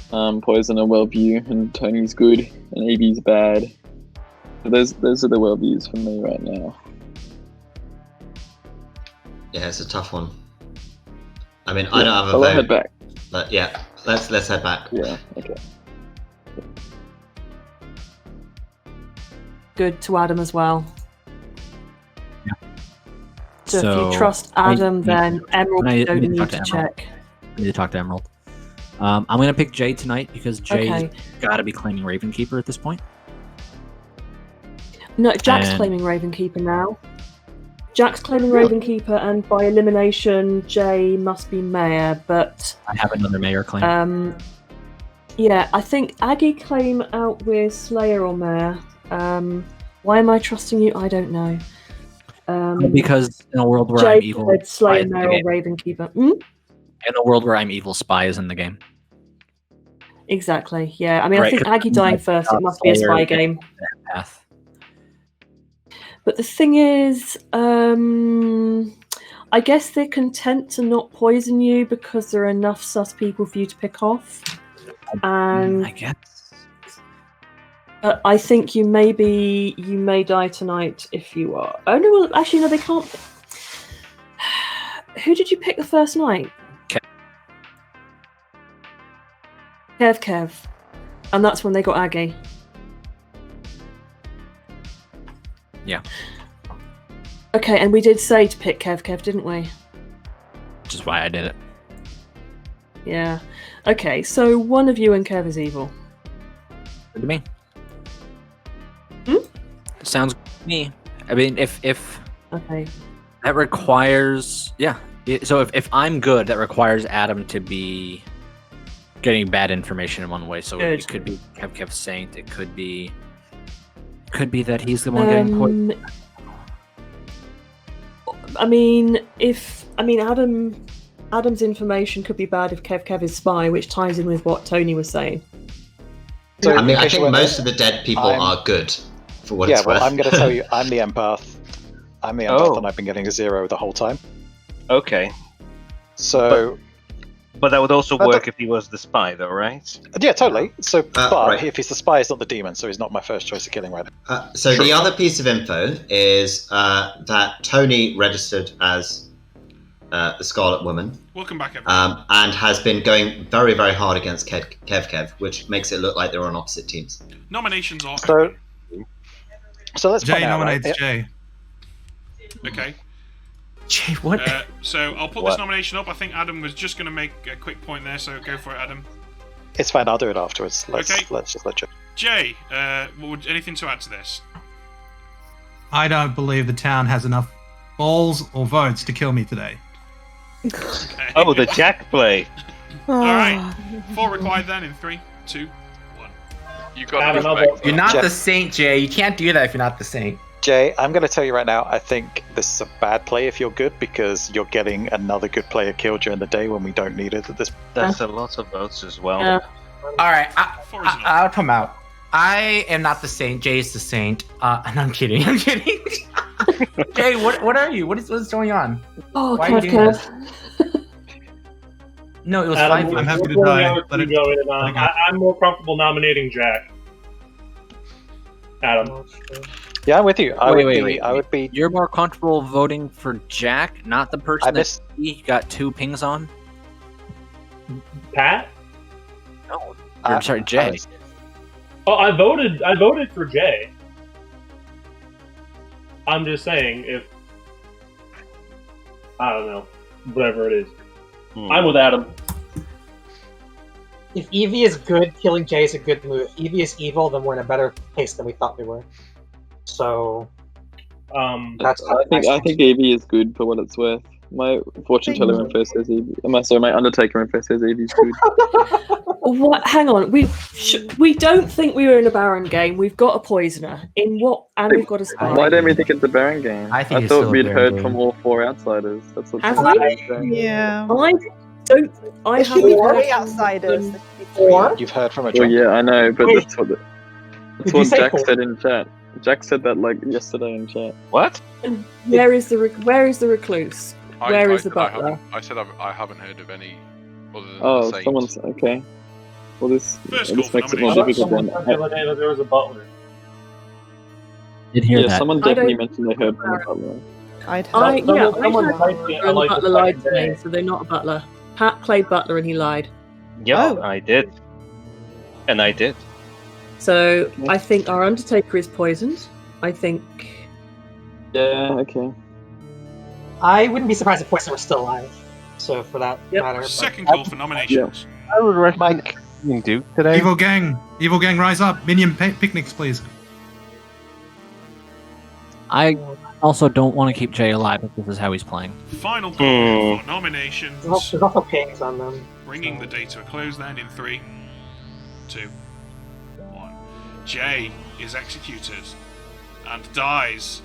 [SPEAKER 17] poisoner worldview, and Tony's good, and Evie's bad. So those are the worldviews for me right now.
[SPEAKER 14] Yeah, it's a tough one. I mean, I don't have a
[SPEAKER 17] I'll
[SPEAKER 14] vote.
[SPEAKER 17] head back.
[SPEAKER 14] But yeah, let's head back.
[SPEAKER 17] Yeah, okay.
[SPEAKER 5] Good to Adam as well. So if
[SPEAKER 13] So,
[SPEAKER 5] you trust Adam, then Emerald, you don't need to check.
[SPEAKER 13] I need to talk to Emerald. I'm gonna pick Jay tonight because Jay's
[SPEAKER 5] Okay.
[SPEAKER 13] got to be claiming Ravenkeeper at this point.
[SPEAKER 5] No, Jack's
[SPEAKER 13] And-
[SPEAKER 5] claiming Ravenkeeper now. Jack's claiming Ravenkeeper, and by elimination, Jay must be Mayor, but...
[SPEAKER 13] I have another Mayor claim.
[SPEAKER 5] Yeah, I think Aggie claim out with Slayer or Mayor. Why am I trusting you? I don't know.
[SPEAKER 13] Because in a world where
[SPEAKER 5] Jay
[SPEAKER 13] I'm evil,
[SPEAKER 5] said Slayer,
[SPEAKER 13] spy is in the
[SPEAKER 5] Mayor, or
[SPEAKER 13] game.
[SPEAKER 5] Ravenkeeper.
[SPEAKER 13] In a world where I'm evil, spy is in the game.
[SPEAKER 5] Exactly, yeah. I mean, I
[SPEAKER 13] Right,
[SPEAKER 5] think
[SPEAKER 13] 'cause
[SPEAKER 5] Aggie dying first, it
[SPEAKER 13] not
[SPEAKER 5] must be a
[SPEAKER 13] Slayer
[SPEAKER 5] spy
[SPEAKER 13] and
[SPEAKER 5] game.
[SPEAKER 13] Path.
[SPEAKER 5] But the thing is, I guess they're content to not poison you because there are enough sus people for you to pick off. And
[SPEAKER 13] I guess.
[SPEAKER 5] I think you may die tonight if you are. Oh no, well, actually no, they can't. Who did you pick the first night? Kev. And that's when they got Aggie.
[SPEAKER 13] Yeah.
[SPEAKER 5] Okay, and we did say to pick Kev, didn't we?
[SPEAKER 13] Which is why I did it.
[SPEAKER 5] Yeah. Okay, so one of you and Kev is evil.
[SPEAKER 13] Good to me. Sounds good to me. I mean, if
[SPEAKER 5] Okay.
[SPEAKER 13] that requires, yeah. So if I'm good, that requires Adam to be getting bad information in one way. So
[SPEAKER 5] Good.
[SPEAKER 13] it could be Kev Saint. It could be that he's the one getting poisoned.
[SPEAKER 5] I mean, Adam's information could be bad if Kev is spy, which ties in with what Tony was saying.
[SPEAKER 6] So,
[SPEAKER 14] I mean, I
[SPEAKER 6] in case
[SPEAKER 14] think
[SPEAKER 6] you weren't-
[SPEAKER 14] most of the dead people are good, for what
[SPEAKER 6] Yeah,
[SPEAKER 14] it's
[SPEAKER 6] well,
[SPEAKER 14] worth.
[SPEAKER 6] I'm going to tell you, I'm the empath. And I've been getting a 0 the whole time.
[SPEAKER 19] Okay.
[SPEAKER 6] So,
[SPEAKER 19] But that would also
[SPEAKER 6] But
[SPEAKER 19] work if he was the spy, though, right?
[SPEAKER 6] yeah, totally. So, but
[SPEAKER 14] right.
[SPEAKER 6] if he's the spy, he's not the demon, so he's not my first choice of killing right now.
[SPEAKER 14] So the other piece of info is that Tony registered as the Scarlet Woman.
[SPEAKER 1] Welcome back, everyone.
[SPEAKER 14] And has been going very, very hard against Kev, which makes it look like they're on opposite teams.
[SPEAKER 1] Nominations are
[SPEAKER 6] So let's
[SPEAKER 18] Jay
[SPEAKER 6] point out,
[SPEAKER 18] nominates
[SPEAKER 6] right?
[SPEAKER 18] Jay.
[SPEAKER 1] okay.
[SPEAKER 13] Jay, what?
[SPEAKER 1] So I'll put
[SPEAKER 6] What?
[SPEAKER 1] this nomination up. I think Adam was just going to make a quick point there, so go for it, Adam.
[SPEAKER 6] It's fine. I'll do it afterwards. Let's
[SPEAKER 1] Okay.
[SPEAKER 6] just let you.
[SPEAKER 1] Jay, anything to add to this?
[SPEAKER 18] I don't believe the town has enough balls or votes to kill me today.
[SPEAKER 1] Okay.
[SPEAKER 19] Oh, the Jack play.
[SPEAKER 1] All right. 4 required then in 3, 2, 1.
[SPEAKER 9] You got to respect.
[SPEAKER 20] You're not
[SPEAKER 6] Jack-
[SPEAKER 20] the saint, Jay. You can't do that if you're not the saint.
[SPEAKER 6] Jay, I'm going to tell you right now. I think this is a bad play if you're good because you're getting another good player killed during the day when we don't need it at this.
[SPEAKER 19] That's a lot of votes as well.
[SPEAKER 20] All right, I'll come out. I am not the saint. Jay is the saint. And I'm kidding. I'm kidding. Jay, what are you? What's going on?
[SPEAKER 5] Oh,
[SPEAKER 20] Why are you doing this? No, it was
[SPEAKER 16] Adam,
[SPEAKER 20] 5
[SPEAKER 16] we're
[SPEAKER 20] years.
[SPEAKER 16] pulling out two going, and, I'm more comfortable nominating Jack. Adam.
[SPEAKER 6] Yeah, I'm with you. I would be.
[SPEAKER 13] You're more comfortable voting for Jack, not the person that he got 2 pings on?
[SPEAKER 16] Pat?
[SPEAKER 13] No. I'm sorry, Jay.
[SPEAKER 16] Oh, I voted for Jay. I'm just saying, if I don't know, whatever it is, I'm with Adam.
[SPEAKER 11] If Evie is good, killing Jay is a good move. If Evie is evil, then we're in a better place than we thought we were. So,
[SPEAKER 17] I think Evie is good for what it's worth. My fortune teller info says Evie. My Undertaker info says Evie's good.
[SPEAKER 5] What? Hang on. We don't think we were in a Baron game. We've got a poisoner in what, and we've got a spy.
[SPEAKER 17] Why don't we think it's a Baron game?
[SPEAKER 12] I think
[SPEAKER 17] I
[SPEAKER 12] it's still
[SPEAKER 17] thought
[SPEAKER 12] a
[SPEAKER 17] we'd
[SPEAKER 12] Baron
[SPEAKER 17] heard
[SPEAKER 12] game.
[SPEAKER 17] from all 4 outsiders. That's what
[SPEAKER 5] Have
[SPEAKER 17] someone
[SPEAKER 5] we?
[SPEAKER 17] was saying.
[SPEAKER 4] Yeah.
[SPEAKER 5] I don't. I
[SPEAKER 4] There should
[SPEAKER 5] haven't
[SPEAKER 4] be
[SPEAKER 5] heard
[SPEAKER 4] 3
[SPEAKER 5] from
[SPEAKER 4] outsiders.
[SPEAKER 5] them.
[SPEAKER 6] You've heard from a
[SPEAKER 17] Well,
[SPEAKER 6] drunk.
[SPEAKER 17] yeah, I know, but
[SPEAKER 11] Wait.
[SPEAKER 17] that's what
[SPEAKER 11] Did you say
[SPEAKER 17] Jack
[SPEAKER 11] 4?
[SPEAKER 17] said in chat. Jack said that like yesterday in chat.
[SPEAKER 3] What?
[SPEAKER 5] And where is the recluse? Where is the butler?
[SPEAKER 9] I said I haven't heard of any other than
[SPEAKER 17] Oh,
[SPEAKER 9] the Saint.
[SPEAKER 17] someone's okay. Well, this
[SPEAKER 1] First
[SPEAKER 17] this
[SPEAKER 1] call
[SPEAKER 17] makes
[SPEAKER 1] for
[SPEAKER 17] it more
[SPEAKER 16] I thought
[SPEAKER 17] difficult
[SPEAKER 16] someone
[SPEAKER 17] then.
[SPEAKER 16] said the other day that there was a butler.
[SPEAKER 12] Did hear
[SPEAKER 17] Yeah,
[SPEAKER 12] that.
[SPEAKER 17] someone
[SPEAKER 5] I
[SPEAKER 17] definitely
[SPEAKER 5] don't-
[SPEAKER 17] mentioned they heard from the butler.
[SPEAKER 4] I'd
[SPEAKER 5] I
[SPEAKER 16] Someone
[SPEAKER 5] heard
[SPEAKER 16] typed me, I
[SPEAKER 5] the
[SPEAKER 16] like the
[SPEAKER 5] butler lied to
[SPEAKER 16] second
[SPEAKER 5] me,
[SPEAKER 16] day.
[SPEAKER 5] so they're not a butler. Pat played butler and he lied.
[SPEAKER 3] Yeah,
[SPEAKER 4] Oh.
[SPEAKER 3] I did. And I did.
[SPEAKER 5] So I think our Undertaker is poisoned. I think.
[SPEAKER 17] Yeah, okay.
[SPEAKER 11] I wouldn't be surprised if Poison were still alive. So for that matter. but-
[SPEAKER 1] Second call for nominations.
[SPEAKER 10] I would recommend Duke today.
[SPEAKER 18] Evil gang, rise up! Minion picnics, please.
[SPEAKER 12] I also don't want to keep Jay alive if this is how he's playing.
[SPEAKER 1] Final call for nominations.
[SPEAKER 11] There's also pings on them.
[SPEAKER 1] Bringing the day to a close then in 3, 2, 1. Jay is executed and dies.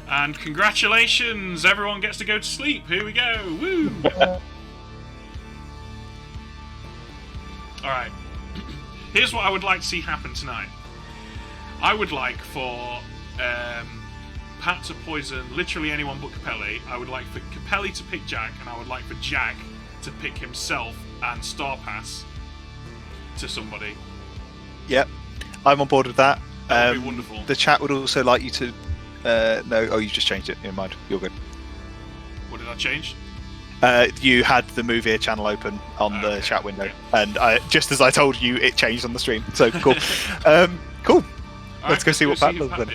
[SPEAKER 1] And congratulations! Everyone gets to go to sleep. Here we go. Woo! Alright. Here's what I would like to see happen tonight. I would like for Pat to poison literally anyone but Capelli. I would like for Capelli to pick Jack, and I would like for Jack to pick himself and Star Pass to somebody.
[SPEAKER 2] Yep, I'm on board with that.
[SPEAKER 1] That would be wonderful.
[SPEAKER 2] The chat would also like you to know. Oh, you just changed it. Never mind. You're good.
[SPEAKER 1] What did I change?
[SPEAKER 2] You had the Move Here channel open on the chat window, and just as I told you, it changed on the stream. So cool. Cool. Let's go see what Pat does then.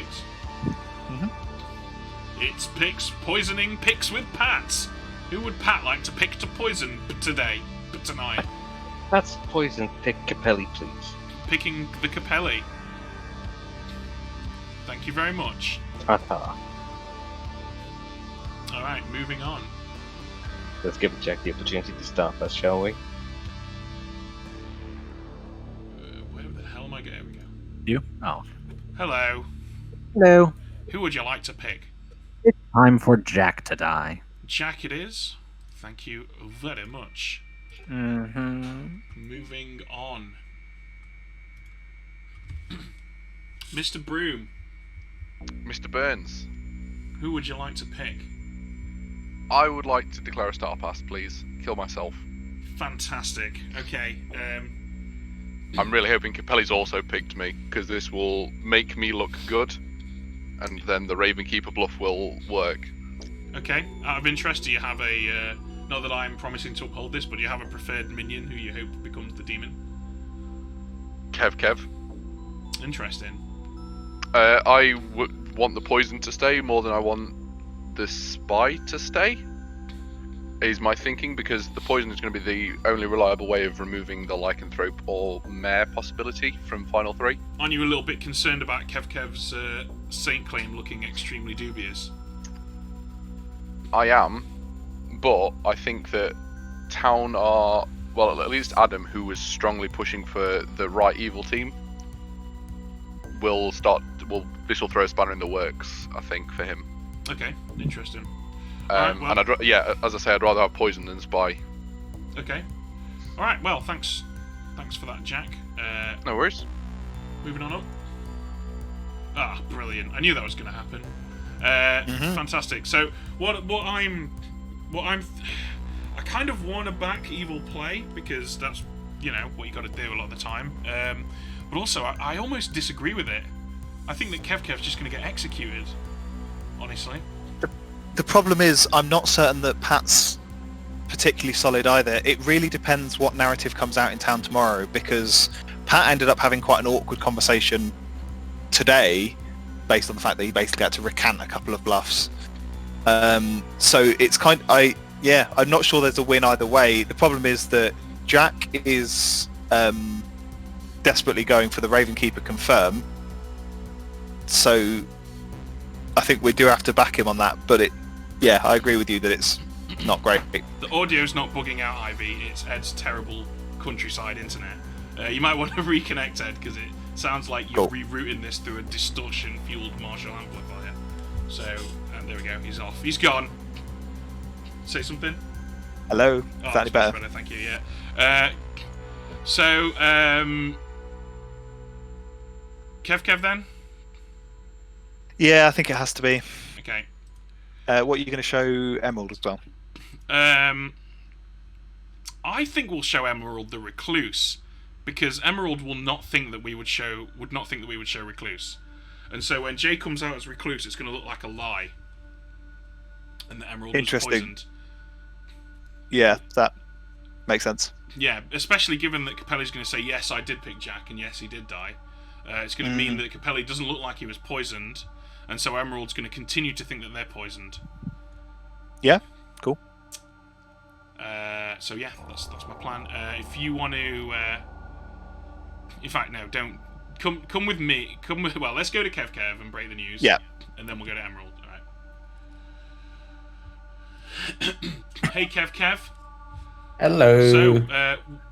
[SPEAKER 1] It's picks poisoning picks with Pats. Who would Pat like to pick to poison tonight?
[SPEAKER 3] That's poison. Pick Capelli, please.
[SPEAKER 1] Picking the Capelli. Thank you very much.
[SPEAKER 3] Ta-ta.
[SPEAKER 1] Alright, moving on.
[SPEAKER 3] Let's give Jack the opportunity to start us, shall we?
[SPEAKER 1] Where the hell am I going? There we go.
[SPEAKER 12] You? Oh.
[SPEAKER 1] Hello.
[SPEAKER 12] Hello.
[SPEAKER 1] Who would you like to pick?
[SPEAKER 12] It's time for Jack to die.
[SPEAKER 1] Jack it is. Thank you very much.
[SPEAKER 12] Mm-hmm.
[SPEAKER 1] Moving on. Mr. Broom.
[SPEAKER 9] Mr. Burns.
[SPEAKER 1] Who would you like to pick?
[SPEAKER 9] I would like to declare a star pass, please. Kill myself.
[SPEAKER 1] Fantastic. Okay.
[SPEAKER 9] I'm really hoping Capelli's also picked me, because this will make me look good, and then the Ravenkeeper bluff will work.
[SPEAKER 1] Okay. Out of interest, do you have a... not that I'm promising to uphold this, but do you have a preferred minion who you hope becomes the demon?
[SPEAKER 9] Kev.
[SPEAKER 1] Interesting.
[SPEAKER 9] I would want the poison to stay more than I want the spy to stay, is my thinking, because the poison is going to be the only reliable way of removing the Lycanthrope or Mare possibility from Final 3.
[SPEAKER 1] Aren't you a little bit concerned about Kev's Saint claim looking extremely dubious?
[SPEAKER 9] I am, but I think that Town are, well, at least Adam, who was strongly pushing for the right evil team, this will throw a spanner in the works, I think, for him.
[SPEAKER 1] Okay, interesting. Alright, well,
[SPEAKER 9] And as I say, I'd rather have poison than spy.
[SPEAKER 1] Okay. Alright, well, thanks for that, Jack.
[SPEAKER 9] No worries.
[SPEAKER 1] Moving on up. Ah, brilliant. I knew that was going to happen. Fantastic. So, what I kind of want to back evil play, because that's, what you got to do a lot of the time. But also, I almost disagree with it. I think that Kev's just going to get executed, honestly.
[SPEAKER 2] The problem is, I'm not certain that Pat's particularly solid either. It really depends what narrative comes out in town tomorrow, because Pat ended up having quite an awkward conversation today, based on the fact that he basically had to recant a couple of bluffs. So it's I'm not sure there's a win either way. The problem is that Jack is desperately going for the Ravenkeeper confirm, so I think we do have to back him on that. But I agree with you that it's not great.
[SPEAKER 1] The audio's not bugging out, Ivy. It's Ed's terrible countryside internet. You might want to reconnect, Ed, because it sounds like you're rerouting this through a distortion-fueled Marshall amplifier. So, and there we go. He's off. He's gone. Say something.
[SPEAKER 2] Hello.
[SPEAKER 1] Oh,
[SPEAKER 2] Is that any better?
[SPEAKER 1] Thank you. Yeah. So, Kev then?
[SPEAKER 2] Yeah, I think it has to be.
[SPEAKER 1] Okay.
[SPEAKER 2] What are you going to show Emerald as well?
[SPEAKER 1] I think we'll show Emerald the Recluse, because Emerald will not think that we would not think that we would show Recluse, and so when Jay comes out as Recluse, it's going to look like a lie, and the Emerald was poisoned.
[SPEAKER 2] Yeah, that makes sense.
[SPEAKER 1] Yeah, especially given that Capelli's going to say yes, I did pick Jack, and yes, he did die. It's going to mean that Capelli doesn't look like he was poisoned, and so Emerald's going to continue to think that they're poisoned.
[SPEAKER 2] Yeah, cool.
[SPEAKER 1] So yeah, that's my plan. If you want to, in fact, no, don't come with me. Well, let's go to Kev and break the news.
[SPEAKER 2] Yeah,
[SPEAKER 1] and then we'll go to Emerald. All right. Hey, Kev.
[SPEAKER 20] Hello.
[SPEAKER 1] So,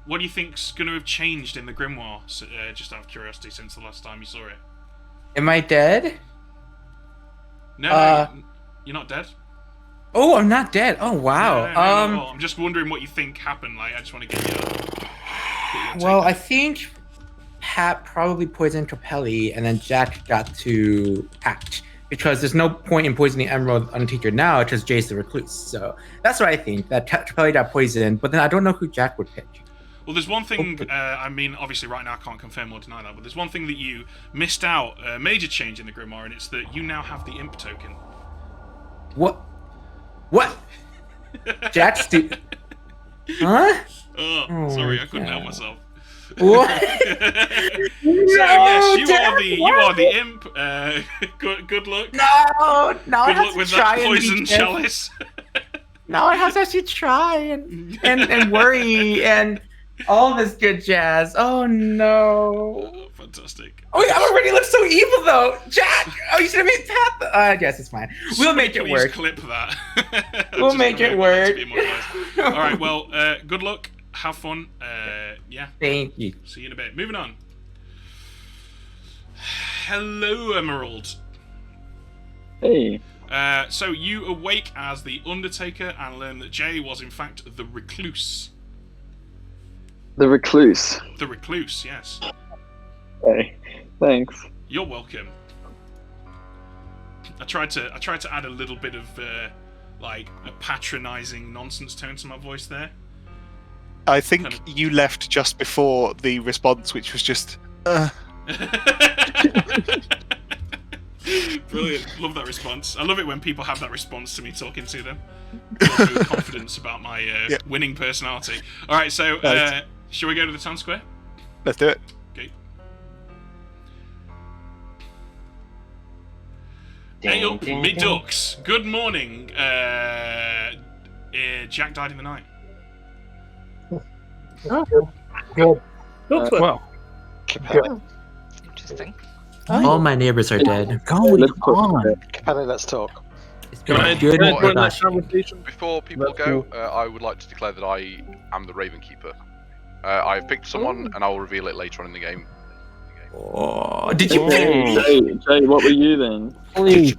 [SPEAKER 1] what do you think's going to have changed in the Grimoire? Just out of curiosity, since the last time you saw it.
[SPEAKER 20] Am I dead?
[SPEAKER 1] No, you're not dead.
[SPEAKER 20] Oh, I'm not dead. Oh, wow.
[SPEAKER 1] No, I'm just wondering what you think happened. Like, I just want to get your
[SPEAKER 20] well, I think Pat probably poisoned Capelli, and then Jack got to act. Because there's no point in poisoning Emerald Undertaker now, because Jay's the Recluse. So that's what I think, that Capelli got poisoned, but then I don't know who Jack would pick.
[SPEAKER 1] Well, there's one thing, I mean, obviously right now I can't confirm or deny that, but there's one thing that you missed out, a major change in the Grimoire, and it's that you now have the Imp token.
[SPEAKER 20] What? Jack's Huh?
[SPEAKER 1] Oh, sorry, I couldn't help myself.
[SPEAKER 20] What?
[SPEAKER 1] So yes, you are the Imp. Good luck.
[SPEAKER 20] No, now I
[SPEAKER 1] Good
[SPEAKER 20] have
[SPEAKER 1] luck
[SPEAKER 20] to
[SPEAKER 1] with
[SPEAKER 20] try
[SPEAKER 1] that
[SPEAKER 20] and
[SPEAKER 1] poison
[SPEAKER 20] be
[SPEAKER 1] chalice.
[SPEAKER 20] Now I have to actually try and worry and all this good jazz. Oh no.
[SPEAKER 1] Oh, fantastic.
[SPEAKER 20] Oh, yeah, I already look so evil though. Jack! Oh, you should have made Pat. I guess it's fine. We'll make it work.
[SPEAKER 1] Clip that.
[SPEAKER 20] We'll make it work.
[SPEAKER 1] All right. Well, good luck. Have fun. Yeah.
[SPEAKER 20] Thank you.
[SPEAKER 1] See you in a bit. Moving on. Hello, Emerald.
[SPEAKER 17] Hey.
[SPEAKER 1] So you awake as the Undertaker and learn that Jay was in fact the Recluse.
[SPEAKER 17] The Recluse.
[SPEAKER 1] The Recluse, yes.
[SPEAKER 17] Hey, thanks.
[SPEAKER 1] You're welcome. I tried to add a little bit of like a patronising nonsense tone to my voice there.
[SPEAKER 2] I think you left just before the response, which was just.
[SPEAKER 1] Brilliant. Love that response. I love it when people have that response to me talking to them. With confidence about my winning personality. All right, so shall we go to the town square?
[SPEAKER 2] Let's do it.
[SPEAKER 1] Okay. Hey up, me ducks. Good morning. Jack died in the night.
[SPEAKER 11] Oh, good.
[SPEAKER 6] Well,
[SPEAKER 15] Interesting.
[SPEAKER 20] All my neighbors are dead.
[SPEAKER 6] Capelli, let's talk.
[SPEAKER 9] Before people go, I would like to declare that I am the Raven Keeper. I've picked someone, and I will reveal it later on in the game.
[SPEAKER 20] Oh, did you pick me?
[SPEAKER 17] Jay, what were you then?
[SPEAKER 12] Please.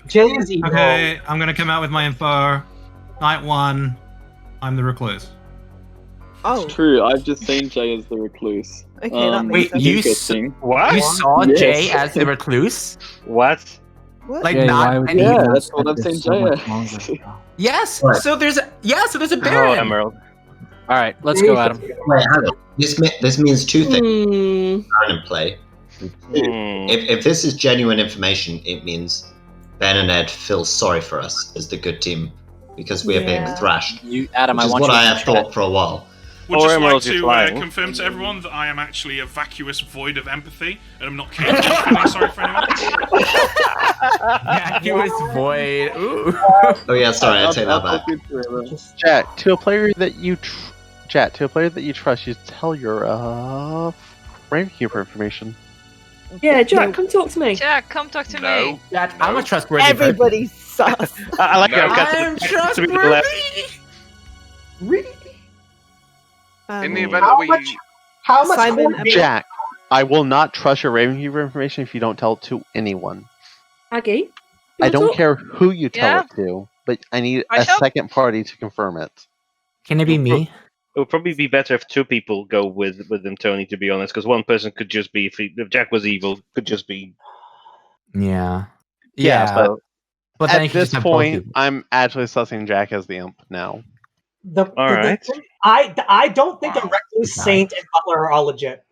[SPEAKER 11] Jay is evil.
[SPEAKER 18] Okay, I'm gonna come out with my info. Night 1, I'm the Recluse.
[SPEAKER 4] Oh.
[SPEAKER 17] It's true, I've just seen Jay as the Recluse.
[SPEAKER 4] Okay, that makes
[SPEAKER 20] Wait,
[SPEAKER 4] sense.
[SPEAKER 20] What? You saw
[SPEAKER 17] Yes.
[SPEAKER 20] Jay as the Recluse?
[SPEAKER 19] What?
[SPEAKER 20] Like
[SPEAKER 12] Jay, why
[SPEAKER 20] not
[SPEAKER 12] would
[SPEAKER 20] any.
[SPEAKER 12] you
[SPEAKER 17] Yeah,
[SPEAKER 12] not
[SPEAKER 17] that's what
[SPEAKER 12] spend
[SPEAKER 17] I've
[SPEAKER 12] this
[SPEAKER 17] seen
[SPEAKER 12] so
[SPEAKER 17] Jay
[SPEAKER 12] much
[SPEAKER 17] as.
[SPEAKER 12] longer?
[SPEAKER 20] Yes.
[SPEAKER 14] Right.
[SPEAKER 20] So there's a Baron.
[SPEAKER 19] Emerald.
[SPEAKER 12] All right, let's go, Adam.
[SPEAKER 14] Wait, hang on. This means two things. Baron in play. If this is genuine information, it means Ben and Ed feel sorry for us as the good team because we are being thrashed.
[SPEAKER 12] Adam,
[SPEAKER 14] which
[SPEAKER 12] I
[SPEAKER 14] is
[SPEAKER 12] want
[SPEAKER 14] what
[SPEAKER 12] you
[SPEAKER 14] I
[SPEAKER 12] to
[SPEAKER 14] have
[SPEAKER 12] chat.
[SPEAKER 14] thought for a while.
[SPEAKER 1] Would just like
[SPEAKER 19] Emerald, you're
[SPEAKER 1] to
[SPEAKER 19] flying.
[SPEAKER 1] confirm to everyone that I am actually a vacuous void of empathy, and I'm not capable of feeling sorry for anyone.
[SPEAKER 20] Vacuous void. Ooh.
[SPEAKER 14] Oh yeah, sorry, I take that back.
[SPEAKER 10] Jack, to a player that you trust, you tell your Ravenkeeper information.
[SPEAKER 5] Yeah, Jack, come talk to me.
[SPEAKER 15] Jack, come talk to me.
[SPEAKER 20] Jack, I'm a trustworthy
[SPEAKER 4] Everybody's sus.
[SPEAKER 2] I like it.
[SPEAKER 8] I'm trustworthy.
[SPEAKER 11] Really?
[SPEAKER 9] In the event that we...
[SPEAKER 11] How much
[SPEAKER 4] Simon and
[SPEAKER 11] coordination-
[SPEAKER 10] Jack, I will not trust your Ravenkeeper information if you don't tell it to anyone.
[SPEAKER 5] Aggie?
[SPEAKER 10] I don't
[SPEAKER 5] talk?
[SPEAKER 10] care who you tell
[SPEAKER 15] Yeah.
[SPEAKER 10] it to, but I need
[SPEAKER 15] I
[SPEAKER 10] a
[SPEAKER 15] shall-
[SPEAKER 10] second party to confirm it.
[SPEAKER 8] Can it be me?
[SPEAKER 19] It would probably be better if two people go with them, Tony. To be honest, because one person could just be if Jack was evil, could just be.
[SPEAKER 8] Yeah.
[SPEAKER 10] Yeah, but
[SPEAKER 8] But then you
[SPEAKER 10] at
[SPEAKER 8] could
[SPEAKER 10] this
[SPEAKER 8] just have both
[SPEAKER 10] point,
[SPEAKER 8] people.
[SPEAKER 10] I'm actually sussing Jack as the imp now.
[SPEAKER 19] Alright.
[SPEAKER 11] I don't think a recluse, saint, and butler are all legit.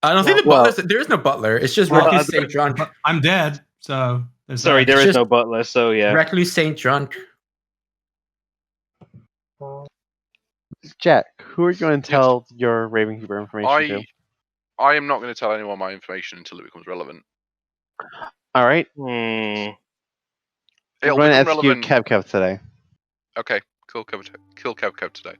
[SPEAKER 8] I don't think the
[SPEAKER 10] Well-
[SPEAKER 8] butler. There is no butler. It's just
[SPEAKER 19] Well,
[SPEAKER 8] Recluse Saint Drunk.
[SPEAKER 18] I'm dead, so there's
[SPEAKER 19] Sorry,
[SPEAKER 18] that.
[SPEAKER 19] there
[SPEAKER 8] It's
[SPEAKER 19] is
[SPEAKER 8] just
[SPEAKER 19] no butler, so yeah.
[SPEAKER 8] Recluse Saint Drunk.
[SPEAKER 10] Jack, who are you going to tell your Ravenkeeper information to?
[SPEAKER 9] I am not going to tell anyone my information until it becomes relevant.
[SPEAKER 10] All right.
[SPEAKER 19] Hmm.
[SPEAKER 10] We're
[SPEAKER 9] It'll
[SPEAKER 10] going to
[SPEAKER 9] become
[SPEAKER 10] execute
[SPEAKER 9] relevant.
[SPEAKER 10] Kev today.
[SPEAKER 9] Okay, kill Kev today.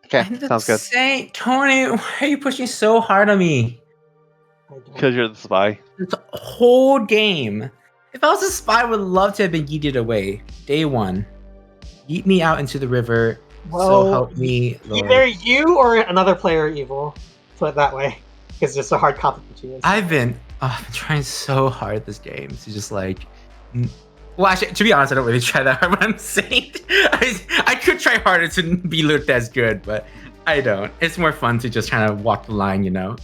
[SPEAKER 10] Okay, sounds good.
[SPEAKER 8] Saint Tony, why are you pushing so hard on me?
[SPEAKER 10] Because you're the spy.
[SPEAKER 8] The whole game. If I was a spy, I would love to have been yeeted away. Day one. Yeet me out into the river. So
[SPEAKER 11] Well,
[SPEAKER 8] help me, Lord.
[SPEAKER 11] either you or another player are evil. Put it that way, because it's a hard conflict between us.
[SPEAKER 8] I've been trying so hard this game to just like. Well, actually, to be honest, I don't really try that hard when I'm Saint. I could try harder to be looked as good, but I don't. It's more fun to just kind of walk the line, you know.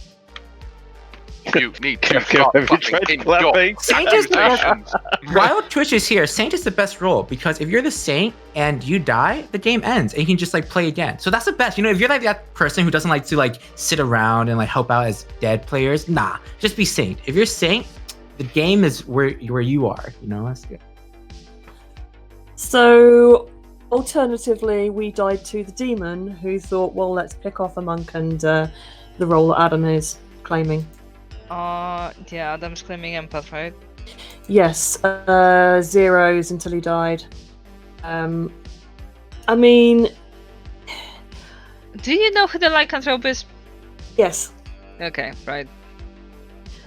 [SPEAKER 9] You need to start clapping in your
[SPEAKER 8] Saint is the
[SPEAKER 9] accusations.
[SPEAKER 8] While Twitch is here, Saint is the best role because if you're the Saint and you die, the game ends and you can just like play again. So that's the best. You know, if you're like that person who doesn't like to like sit around and like help out as dead players, nah, just be Saint. If you're Saint, the game is where you are. You know, that's good.
[SPEAKER 5] So, alternatively, we died to the demon who thought, well, let's pick off a monk and the role that Adam is claiming.
[SPEAKER 15] Yeah, Adam's claiming empath, right?
[SPEAKER 5] Yes, zeros until he died. I mean,
[SPEAKER 15] Do you know who the Lycanthrope is?
[SPEAKER 5] yes.
[SPEAKER 15] Okay, right.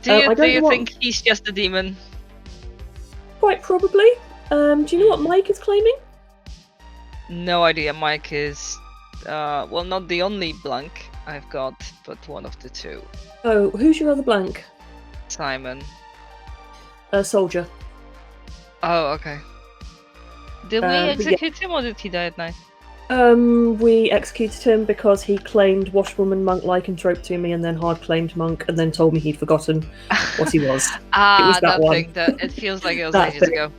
[SPEAKER 15] Do
[SPEAKER 5] I
[SPEAKER 15] you,
[SPEAKER 5] don't
[SPEAKER 15] do you
[SPEAKER 5] know what-
[SPEAKER 15] think he's just a demon?
[SPEAKER 5] Quite probably. Do you know what Mike is claiming?
[SPEAKER 15] No idea. Mike is, well, not the only blank I've got, but one of the two.
[SPEAKER 5] Oh, who's your other blank?
[SPEAKER 15] Simon.
[SPEAKER 5] Soldier.
[SPEAKER 15] Oh, okay. Did we
[SPEAKER 5] But yeah.
[SPEAKER 15] execute him or did he die at night?
[SPEAKER 5] We executed him because he claimed Washwoman Monk Lycanthrope to me and then hard claimed Monk and then told me he'd forgotten what he was. It was
[SPEAKER 15] that
[SPEAKER 5] one.
[SPEAKER 15] thing. That it feels like it was
[SPEAKER 5] That
[SPEAKER 15] ages
[SPEAKER 5] thing.
[SPEAKER 15] ago.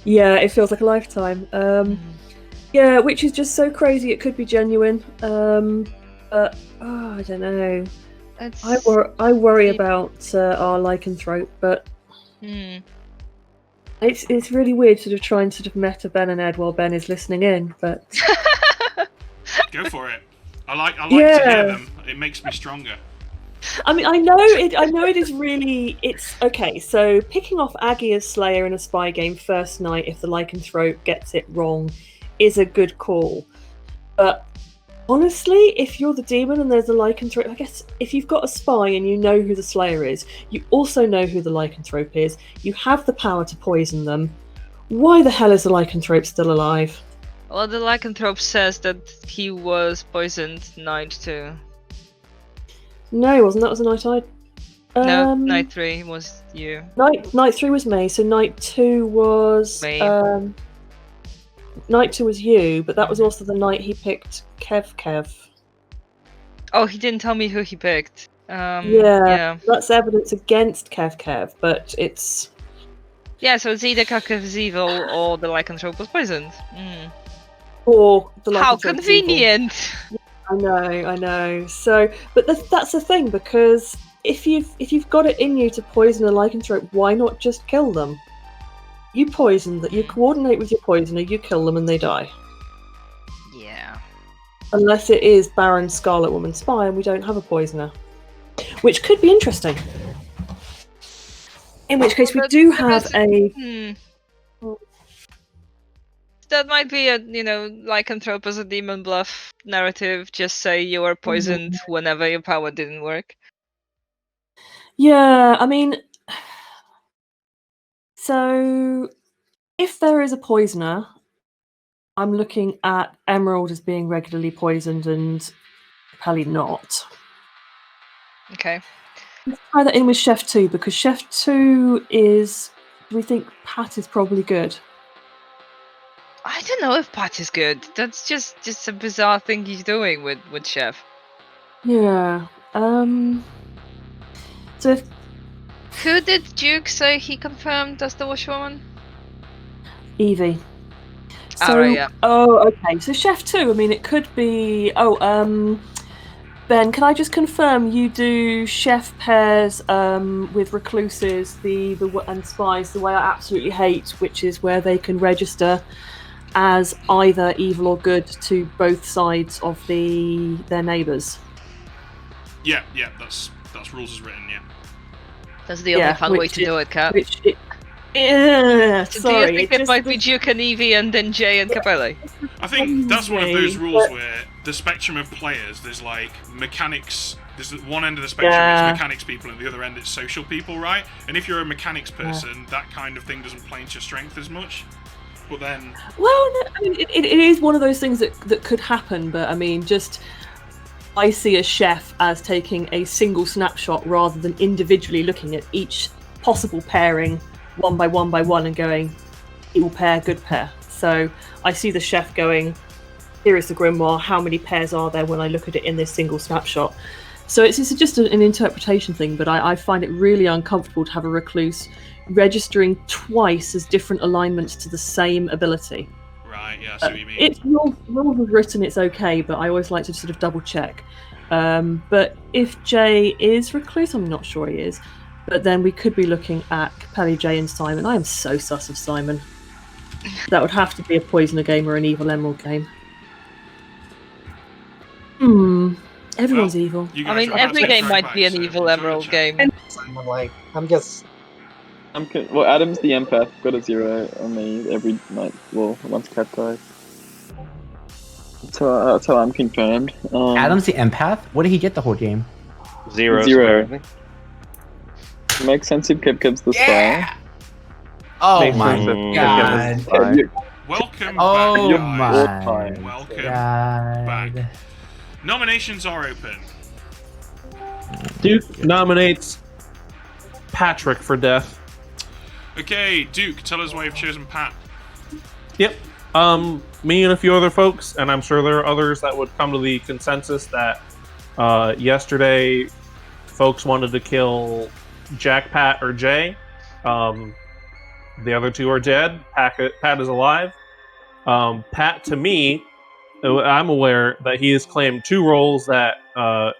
[SPEAKER 5] Yeah, it feels like a lifetime. Yeah, which is just so crazy. It could be genuine. But I don't know. I worry about our Lycanthrope, but it's really weird sort of trying to sort of meta Ben and Ed while Ben is listening in. But
[SPEAKER 1] Go for it. I like to
[SPEAKER 5] Yeah.
[SPEAKER 1] hear them. It makes me stronger.
[SPEAKER 5] I mean, I know it is really. It's okay. So picking off Aggie as Slayer in a spy game first night, if the Lycanthrope gets it wrong, is a good call. But honestly, if you're the demon and there's a Lycanthrope, I guess if you've got a spy and you know who the Slayer is, you also know who the Lycanthrope is. You have the power to poison them. Why the hell is the Lycanthrope still alive?
[SPEAKER 15] Well, the Lycanthrope says that he was poisoned night 2.
[SPEAKER 5] No, it wasn't. That was the night I.
[SPEAKER 15] No, night 3 was you.
[SPEAKER 5] Night 3 was me, so night 2 was
[SPEAKER 15] Me.
[SPEAKER 5] Night 2 was you, but that was also the night he picked Kev.
[SPEAKER 15] Oh, he didn't tell me who he picked.
[SPEAKER 5] Yeah, that's evidence against Kev, but it's
[SPEAKER 15] Yeah, so it's either Kakev's evil or the Lycanthrope was poisoned.
[SPEAKER 5] or the
[SPEAKER 15] How
[SPEAKER 5] Lycanthrope's evil.
[SPEAKER 15] convenient!
[SPEAKER 5] I know. So, but that's the thing, because if you've got it in you to poison a Lycanthrope, why not just kill them? You poison that. You coordinate with your poisoner. You kill them, and they die.
[SPEAKER 15] Yeah.
[SPEAKER 5] Unless it is Baron Scarlet Woman Spy, and we don't have a poisoner, which could be interesting. In which case, we do have a.
[SPEAKER 15] That might be a, Lycanthrope as a demon bluff narrative. Just say you were poisoned whenever your power didn't work.
[SPEAKER 5] Yeah, I mean, so If there is a poisoner, I'm looking at Emerald as being regularly poisoned and Pelly not.
[SPEAKER 15] Okay.
[SPEAKER 5] Let's try that in with Chef 2, because Chef 2 is... We think Pat is probably good.
[SPEAKER 15] I don't know if Pat is good. That's just a bizarre thing he's doing with Chef.
[SPEAKER 5] Yeah. So if...
[SPEAKER 15] Who did Duke say he confirmed as the washwoman?
[SPEAKER 5] Evie. So,
[SPEAKER 15] Alright, yeah.
[SPEAKER 5] Oh, okay. So Chef 2, I mean, it could be... Ben, can I just confirm you do chef pairs with recluses and spies the way I absolutely hate, which is where they can register as either evil or good to both sides of their neighbours.
[SPEAKER 1] Yeah, that's rules as written. Yeah.
[SPEAKER 15] That's the only fun way to do it, Kat.
[SPEAKER 5] Sorry.
[SPEAKER 15] Do you think it might be Duke and Evie and then Jay and Capelli?
[SPEAKER 1] I think that's one of those rules where the spectrum of players, there's like mechanics. There's one end of the spectrum it's mechanics people, and the other end it's social people, right? And if you're a mechanics person, that kind of thing doesn't play into your strength as much. But then,
[SPEAKER 5] well, no, I mean, it is one of those things that could happen. But I mean, I see a chef as taking a single snapshot rather than individually looking at each possible pairing one by one and going, evil pair, good pair. So I see the chef going, here is the grimoire, how many pairs are there when I look at it in this single snapshot? So it's just an interpretation thing, but I find it really uncomfortable to have a recluse registering twice as different alignments to the same ability.
[SPEAKER 1] Right, yeah, I see what you mean.
[SPEAKER 5] It's rules are written, it's okay, but I always like to sort of double check. But if Jay is recluse, I'm not sure he is, but then we could be looking at Capelli, Jay, and Simon. I am so sus of Simon. That would have to be a Poisoner game or an Evil Emerald game. Everyone's evil.
[SPEAKER 15] I mean, every game might be an Evil Emerald game.
[SPEAKER 11] Like,
[SPEAKER 17] Well, Adam's the empath. Got a 0 on me every night. Well, once Cat dies. That's how I'm confirmed.
[SPEAKER 20] Adam's the empath? What did he get the whole game?
[SPEAKER 17] 0. Makes sense if Kev's the spy.
[SPEAKER 20] Oh
[SPEAKER 17] Makes
[SPEAKER 20] my
[SPEAKER 17] sense if
[SPEAKER 20] god.
[SPEAKER 17] Kev's the spy.
[SPEAKER 1] welcome
[SPEAKER 20] Oh
[SPEAKER 1] back,
[SPEAKER 20] my
[SPEAKER 1] guys. Welcome
[SPEAKER 20] god.
[SPEAKER 1] back. Nominations are open.
[SPEAKER 16] Duke nominates Patrick for death.
[SPEAKER 1] Okay, Duke, tell us why you've chosen Pat.
[SPEAKER 16] Yep. Me and a few other folks, and I'm sure there are others that would come to the consensus that yesterday folks wanted to kill Jack, Pat, or Jay. The other two are dead. Pat is alive. Pat, to me, I'm aware that he has claimed 2 roles that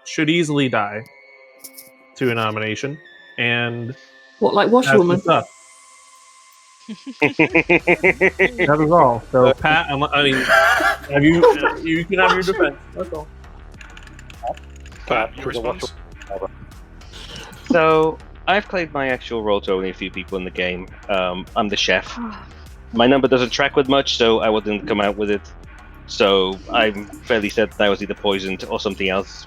[SPEAKER 16] should easily die to a nomination. And
[SPEAKER 5] what, like Washerwoman?
[SPEAKER 16] That is all. So, Pat, I mean, have you can have your defense. That's all.
[SPEAKER 1] Pat, your response?
[SPEAKER 19] So, I've played my actual role to only a few people in the game. I'm the chef. My number doesn't track with much, so I wouldn't come out with it. So, I'm fairly certain that I was either poisoned or something else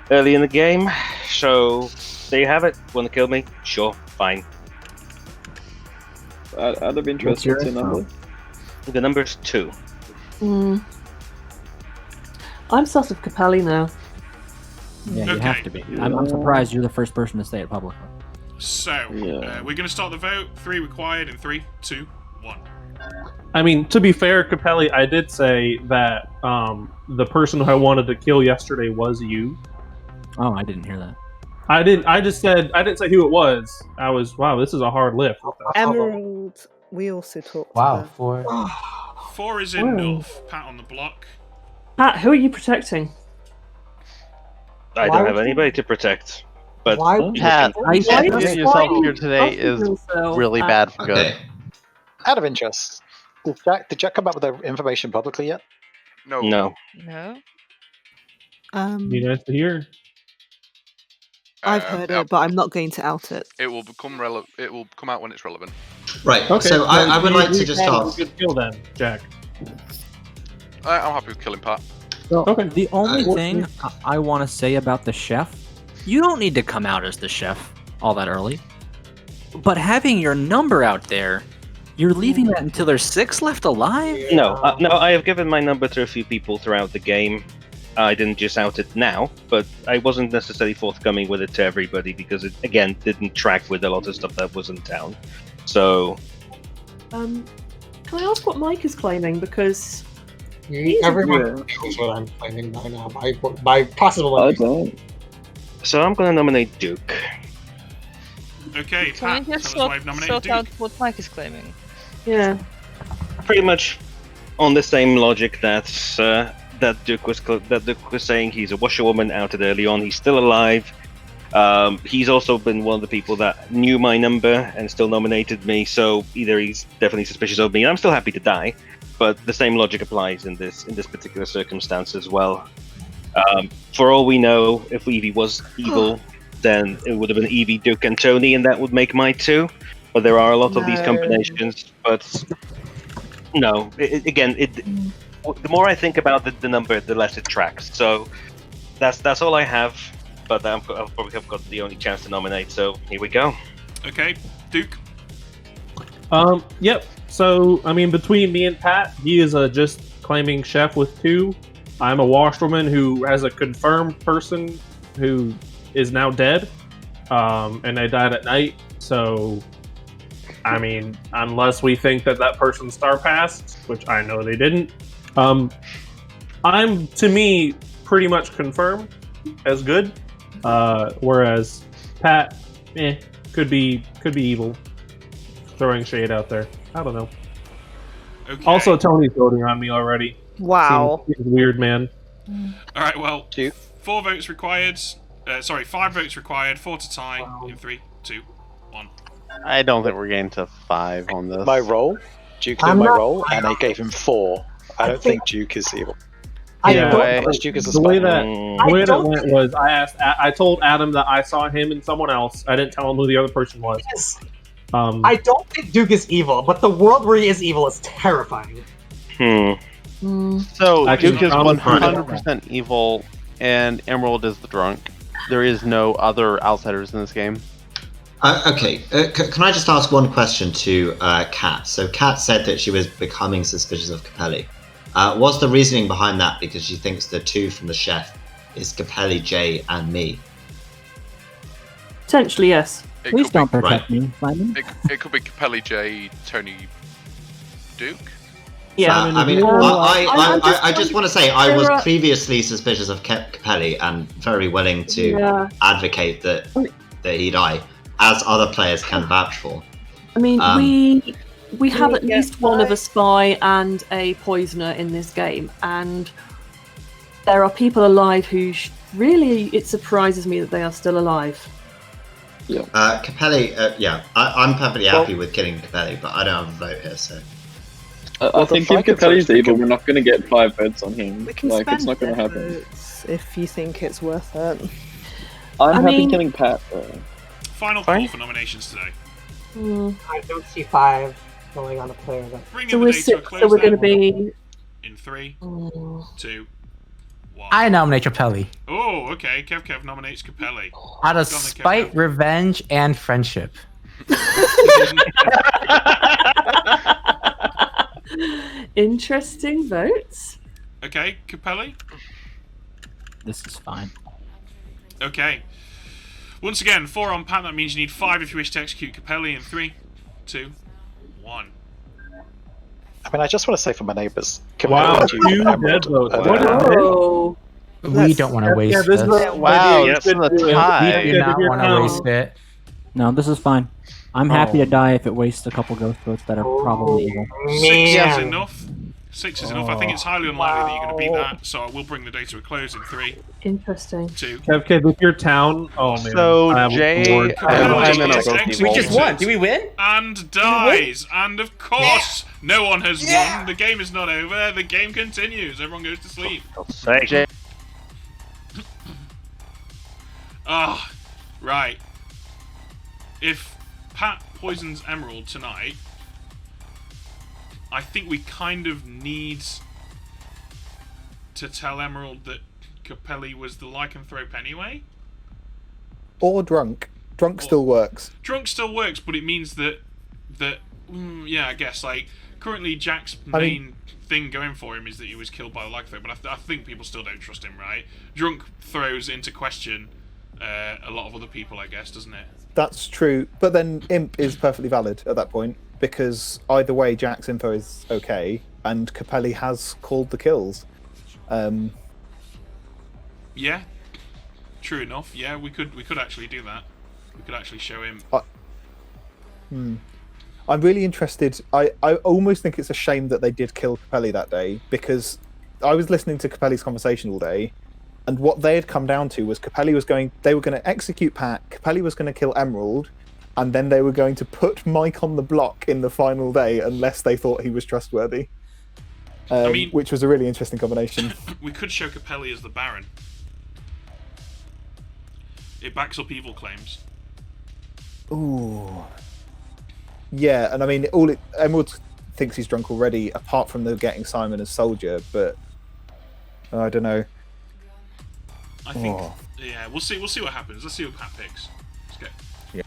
[SPEAKER 19] early in the game. So, there you have it. Want to kill me? Sure, fine.
[SPEAKER 17] Out of interest, what's your number?
[SPEAKER 19] The number's 2.
[SPEAKER 5] I'm sus of Capelli now.
[SPEAKER 12] Yeah, you have to be. I'm surprised you're the first person to say it publicly.
[SPEAKER 1] So, we're going to start the vote. 3 required in 3, 2, 1.
[SPEAKER 16] I mean, to be fair, Capelli, I did say that the person who I wanted to kill yesterday was you.
[SPEAKER 12] Oh, I didn't hear that.
[SPEAKER 16] I didn't say who it was. I was, wow, this is a hard lift.
[SPEAKER 4] Emerald, we also talked
[SPEAKER 20] Wow,
[SPEAKER 4] about.
[SPEAKER 1] 4 is enough. Pat on the block.
[SPEAKER 5] Pat, who are you protecting?
[SPEAKER 19] I don't have anybody to protect. But
[SPEAKER 10] Pat, getting yourself here today is really bad for good.
[SPEAKER 6] Out of interest, did Jack come up with the information publicly yet?
[SPEAKER 9] No.
[SPEAKER 19] No.
[SPEAKER 16] Be nice to hear.
[SPEAKER 4] I've heard it, but I'm not going to out it.
[SPEAKER 9] It will become It will come out when it's relevant.
[SPEAKER 14] Right.
[SPEAKER 16] Okay,
[SPEAKER 14] so I would like to just ask.
[SPEAKER 16] Good kill then, Jack.
[SPEAKER 9] I'm happy with killing Pat.
[SPEAKER 12] Okay. The only thing I want to say about the chef, you don't need to come out as the chef all that early. But having your number out there,
[SPEAKER 13] You're leaving that until there's 6 left alive?
[SPEAKER 19] No, I have given my number to a few people throughout the game. I didn't just out it now, but I wasn't necessarily forthcoming with it to everybody because it, again, didn't track with a lot of stuff that was in town. So...
[SPEAKER 5] Can I ask what Mike is claiming? Because...
[SPEAKER 11] Everyone knows what I'm claiming by now, by possible.
[SPEAKER 17] I don't.
[SPEAKER 19] So I'm going to nominate Duke.
[SPEAKER 1] Okay,
[SPEAKER 15] Can
[SPEAKER 1] Pat,
[SPEAKER 15] you just
[SPEAKER 1] tell us why you've nominated
[SPEAKER 15] sort
[SPEAKER 1] Duke.
[SPEAKER 15] out what Mike is claiming?
[SPEAKER 5] Yeah.
[SPEAKER 19] Pretty much on the same logic that that Duke was saying. He's a washerwoman outed early on. He's still alive. He's also been one of the people that knew my number and still nominated me. So either he's definitely suspicious of me, and I'm still happy to die. But the same logic applies in this particular circumstance as well. For all we know, if Evie was evil, then it would have been Evie, Duke, and Tony, and that would make my 2. But there are a lot of these combinations. But no, the more I think about the number, the less it tracks. So that's all I have. But I'll probably have got the only chance to nominate. So here we go.
[SPEAKER 1] Okay, Duke.
[SPEAKER 16] Yep. So, I mean, between me and Pat, he is just claiming chef with 2. I'm a washerwoman who has a confirmed person who is now dead, and they died at night. So, I mean, unless we think that person star passed, which I know they didn't, I'm, to me, pretty much confirmed as good, whereas Pat, could be evil. Throwing shade out there. I don't know.
[SPEAKER 1] Okay.
[SPEAKER 16] Also, Tony's voting on me already.
[SPEAKER 4] Wow.
[SPEAKER 16] Seems weird, man.
[SPEAKER 1] All right. Well, 4 votes required. 5 votes required. 4 to tie. In 3, 2, 1.
[SPEAKER 10] I don't think we're getting to 5 on this.
[SPEAKER 6] My roll, Duke did my roll, and I gave him 4. I don't think Duke is evil. Unless Duke is a
[SPEAKER 16] the way
[SPEAKER 6] spy.
[SPEAKER 16] that went was I told Adam that I saw him and someone else. I didn't tell him who the other person was.
[SPEAKER 11] I don't think Duke is evil, but the world where he is evil is terrifying.
[SPEAKER 10] So
[SPEAKER 16] Actually,
[SPEAKER 10] Duke is 100% evil, and Emerald is the drunk. There is no other outsiders in this game.
[SPEAKER 14] Okay, can I just ask one question to Kat? So Kat said that she was becoming suspicious of Capelli. What's the reasoning behind that? Because she thinks the 2 from the chef is Capelli, Jay, and me.
[SPEAKER 5] Potentially, yes.
[SPEAKER 12] Please don't protect me, Simon.
[SPEAKER 9] It could be Capelli, Jay, Tony, Duke.
[SPEAKER 5] Yeah,
[SPEAKER 14] I mean, I just want to say I was previously suspicious of Capelli and very willing to advocate that he die, as other players can vouch for.
[SPEAKER 5] I mean, we have at least one of a spy and a poisoner in this game, and there are people alive who really, it surprises me that they are still alive.
[SPEAKER 14] Capelli, I'm perfectly happy with killing Capelli, but I don't have a vote here, so.
[SPEAKER 17] I think if Capelli's evil, we're not going to get 5 votes on him.
[SPEAKER 4] We can
[SPEAKER 17] Like,
[SPEAKER 4] spend
[SPEAKER 17] it's not going to happen.
[SPEAKER 4] votes if you think it's worth it.
[SPEAKER 17] I'm happy killing Pat, though.
[SPEAKER 1] Final call for nominations today.
[SPEAKER 11] I don't see 5 going on a player.
[SPEAKER 1] Bringing the day to a close.
[SPEAKER 5] So we're going to be
[SPEAKER 1] in 3, 2, 1.
[SPEAKER 8] I nominate Capelli.
[SPEAKER 1] Oh, okay. Kev nominates Capelli.
[SPEAKER 8] Out of spite, revenge, and friendship.
[SPEAKER 5] Interesting votes.
[SPEAKER 1] Okay, Capelli.
[SPEAKER 12] This is fine.
[SPEAKER 1] Okay. Once again, 4 on Pat. That means you need 5 if you wish to execute Capelli in 3, 2, 1.
[SPEAKER 6] I mean, I just want to say for my neighbours.
[SPEAKER 16] Wow, 2 dead votes.
[SPEAKER 8] We don't want to waste this.
[SPEAKER 10] Wow, this is a tie.
[SPEAKER 8] We do not want to waste it.
[SPEAKER 12] No, this is fine. I'm happy to die if it wastes a couple ghost votes that are probably evil.
[SPEAKER 1] 6 is enough. 6 is enough. I think it's highly unlikely that you're going to beat that, so I will bring the day to a close in 3.
[SPEAKER 5] Interesting.
[SPEAKER 1] 2.
[SPEAKER 16] Kev, with your town. Oh man.
[SPEAKER 10] So Jay,
[SPEAKER 8] we just won. Do we win?
[SPEAKER 1] And dies. And of course, no one has won. The game is not over. The game continues. Everyone goes to sleep.
[SPEAKER 10] Jay.
[SPEAKER 1] Ah, right. If Pat poisons Emerald tonight, I think we kind of need to tell Emerald that Capelli was the Lycanthrope anyway.
[SPEAKER 2] Or drunk. Drunk still works.
[SPEAKER 1] Drunk still works, but it means that yeah, I guess like currently Jack's main thing going for him is that he was killed by the Lycanthrope, but I think people still don't trust him, right? Drunk throws into question a lot of other people, I guess, doesn't it?
[SPEAKER 2] That's true, but then Imp is perfectly valid at that point, because either way, Jack's info is okay, and Capelli has called the kills.
[SPEAKER 1] Yeah, true enough. Yeah, we could actually do that. We could actually show him.
[SPEAKER 2] I'm really interested. I almost think it's a shame that they did kill Capelli that day, because I was listening to Capelli's conversation all day, and what they had come down to was they were going to execute Pat, Capelli was going to kill Emerald, and then they were going to put Mike on the block in the final day unless they thought he was trustworthy. Which was a really interesting combination.
[SPEAKER 1] We could show Capelli as the Baron. It backs up evil claims.
[SPEAKER 2] Ooh. Yeah, and I mean, Emerald thinks he's drunk already, apart from the getting Simon as soldier, but I don't know.
[SPEAKER 1] I think, yeah, we'll see what happens. Let's see what Pat picks. Let's go.
[SPEAKER 2] Yeah.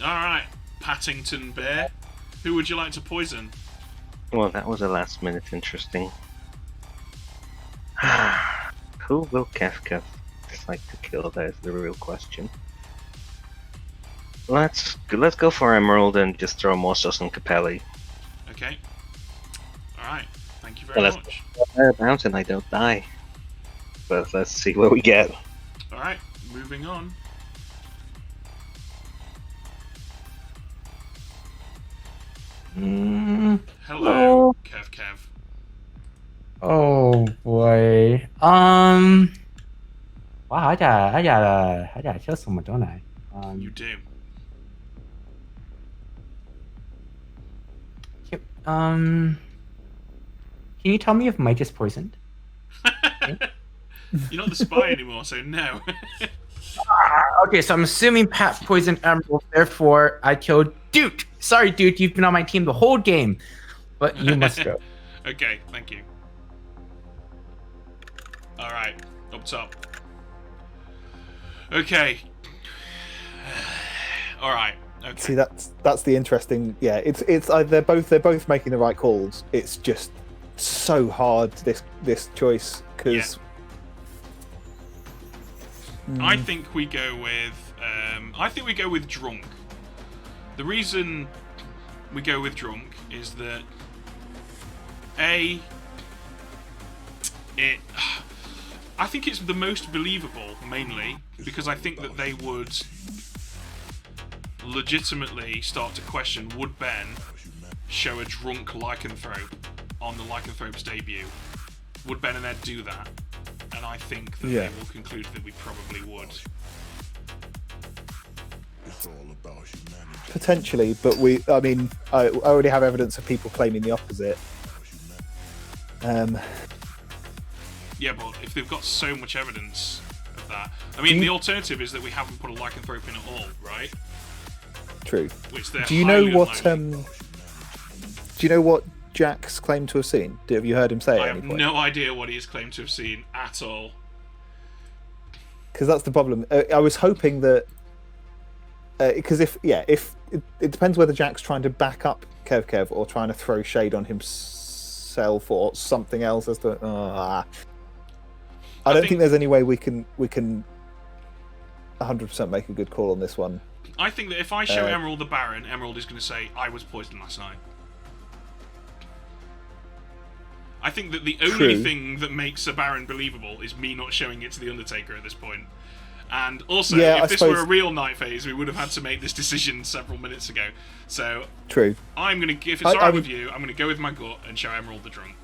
[SPEAKER 2] Alright,
[SPEAKER 1] Pattington Bear. Who would you like to poison?
[SPEAKER 19] Well, that was a last minute interesting. Who will Kefka decide to kill? That is the real question. Let's go for Emerald and just throw more sauce on Capelli.
[SPEAKER 1] Okay. Alright, thank you very much.
[SPEAKER 19] Bounce and I don't die. But let's see what we get.
[SPEAKER 1] Alright, moving on. Hello, Kev.
[SPEAKER 20] Oh boy. Wow, I gotta kill someone, don't I?
[SPEAKER 1] You do.
[SPEAKER 20] Can you tell me if Mike is poisoned?
[SPEAKER 1] You're not the spy anymore, so no.
[SPEAKER 20] Okay, so I'm assuming Pat poisoned Emerald, therefore I killed Duke. Sorry, Duke, you've been on my team the whole game, but you must go.
[SPEAKER 1] Okay, thank you. Alright, up top. Okay. Alright. Okay.
[SPEAKER 2] See, that's the interesting. Yeah, it's they're both making the right calls. It's just so hard this choice because.
[SPEAKER 1] I think we go with drunk. The reason we go with drunk is that I think it's the most believable, mainly because I think that they would legitimately start to question, would Ben show a drunk Lycanthrope on the Lycanthrope's debut? Would Ben and Ed do that? And I think that they will conclude that we probably would.
[SPEAKER 2] Potentially, but I already have evidence of people claiming the opposite.
[SPEAKER 1] Yeah, but if they've got so much evidence of that, the alternative is that we haven't put a Lycanthrope in at all, right?
[SPEAKER 2] True.
[SPEAKER 1] Which they're
[SPEAKER 2] do you know
[SPEAKER 1] highly
[SPEAKER 2] what?
[SPEAKER 1] unlikely.
[SPEAKER 2] Do you know what Jack's claimed to have seen? Have you heard him say it
[SPEAKER 1] I
[SPEAKER 2] at
[SPEAKER 1] have
[SPEAKER 2] any point?
[SPEAKER 1] no idea what he's claimed to have seen at all.
[SPEAKER 2] Because that's the problem. I was hoping that because if it depends whether Jack's trying to back up Kev or trying to throw shade on himself or something else as to. I don't think there's any way we can 100% make a good call on this one.
[SPEAKER 1] I think that if I show Emerald the Baron, Emerald is going to say, I was poisoned last night. I think that the only thing that makes a Baron believable is me not showing it to the Undertaker at this point. And also, if this were a real night phase, we would have had to make this decision several minutes ago. So,
[SPEAKER 2] true.
[SPEAKER 1] I'm going to, if it's alright with you, I'm going to go with my gut and show Emerald the drunk.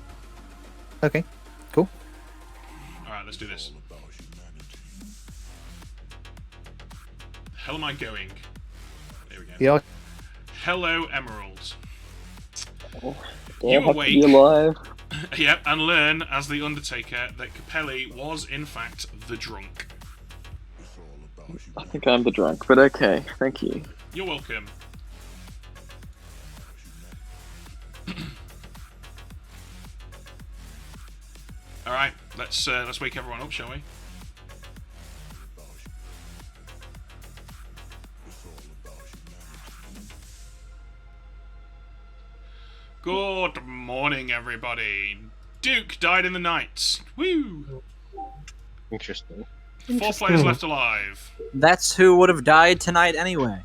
[SPEAKER 2] Okay, cool.
[SPEAKER 1] Alright, let's do this. Hell am I going? There we go.
[SPEAKER 2] Yeah.
[SPEAKER 1] Hello, Emerald.
[SPEAKER 17] Oh,
[SPEAKER 1] You
[SPEAKER 17] have to
[SPEAKER 1] awake.
[SPEAKER 17] be alive.
[SPEAKER 1] Yep, and learn, as the Undertaker, that Capelli was, in fact, the drunk.
[SPEAKER 17] I think I'm the drunk, but okay, thank you.
[SPEAKER 1] You're welcome. Alright, let's wake everyone up, shall we? Good morning, everybody. Duke died in the night. Woo!
[SPEAKER 19] Interesting.
[SPEAKER 1] 4 players left alive.
[SPEAKER 12] That's who would have died tonight anyway.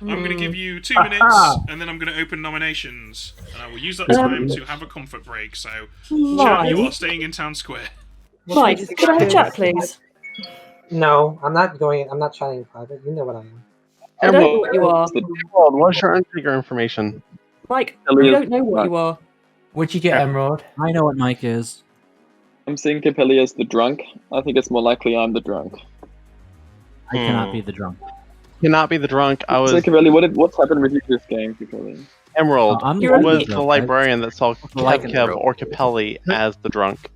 [SPEAKER 1] I'm going to give you 2 minutes, and then I'm going to open nominations. And I will use that time to have a comfort break. So, chat, you are staying in Town Square.
[SPEAKER 5] Mike, could I have a chat, please?
[SPEAKER 11] No, I'm not going. I'm not chatting in private. You know what I am.
[SPEAKER 5] I don't know what you are.
[SPEAKER 10] Emerald, what's your untrigger information?
[SPEAKER 5] Mike, you don't know what you are.
[SPEAKER 20] What'd you get, Emerald?
[SPEAKER 12] I know what Mike is.
[SPEAKER 17] I'm seeing Capelli as the drunk. I think it's more likely I'm the drunk.
[SPEAKER 12] I cannot be the drunk.
[SPEAKER 10] Cannot be the drunk. I was.
[SPEAKER 17] So Capelli, what's happened with you this game, Capelli?
[SPEAKER 10] Emerald
[SPEAKER 12] I'm
[SPEAKER 10] was the librarian that saw Kev or Capelli as the drunk.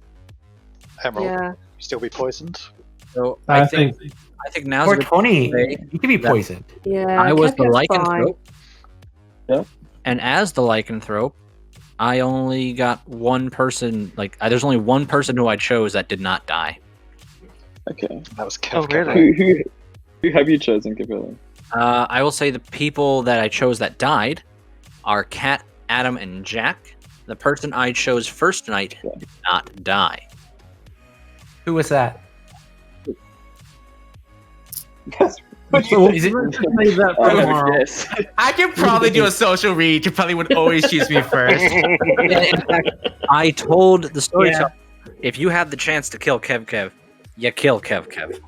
[SPEAKER 6] Emerald,
[SPEAKER 5] Yeah.
[SPEAKER 6] you still be poisoned?
[SPEAKER 12] So
[SPEAKER 20] I
[SPEAKER 12] I think now's
[SPEAKER 20] Or
[SPEAKER 12] a good
[SPEAKER 20] Tony,
[SPEAKER 12] time to say
[SPEAKER 20] you can be
[SPEAKER 12] that
[SPEAKER 20] poisoned.
[SPEAKER 5] Yeah.
[SPEAKER 12] I was the
[SPEAKER 5] Kevkev's fine.
[SPEAKER 12] lycanthrope.
[SPEAKER 17] Yeah.
[SPEAKER 12] And as the lycanthrope, I only got one person. There's only one person who I chose that did not die.
[SPEAKER 17] Okay.
[SPEAKER 6] That was Kev.
[SPEAKER 17] Who have you chosen, Capelli?
[SPEAKER 12] I will say the people that I chose that died are Kat, Adam, and Jack. The person I chose first night did not die.
[SPEAKER 20] Who was that?
[SPEAKER 12] Is it?
[SPEAKER 17] Yes.
[SPEAKER 20] I can probably do a social read. You probably would always choose me first.
[SPEAKER 12] In fact, I told the storyteller, if you have the chance to kill Kev, you kill Kev.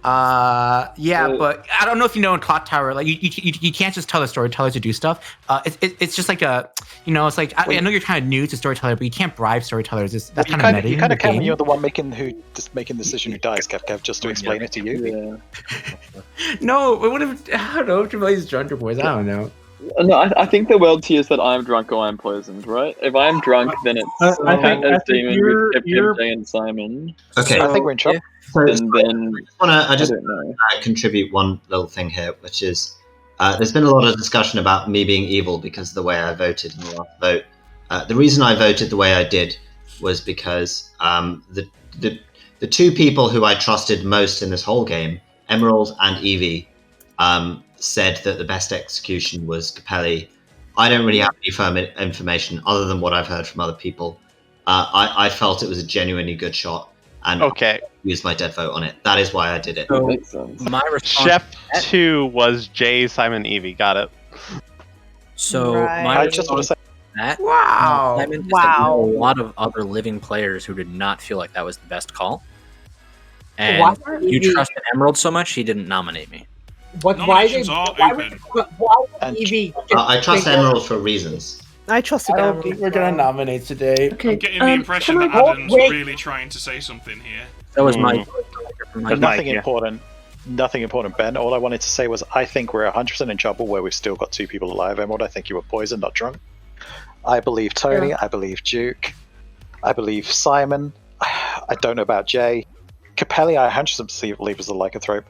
[SPEAKER 20] Yeah, but I don't know if you know in Clock Tower, like you can't just tell the storyteller to do stuff. It's just like it's like I know you're kind of new to storyteller, but you can't bribe storytellers. That's kind of meta.
[SPEAKER 6] You
[SPEAKER 20] in
[SPEAKER 6] kind
[SPEAKER 20] the
[SPEAKER 6] of can when
[SPEAKER 20] game.
[SPEAKER 6] you're the one making the decision who dies, Kev, just to explain it to you.
[SPEAKER 20] No, it would have. I don't know. Capelli's drunk or boys. I don't know.
[SPEAKER 17] No, I think the world tiers that I'm drunk or I'm poisoned, right? If I'm drunk, then it's Cat as Demon with Jay and Simon.
[SPEAKER 14] Okay.
[SPEAKER 6] I think we're in trouble.
[SPEAKER 17] And then
[SPEAKER 14] I just
[SPEAKER 17] don't know.
[SPEAKER 14] contribute one little thing here, which is there's been a lot of discussion about me being evil because of the way I voted in the last vote. The reason I voted the way I did was because the 2 people who I trusted most in this whole game, Emerald and Evie, said that the best execution was Capelli. I don't really have any firm information other than what I've heard from other people. I felt it was a genuinely good shot, and I used my dead vote on it. That is why I did it.
[SPEAKER 12] So my response.
[SPEAKER 10] Chef 2 was Jay, Simon, Evie. Got it.
[SPEAKER 12] So
[SPEAKER 4] Right.
[SPEAKER 12] my
[SPEAKER 6] I just want to say,
[SPEAKER 12] that
[SPEAKER 20] Wow.
[SPEAKER 12] Simon, is that there were a lot of other living players who did not feel like that was the best call. And
[SPEAKER 11] Why-
[SPEAKER 12] you trusted Emerald so much, he didn't nominate me.
[SPEAKER 11] Why
[SPEAKER 1] Nominations are open.
[SPEAKER 11] would Evie?
[SPEAKER 14] I trust Emerald for reasons.
[SPEAKER 4] I trusted
[SPEAKER 20] I don't
[SPEAKER 4] Emerald.
[SPEAKER 20] think we're gonna nominate today.
[SPEAKER 5] Okay.
[SPEAKER 1] I'm getting the impression that Adam's really trying to say something here.
[SPEAKER 12] That was my.
[SPEAKER 6] but nothing important. Nothing important, Ben. All I wanted to say was I think we're 100% in trouble where we've still got 2 people alive. Emerald, I think you were poisoned, not drunk. I believe Tony. I believe Duke. I believe Simon. I don't know about Jay. Capelli, I 100% believe was the lycanthrope.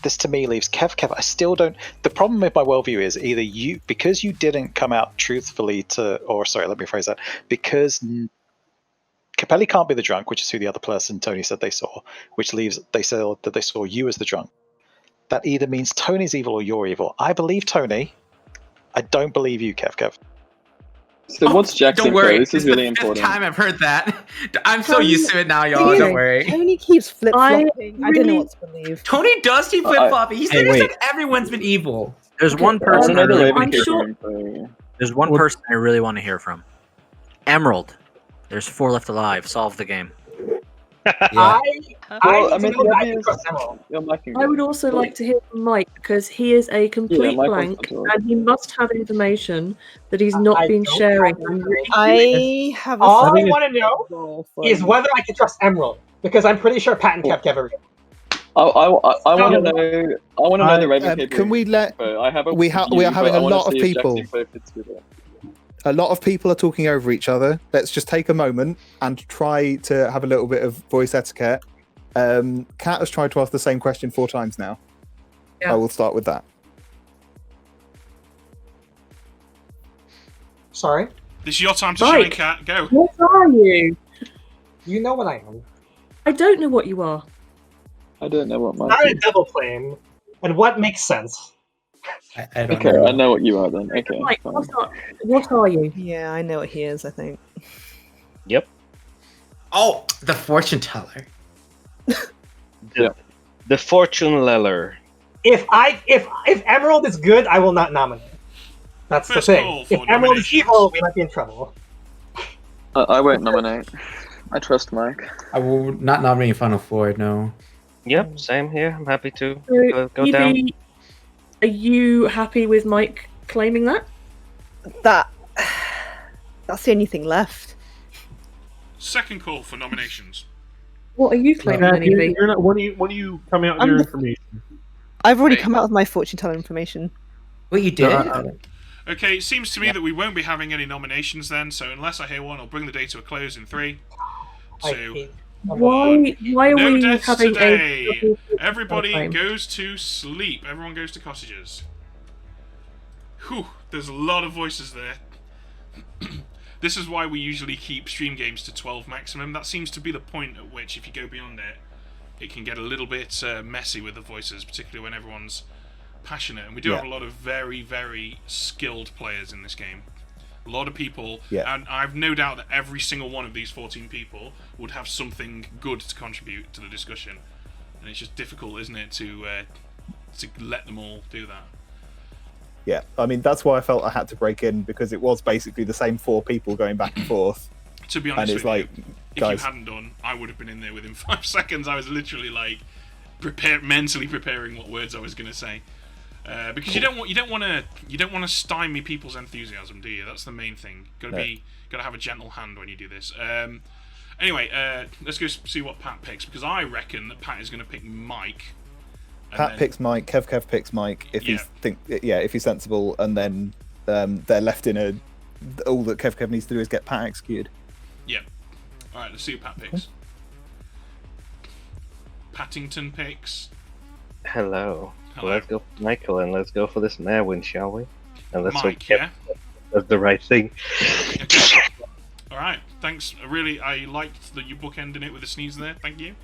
[SPEAKER 6] This to me leaves Kev. I still don't. The problem with my worldview is either you, because you didn't come out truthfully let me phrase that, because Capelli can't be the drunk, which is who the other person Tony said they saw, which leaves they said that they saw you as the drunk. That either means Tony's evil or you're evil. I believe Tony. I don't believe you, Kev.
[SPEAKER 17] So what's Jack's
[SPEAKER 20] Don't
[SPEAKER 17] info?
[SPEAKER 20] worry.
[SPEAKER 17] This is really important.
[SPEAKER 20] Time I've heard that. I'm so
[SPEAKER 4] Tony-
[SPEAKER 20] used to it now, y'all. Don't worry.
[SPEAKER 4] Tony keeps flip flopping. I don't know what to believe.
[SPEAKER 20] Tony does keep flip flopping. He
[SPEAKER 12] Hey,
[SPEAKER 20] said
[SPEAKER 12] wait.
[SPEAKER 20] everyone's been evil.
[SPEAKER 12] There's one person.
[SPEAKER 20] I'm sure.
[SPEAKER 12] There's one person I really want to hear from. Emerald. There's 4 left alive. Solve the game.
[SPEAKER 17] Well, I mean,
[SPEAKER 5] I would also like to hear from Mike because he is a complete
[SPEAKER 17] Mike
[SPEAKER 5] blank
[SPEAKER 17] wants to talk.
[SPEAKER 5] and he must have information that he's not been sharing. I'm really
[SPEAKER 4] I have.
[SPEAKER 11] All I want to know is whether I can trust Emerald because I'm pretty sure Pat and Kev are.
[SPEAKER 17] I want to know. I want to know the Raven Keeper.
[SPEAKER 21] Can we let?
[SPEAKER 17] I have a
[SPEAKER 21] we are
[SPEAKER 17] view,
[SPEAKER 21] having
[SPEAKER 17] but
[SPEAKER 21] a
[SPEAKER 17] I wanna
[SPEAKER 21] lot of
[SPEAKER 17] see if Jack's
[SPEAKER 21] people.
[SPEAKER 17] info fits with it.
[SPEAKER 21] A lot of people are talking over each other. Let's just take a moment and try to have a little bit of voice etiquette. Kat has tried to ask the same question 4 times now.
[SPEAKER 11] Yeah.
[SPEAKER 21] I will start with that.
[SPEAKER 11] Sorry?
[SPEAKER 1] This is your time to
[SPEAKER 5] Mike.
[SPEAKER 1] shine, Cat. Go.
[SPEAKER 5] What are you?
[SPEAKER 11] You know what I am.
[SPEAKER 5] I don't know what you are.
[SPEAKER 17] I don't know what my.
[SPEAKER 11] Not a double claim. And what makes sense?
[SPEAKER 20] I don't
[SPEAKER 17] Okay,
[SPEAKER 20] know.
[SPEAKER 17] I know what you are then. Okay.
[SPEAKER 5] Mike,
[SPEAKER 17] fine.
[SPEAKER 5] what are you?
[SPEAKER 4] Yeah, I know what he is, I think.
[SPEAKER 19] Yep.
[SPEAKER 20] Oh, the fortune teller.
[SPEAKER 19] The fortune teller.
[SPEAKER 11] If Emerald is good, I will not nominate. That's
[SPEAKER 1] First
[SPEAKER 11] the
[SPEAKER 1] call
[SPEAKER 11] thing.
[SPEAKER 1] for
[SPEAKER 11] If Emerald is
[SPEAKER 1] nominations.
[SPEAKER 11] evil, we might be in trouble.
[SPEAKER 17] I won't nominate. I trust Mike.
[SPEAKER 20] I will not nominate Final Four. No.
[SPEAKER 19] Yep, same here. I'm happy to
[SPEAKER 5] So,
[SPEAKER 19] go down.
[SPEAKER 5] Evie, are you happy with Mike claiming that?
[SPEAKER 4] That's the only thing left.
[SPEAKER 1] Second call for nominations.
[SPEAKER 5] What are you claiming, then, Evie?
[SPEAKER 16] You're not, when are you coming out with your information?
[SPEAKER 4] I've already come out with my fortune teller information.
[SPEAKER 20] Well, you did.
[SPEAKER 1] Okay, it seems to me that we won't be having any nominations then, so unless I hear one, I'll bring the day to a close in 3, 2,
[SPEAKER 5] Why are
[SPEAKER 1] no
[SPEAKER 5] we
[SPEAKER 1] deaths
[SPEAKER 5] having
[SPEAKER 1] today.
[SPEAKER 5] a
[SPEAKER 1] Everybody
[SPEAKER 5] claim?
[SPEAKER 1] goes to sleep. Everyone goes to cottages. Whew, there's a lot of voices there. This is why we usually keep stream games to 12 maximum. That seems to be the point at which, if you go beyond it, it can get a little bit messy with the voices, particularly when everyone's passionate. And we do have a lot of very, very skilled players in this game. A lot of people, and I've no doubt that every single one of these 14 people would have something good to contribute to the discussion. And it's just difficult, isn't it, to let them all do that.
[SPEAKER 21] Yeah, I mean, that's why I felt I had to break in, because it was basically the same 4 people going back and forth.
[SPEAKER 1] To be honest
[SPEAKER 21] and it's
[SPEAKER 1] with
[SPEAKER 21] like,
[SPEAKER 1] you,
[SPEAKER 21] guys,
[SPEAKER 1] if you hadn't done, I would have been in there within 5 seconds. I was literally like mentally preparing what words I was going to say, because you don't want to stymie people's enthusiasm, do you? That's the main thing. Got to have a gentle hand when you do this. Anyway, let's go see what Pat picks, because I reckon that Pat is going to pick Mike.
[SPEAKER 21] Pat picks Mike, Kev picks Mike if if he's sensible, and then they're left in all that Kev needs to do is get Pat executed.
[SPEAKER 1] Yeah. All right, let's see what Pat picks. Pattington picks.
[SPEAKER 19] Hello. Well, let's go for Michael, and let's go for this mayor win, shall we? And let's
[SPEAKER 1] Mike,
[SPEAKER 19] hope Kev does the right thing.
[SPEAKER 1] Okay. All right, thanks. I liked that you bookended it with a sneeze there. Thank you.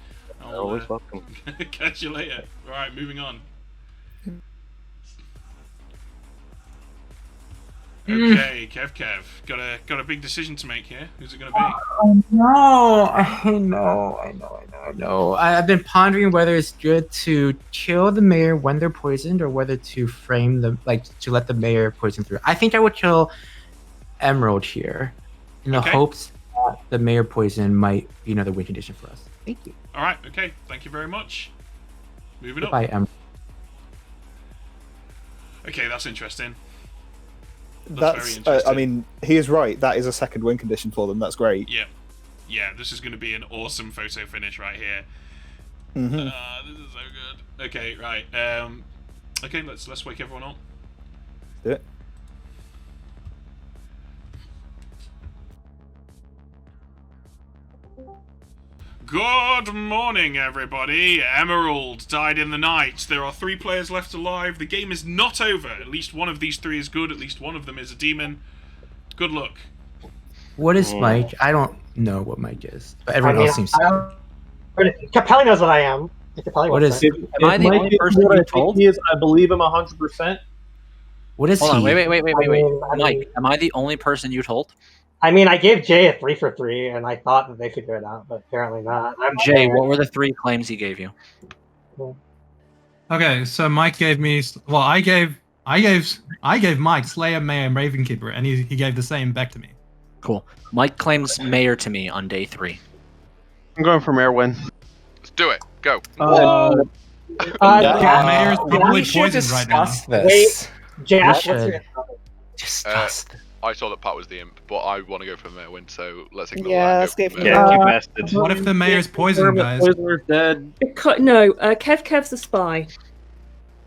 [SPEAKER 19] Always welcome.
[SPEAKER 1] Catch you later. All right, moving on. Okay, Kev, got a big decision to make here. Who's it going to be?
[SPEAKER 20] I know. I've been pondering whether it's good to kill the mayor when they're poisoned, or whether to frame them, to let the mayor poison through. I think I would kill Emerald here, in the hopes that the mayor poison might be another win condition for us. Thank you.
[SPEAKER 1] All right, okay. Thank you very much. Moving
[SPEAKER 20] Goodbye,
[SPEAKER 1] up.
[SPEAKER 20] Emerald.
[SPEAKER 1] Okay, that's interesting.
[SPEAKER 21] That's
[SPEAKER 1] very interesting.
[SPEAKER 21] I mean, he is right. That is a second win condition for them. That's great.
[SPEAKER 1] Yeah. This is going to be an awesome photo finish right here.
[SPEAKER 21] Mm-hmm.
[SPEAKER 1] This is so good. Okay, right. Okay, let's wake everyone up.
[SPEAKER 21] Do it.
[SPEAKER 1] Good morning, everybody. Emerald died in the night. There are 3 players left alive. The game is not over. At least one of these 3 is good. At least one of them is a demon. Good luck.
[SPEAKER 20] What is Mike? I don't know what Mike is, but everyone else seems to.
[SPEAKER 11] Capelli knows what I am.
[SPEAKER 20] What is?
[SPEAKER 16] Am I the only person you told? He is. I believe him 100%.
[SPEAKER 20] What is
[SPEAKER 13] Hold
[SPEAKER 20] he?
[SPEAKER 13] on, wait.
[SPEAKER 11] I mean,
[SPEAKER 13] Mike, am I the only person you told?
[SPEAKER 11] I mean, I gave Jay a 3 for 3, and I thought that they figured it out, but apparently not.
[SPEAKER 13] Jay, what were the 3 claims he gave you?
[SPEAKER 18] Okay, so Mike gave me. Well, I gave Mike Slayer, Mayor, and Ravenkeeper, and he gave the same back to me.
[SPEAKER 13] Cool. Mike claims Mayor to me on day 3.
[SPEAKER 10] I'm going for Mayor win.
[SPEAKER 9] Let's do it. Go.
[SPEAKER 18] Mayor's probably
[SPEAKER 20] we should
[SPEAKER 18] poisoned right now.
[SPEAKER 20] discuss this.
[SPEAKER 11] Wait, Josh,
[SPEAKER 20] We
[SPEAKER 11] what's
[SPEAKER 20] should
[SPEAKER 11] your
[SPEAKER 20] discuss this.
[SPEAKER 9] I saw that Pat was the imp, but I want to go for the mayor win, so let's ignore
[SPEAKER 4] Yeah,
[SPEAKER 9] that.
[SPEAKER 4] let's go for
[SPEAKER 19] Yeah, you bastard.
[SPEAKER 18] What if the mayor's poisoned, guys?
[SPEAKER 16] Poisoner's dead.
[SPEAKER 5] No, Kev's the spy.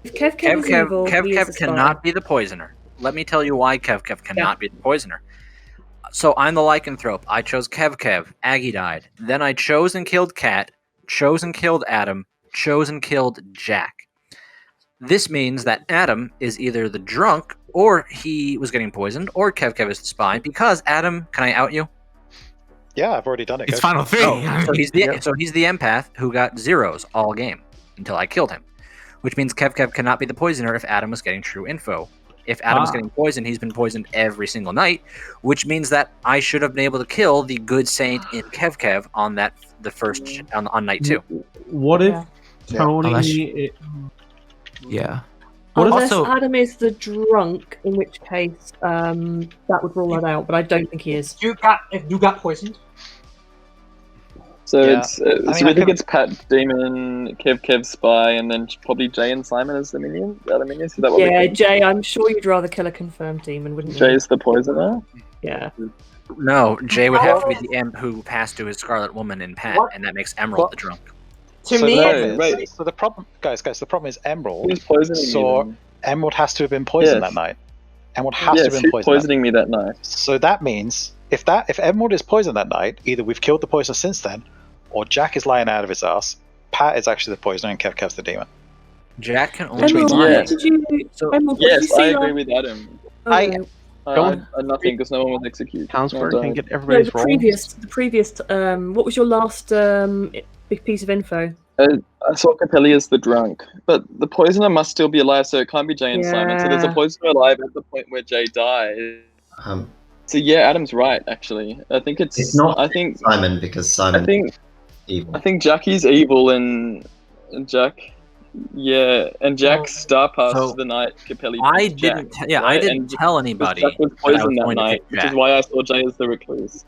[SPEAKER 5] If Kev is evil, he is
[SPEAKER 13] Kev
[SPEAKER 5] the spy.
[SPEAKER 13] cannot be the poisoner. Let me tell you why Kev cannot be the poisoner. So I'm the Lycanthrope. I chose Kev. Aggie died. Then I chose and killed Cat, chose and killed Adam, chose and killed Jack. This means that Adam is either the drunk, or he was getting poisoned, or Kev is the spy, because Adam, can I out you?
[SPEAKER 6] Yeah, I've already done it.
[SPEAKER 20] It's
[SPEAKER 6] guys.
[SPEAKER 20] final three.
[SPEAKER 13] So he's the empath who got 0s all game until I killed him.
[SPEAKER 12] which means Kev cannot be the poisoner if Adam was getting true info. If Adam is getting poisoned, he's been poisoned every single night, which means that I should have been able to kill the good saint in Kev on on night 2.
[SPEAKER 16] What if
[SPEAKER 12] Yeah.
[SPEAKER 16] Tony?
[SPEAKER 20] Yeah.
[SPEAKER 5] Unless Adam is the drunk, in which case that would rule that out. But I don't think he is.
[SPEAKER 7] If you got poisoned.
[SPEAKER 17] So
[SPEAKER 6] Yeah.
[SPEAKER 17] it's
[SPEAKER 6] I
[SPEAKER 17] so
[SPEAKER 6] mean,
[SPEAKER 17] I think it's Pat, Demon, Kev, Spy, and then probably Jay and Simon as the minion. The other minions. Is that what we
[SPEAKER 5] Yeah,
[SPEAKER 17] think?
[SPEAKER 5] Jay, I'm sure you'd rather kill a confirmed demon, wouldn't you?
[SPEAKER 17] Jay's the poisoner.
[SPEAKER 5] Yeah.
[SPEAKER 12] No, Jay would have to be the imp who passed to his Scarlet Woman in Pat, and that makes Emerald the drunk.
[SPEAKER 6] So the problem, guys, the problem is Emerald.
[SPEAKER 17] Who's poisoning me
[SPEAKER 6] So
[SPEAKER 17] then?
[SPEAKER 6] Emerald has to have been poisoned
[SPEAKER 17] Yes.
[SPEAKER 6] that night. Emerald has to
[SPEAKER 17] Yes,
[SPEAKER 6] have been
[SPEAKER 17] who's
[SPEAKER 6] poisoned.
[SPEAKER 17] poisoning me that night?
[SPEAKER 6] So that means if Emerald is poisoned that night, either we've killed the poisoner since then, or Jack is lying out of his ass. Pat is actually the poisoner, and Kev's the demon.
[SPEAKER 12] Jack can
[SPEAKER 6] Which
[SPEAKER 12] only
[SPEAKER 6] means
[SPEAKER 12] lie.
[SPEAKER 17] Yes.
[SPEAKER 5] Emerald,
[SPEAKER 17] Yes, I agree with Adam.
[SPEAKER 5] Okay.
[SPEAKER 17] I nothing because no one was executed.
[SPEAKER 10] Townsfolk
[SPEAKER 17] No,
[SPEAKER 10] can
[SPEAKER 17] died.
[SPEAKER 10] get
[SPEAKER 5] No,
[SPEAKER 10] everybody's
[SPEAKER 5] the
[SPEAKER 10] roll.
[SPEAKER 5] previous. What was your last big piece of info?
[SPEAKER 17] I saw Capelli as the drunk, but the poisoner must still be alive, so it can't be Jay and Simon. So there's a
[SPEAKER 5] Yeah.
[SPEAKER 17] poisoner alive at the point where Jay dies. So yeah, Adam's right. Actually, I think it's
[SPEAKER 14] not
[SPEAKER 17] I think
[SPEAKER 14] Simon because Simon.
[SPEAKER 17] I think
[SPEAKER 14] evil.
[SPEAKER 17] I think Jackie's evil and Jack. Yeah, and Jack star passed
[SPEAKER 12] So,
[SPEAKER 17] the night Capelli.
[SPEAKER 12] I
[SPEAKER 17] picked Jack,
[SPEAKER 12] didn't. I
[SPEAKER 17] right?
[SPEAKER 12] didn't
[SPEAKER 17] And
[SPEAKER 12] tell anybody.
[SPEAKER 17] Jack was
[SPEAKER 12] that I was
[SPEAKER 17] poisoned that
[SPEAKER 12] going to
[SPEAKER 17] night,
[SPEAKER 12] pick
[SPEAKER 17] which is
[SPEAKER 12] Jack.
[SPEAKER 17] why I saw Jay as the recluse.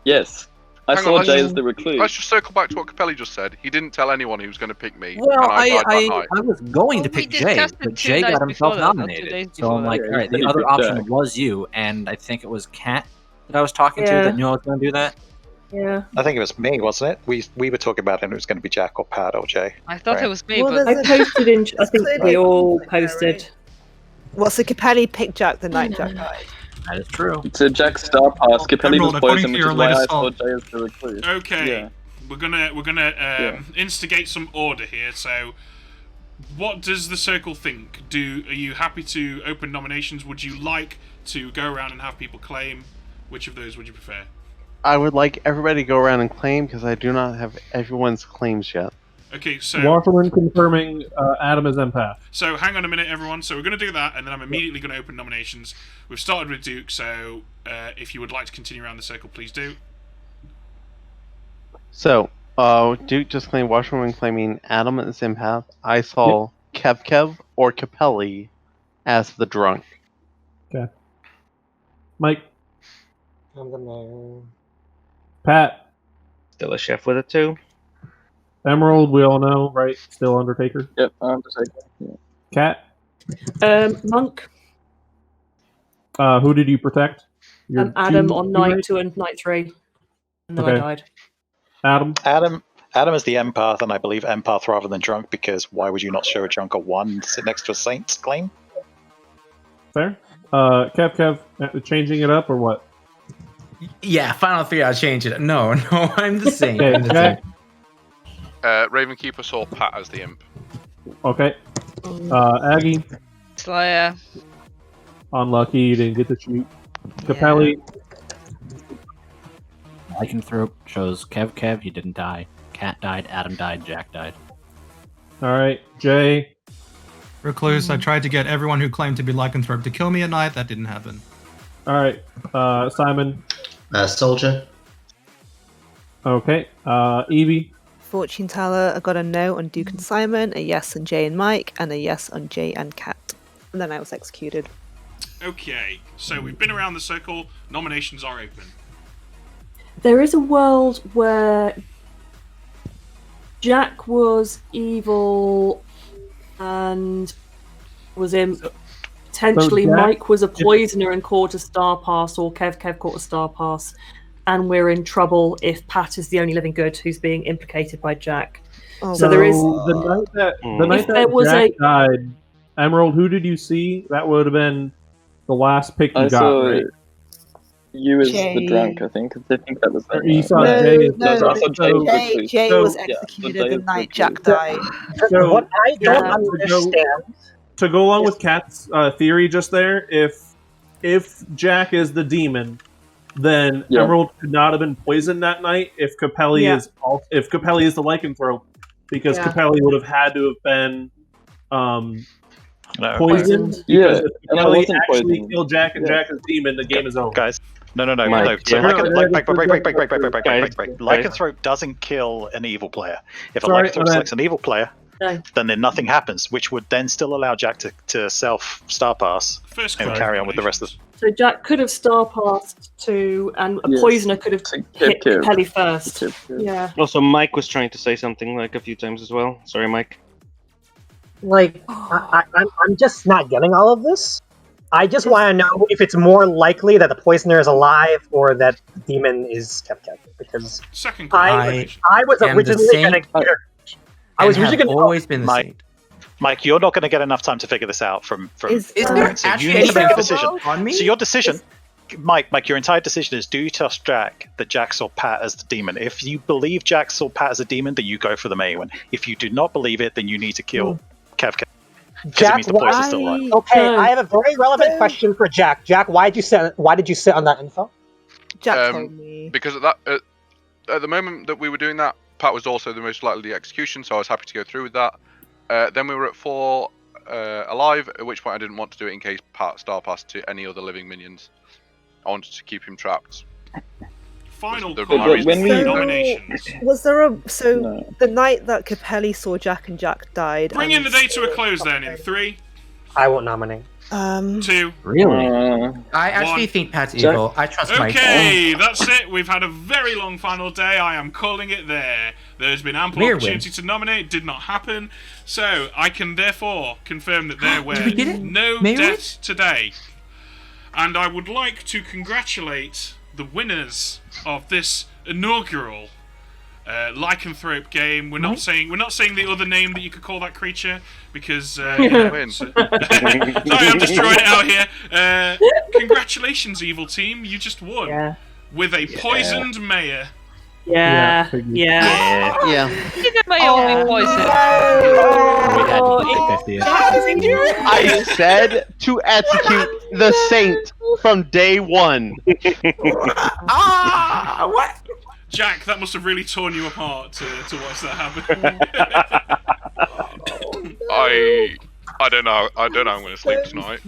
[SPEAKER 17] Yes, I
[SPEAKER 9] Hang
[SPEAKER 17] saw
[SPEAKER 9] on,
[SPEAKER 17] Jay as the recluse.
[SPEAKER 9] Let's just circle back to what Capelli just said. He didn't tell anyone he was going to pick me.
[SPEAKER 12] Well,
[SPEAKER 9] and I died that night.
[SPEAKER 12] I was going to pick Jay,
[SPEAKER 15] discussed it
[SPEAKER 12] but
[SPEAKER 15] 2
[SPEAKER 12] Jay
[SPEAKER 15] nights
[SPEAKER 12] got himself
[SPEAKER 15] before that, or 2
[SPEAKER 12] nominated.
[SPEAKER 15] days
[SPEAKER 12] So
[SPEAKER 15] before
[SPEAKER 12] I'm like,
[SPEAKER 15] that.
[SPEAKER 12] all right,
[SPEAKER 17] Yeah,
[SPEAKER 12] the
[SPEAKER 17] he
[SPEAKER 12] other
[SPEAKER 17] picked
[SPEAKER 12] option
[SPEAKER 17] Jack.
[SPEAKER 12] was you, and I think it was Kat that I was talking to
[SPEAKER 5] Yeah.
[SPEAKER 12] that knew I was going to do that.
[SPEAKER 5] Yeah.
[SPEAKER 6] I think it was me, wasn't it? We were talking about it, and it was going to be Jack or Pat or Jay.
[SPEAKER 15] I thought
[SPEAKER 6] Right.
[SPEAKER 15] it was me,
[SPEAKER 4] Well,
[SPEAKER 15] but
[SPEAKER 4] there's
[SPEAKER 5] I posted in. I think we all posted.
[SPEAKER 4] Well, so Capelli picked Jack the night Jack died.
[SPEAKER 12] That is true.
[SPEAKER 17] So Jack star passed. Capelli
[SPEAKER 18] Emerald,
[SPEAKER 17] was
[SPEAKER 18] according
[SPEAKER 17] poisoned,
[SPEAKER 18] to
[SPEAKER 17] which
[SPEAKER 18] your
[SPEAKER 17] is why I
[SPEAKER 18] latest
[SPEAKER 17] saw
[SPEAKER 18] poll.
[SPEAKER 17] Jay as the recluse.
[SPEAKER 1] Okay,
[SPEAKER 17] Yeah.
[SPEAKER 1] we're gonna instigate some order here. So, what does the circle think? Are you happy to open nominations? Would you like to go around and have people claim? Which of those would you prefer?
[SPEAKER 10] I would like everybody to go around and claim because I do not have everyone's claims yet.
[SPEAKER 1] Okay, so
[SPEAKER 16] Wasserman confirming Adam as empath.
[SPEAKER 1] So hang on a minute, everyone. So we're going to do that, and then I'm immediately going to open nominations. We've started with Duke, so if you would like to continue around the circle, please do.
[SPEAKER 10] So, Duke just claimed Washerman claiming Adam as empath. I saw Kev or Capelli as the drunk.
[SPEAKER 16] Okay. Mike,
[SPEAKER 11] I'm gonna.
[SPEAKER 16] Pat,
[SPEAKER 19] Still a chef with a 2.
[SPEAKER 16] Emerald, we all know, right? Still Undertaker.
[SPEAKER 17] Yep, Undertaker. Yeah.
[SPEAKER 16] Cat,
[SPEAKER 5] Monk.
[SPEAKER 16] Who did you protect? Your
[SPEAKER 5] Adam
[SPEAKER 16] two
[SPEAKER 5] on night
[SPEAKER 16] teammates?
[SPEAKER 5] 2 and night 3, and then
[SPEAKER 16] Okay.
[SPEAKER 5] I died.
[SPEAKER 6] Adam is the empath, and I believe empath rather than drunk, because why would you not show a drunk a 1 and sit next to a saint's claim?
[SPEAKER 16] Fair. Kev, changing it up or what?
[SPEAKER 20] Yeah, final 3. I'll change it. No, I'm the same.
[SPEAKER 16] Okay,
[SPEAKER 20] I'm the
[SPEAKER 16] Jack.
[SPEAKER 20] same.
[SPEAKER 9] Ravenkeeper saw Pat as the imp.
[SPEAKER 16] Okay. Aggie,
[SPEAKER 15] Slayer.
[SPEAKER 16] unlucky, you didn't get to shoot. Capelli,
[SPEAKER 13] Lycanthrope chose Kev, he didn't die. Cat died, Adam died, Jack died.
[SPEAKER 16] all right. Jay,
[SPEAKER 18] Recluse, I tried to get everyone who claimed to be Lycanthrope to kill me at night. That didn't happen.
[SPEAKER 16] all right. Simon,
[SPEAKER 14] Soldier.
[SPEAKER 16] okay. Evie,
[SPEAKER 4] Fortune teller, I got a no on Duke and Simon, a yes on Jay and Mike, and a yes on Jay and Kat. And then I was executed.
[SPEAKER 1] Okay, so we've been around the circle. Nominations are open.
[SPEAKER 5] There is a world where Jack was evil and was in. Potentially,
[SPEAKER 16] Jack-
[SPEAKER 5] Mike was a poisoner and caught a star pass, or Kev caught a star pass, and we're in trouble if Pat is the only living good who's being implicated by Jack. So there is.
[SPEAKER 16] the night that
[SPEAKER 5] If there was
[SPEAKER 16] Jack
[SPEAKER 5] a-
[SPEAKER 16] died. Emerald, who did you see? That would have been the last pick you
[SPEAKER 17] I
[SPEAKER 16] got,
[SPEAKER 17] saw
[SPEAKER 16] right?
[SPEAKER 17] you as
[SPEAKER 4] Jay.
[SPEAKER 17] the drunk, I think. I think that was
[SPEAKER 16] Or
[SPEAKER 17] that
[SPEAKER 16] you
[SPEAKER 17] night.
[SPEAKER 16] saw Jay as
[SPEAKER 17] No,
[SPEAKER 16] the
[SPEAKER 17] I saw Jay as the
[SPEAKER 4] Jay,
[SPEAKER 17] recluse.
[SPEAKER 4] Jay
[SPEAKER 16] So-
[SPEAKER 4] was
[SPEAKER 17] Yeah,
[SPEAKER 4] executed
[SPEAKER 17] Jay
[SPEAKER 4] the
[SPEAKER 17] as
[SPEAKER 4] night
[SPEAKER 17] the
[SPEAKER 4] Jack
[SPEAKER 17] recluse.
[SPEAKER 4] died.
[SPEAKER 16] So-
[SPEAKER 11] What I don't
[SPEAKER 5] Yeah.
[SPEAKER 11] understand.
[SPEAKER 16] To go along with Kat's theory just there, if Jack is the demon, then
[SPEAKER 17] Yeah.
[SPEAKER 16] Emerald could not have been poisoned that night if Capelli
[SPEAKER 5] Yeah.
[SPEAKER 16] is the lycanthrope, because
[SPEAKER 5] Yeah.
[SPEAKER 16] Capelli would have had to have been poisoned.
[SPEAKER 17] Yeah,
[SPEAKER 16] Because if
[SPEAKER 17] and I
[SPEAKER 16] Kelly
[SPEAKER 17] wasn't
[SPEAKER 16] actually
[SPEAKER 17] poisoned.
[SPEAKER 16] killed Jack and
[SPEAKER 17] Yeah.
[SPEAKER 16] Jack is demon, the game is over.
[SPEAKER 6] Guys, no.
[SPEAKER 19] Mike,
[SPEAKER 6] So
[SPEAKER 19] yeah.
[SPEAKER 6] break. Lycanthrope doesn't kill an evil player. If a
[SPEAKER 16] Sorry,
[SPEAKER 6] Lycanthrope selects an evil player,
[SPEAKER 5] No.
[SPEAKER 6] then nothing happens, which would then still allow Jack to self star pass and carry on with the rest of.
[SPEAKER 5] So Jack could have star passed to, and a
[SPEAKER 17] Yes.
[SPEAKER 5] poisoner could have hit
[SPEAKER 17] Kev.
[SPEAKER 5] Kelly first. Yeah.
[SPEAKER 19] Also, Mike was trying to say something like a few times as well. Sorry, Mike.
[SPEAKER 11] Like, I'm just not getting all of this. I just want to know if it's more likely that the poisoner is alive or that the demon is kept captive. Because
[SPEAKER 1] Second
[SPEAKER 11] I was
[SPEAKER 20] am the
[SPEAKER 11] originally going
[SPEAKER 20] saint
[SPEAKER 11] to. I was
[SPEAKER 20] and
[SPEAKER 11] originally
[SPEAKER 20] have
[SPEAKER 11] going to.
[SPEAKER 20] always been the saint.
[SPEAKER 6] Mike, you're not going to get enough time to figure this out from
[SPEAKER 20] Is
[SPEAKER 6] from
[SPEAKER 20] there
[SPEAKER 6] going. So
[SPEAKER 20] actually
[SPEAKER 6] you need to make a
[SPEAKER 20] any
[SPEAKER 6] decision.
[SPEAKER 20] info on me?
[SPEAKER 6] So your decision, Mike, your entire decision is: do you trust Jack that Jack saw Pat as the demon? If you believe Jack saw Pat as a demon, then you go for the May one. If you do not believe it, then you need to kill Kev. Because it
[SPEAKER 11] Jack,
[SPEAKER 6] means the poison's still alive.
[SPEAKER 11] Okay, I have a very relevant question for Jack. Jack, why did you sit on that info?
[SPEAKER 4] Jack told me.
[SPEAKER 9] Because at the moment that we were doing that, Pat was also the most likely execution, so I was happy to go through with that. Then we were at 4 alive, at which point I didn't want to do it in case Pat star passed to any other living minions. I wanted to keep him trapped.
[SPEAKER 1] Final
[SPEAKER 4] nominations. Was there the night that Capelli saw Jack and Jack died?
[SPEAKER 1] Bringing the day to a close then in 3,
[SPEAKER 11] I won't nominate.
[SPEAKER 1] 2.
[SPEAKER 20] I actually think Pat's evil. I trust Mike.
[SPEAKER 1] Okay, that's it. We've had a very long final day. I am calling it there. There's been ample
[SPEAKER 20] We're
[SPEAKER 1] opportunity to nominate. Did not happen. So I can therefore confirm that there were
[SPEAKER 20] Did we get it?
[SPEAKER 1] no
[SPEAKER 20] May we?
[SPEAKER 1] deaths today. And I would like to congratulate the winners of this inaugural Lycanthrope game. We're not saying the other name that you could call that creature because
[SPEAKER 9] Win.
[SPEAKER 1] Sorry, I'm just throwing it out here. Congratulations, evil team! You just won with a poisoned mayor.
[SPEAKER 5] Yeah.
[SPEAKER 15] Didn't my only poison?
[SPEAKER 10] I said to execute the saint from day one.
[SPEAKER 20] What?
[SPEAKER 1] Jack, that must have really torn you apart to watch that happen.
[SPEAKER 9] I don't know. I'm going to sleep tonight.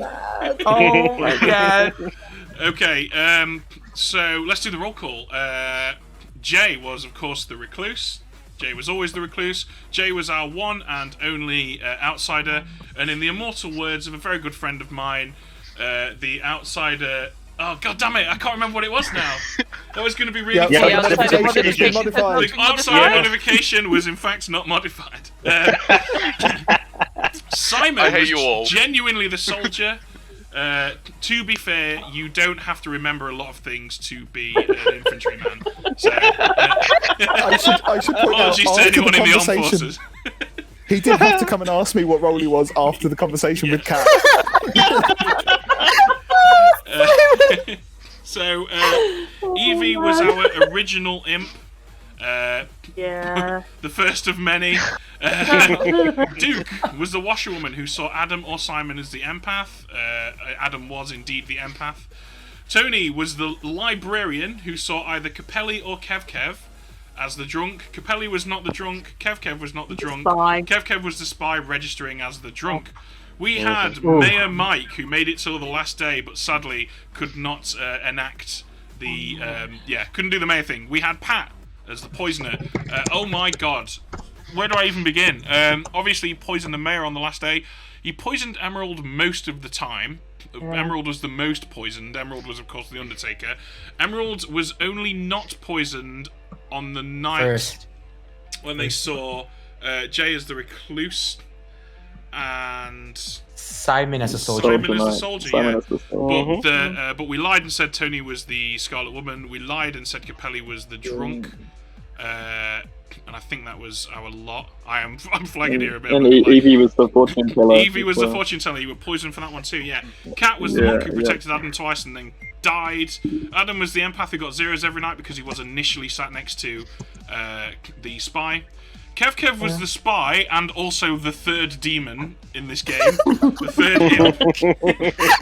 [SPEAKER 20] Oh my god.
[SPEAKER 1] Okay, so let's do the roll call. Jay was, of course, the recluse. Jay was always the recluse. Jay was our one and only outsider. And in the immortal words of a very good friend of mine, the outsider... Oh, god damn it, I can't remember what it was now. That was going to be really
[SPEAKER 21] The
[SPEAKER 1] fun.
[SPEAKER 21] modified.
[SPEAKER 1] The outside modification was, in fact, not modified. Simon
[SPEAKER 9] I hate
[SPEAKER 1] was
[SPEAKER 9] you all.
[SPEAKER 1] genuinely the soldier. To be fair, you don't have to remember a lot of things to be an infantryman. So,
[SPEAKER 21] I should point out
[SPEAKER 1] apologies to
[SPEAKER 21] after
[SPEAKER 1] anyone
[SPEAKER 21] the
[SPEAKER 1] in the armed
[SPEAKER 21] conversation,
[SPEAKER 1] forces.
[SPEAKER 21] he did have to come and ask me what role he was after the conversation with Kat.
[SPEAKER 1] So, Evie was our original imp. The first of many. Duke was the washerwoman who saw Adam or Simon as the empath. Adam was indeed the empath. Tony was the librarian who saw either Capelli or Kev as the drunk. Capelli was not the drunk. Kev was not the drunk. Kev was the spy registering as the drunk. We had Mayor Mike, who made it till the last day, but sadly could not enact the... couldn't do the mayor thing. We had Pat as the poisoner. Oh my god. Where do I even begin? Obviously, he poisoned the mayor on the last day. He poisoned Emerald most of the time. Emerald was the most poisoned. Emerald was, of course, the Undertaker. Emerald was only not poisoned on the night when they saw Jay as the recluse and
[SPEAKER 20] Simon as a soldier.
[SPEAKER 1] Simon as a soldier, yeah. But we lied and said Tony was the Scarlet Woman. We lied and said Capelli was the drunk. And I think that was our lot. I'm flagging here a bit.
[SPEAKER 17] And Evie was the fortune teller.
[SPEAKER 1] Evie was the fortune teller. You were poisoned for that one too, yeah. Kat was the monk who protected Adam twice and then died. Adam was the empath who got zeros every night because he was initially sat next to the spy. Kev was the spy and also the third demon in this game. The third imp.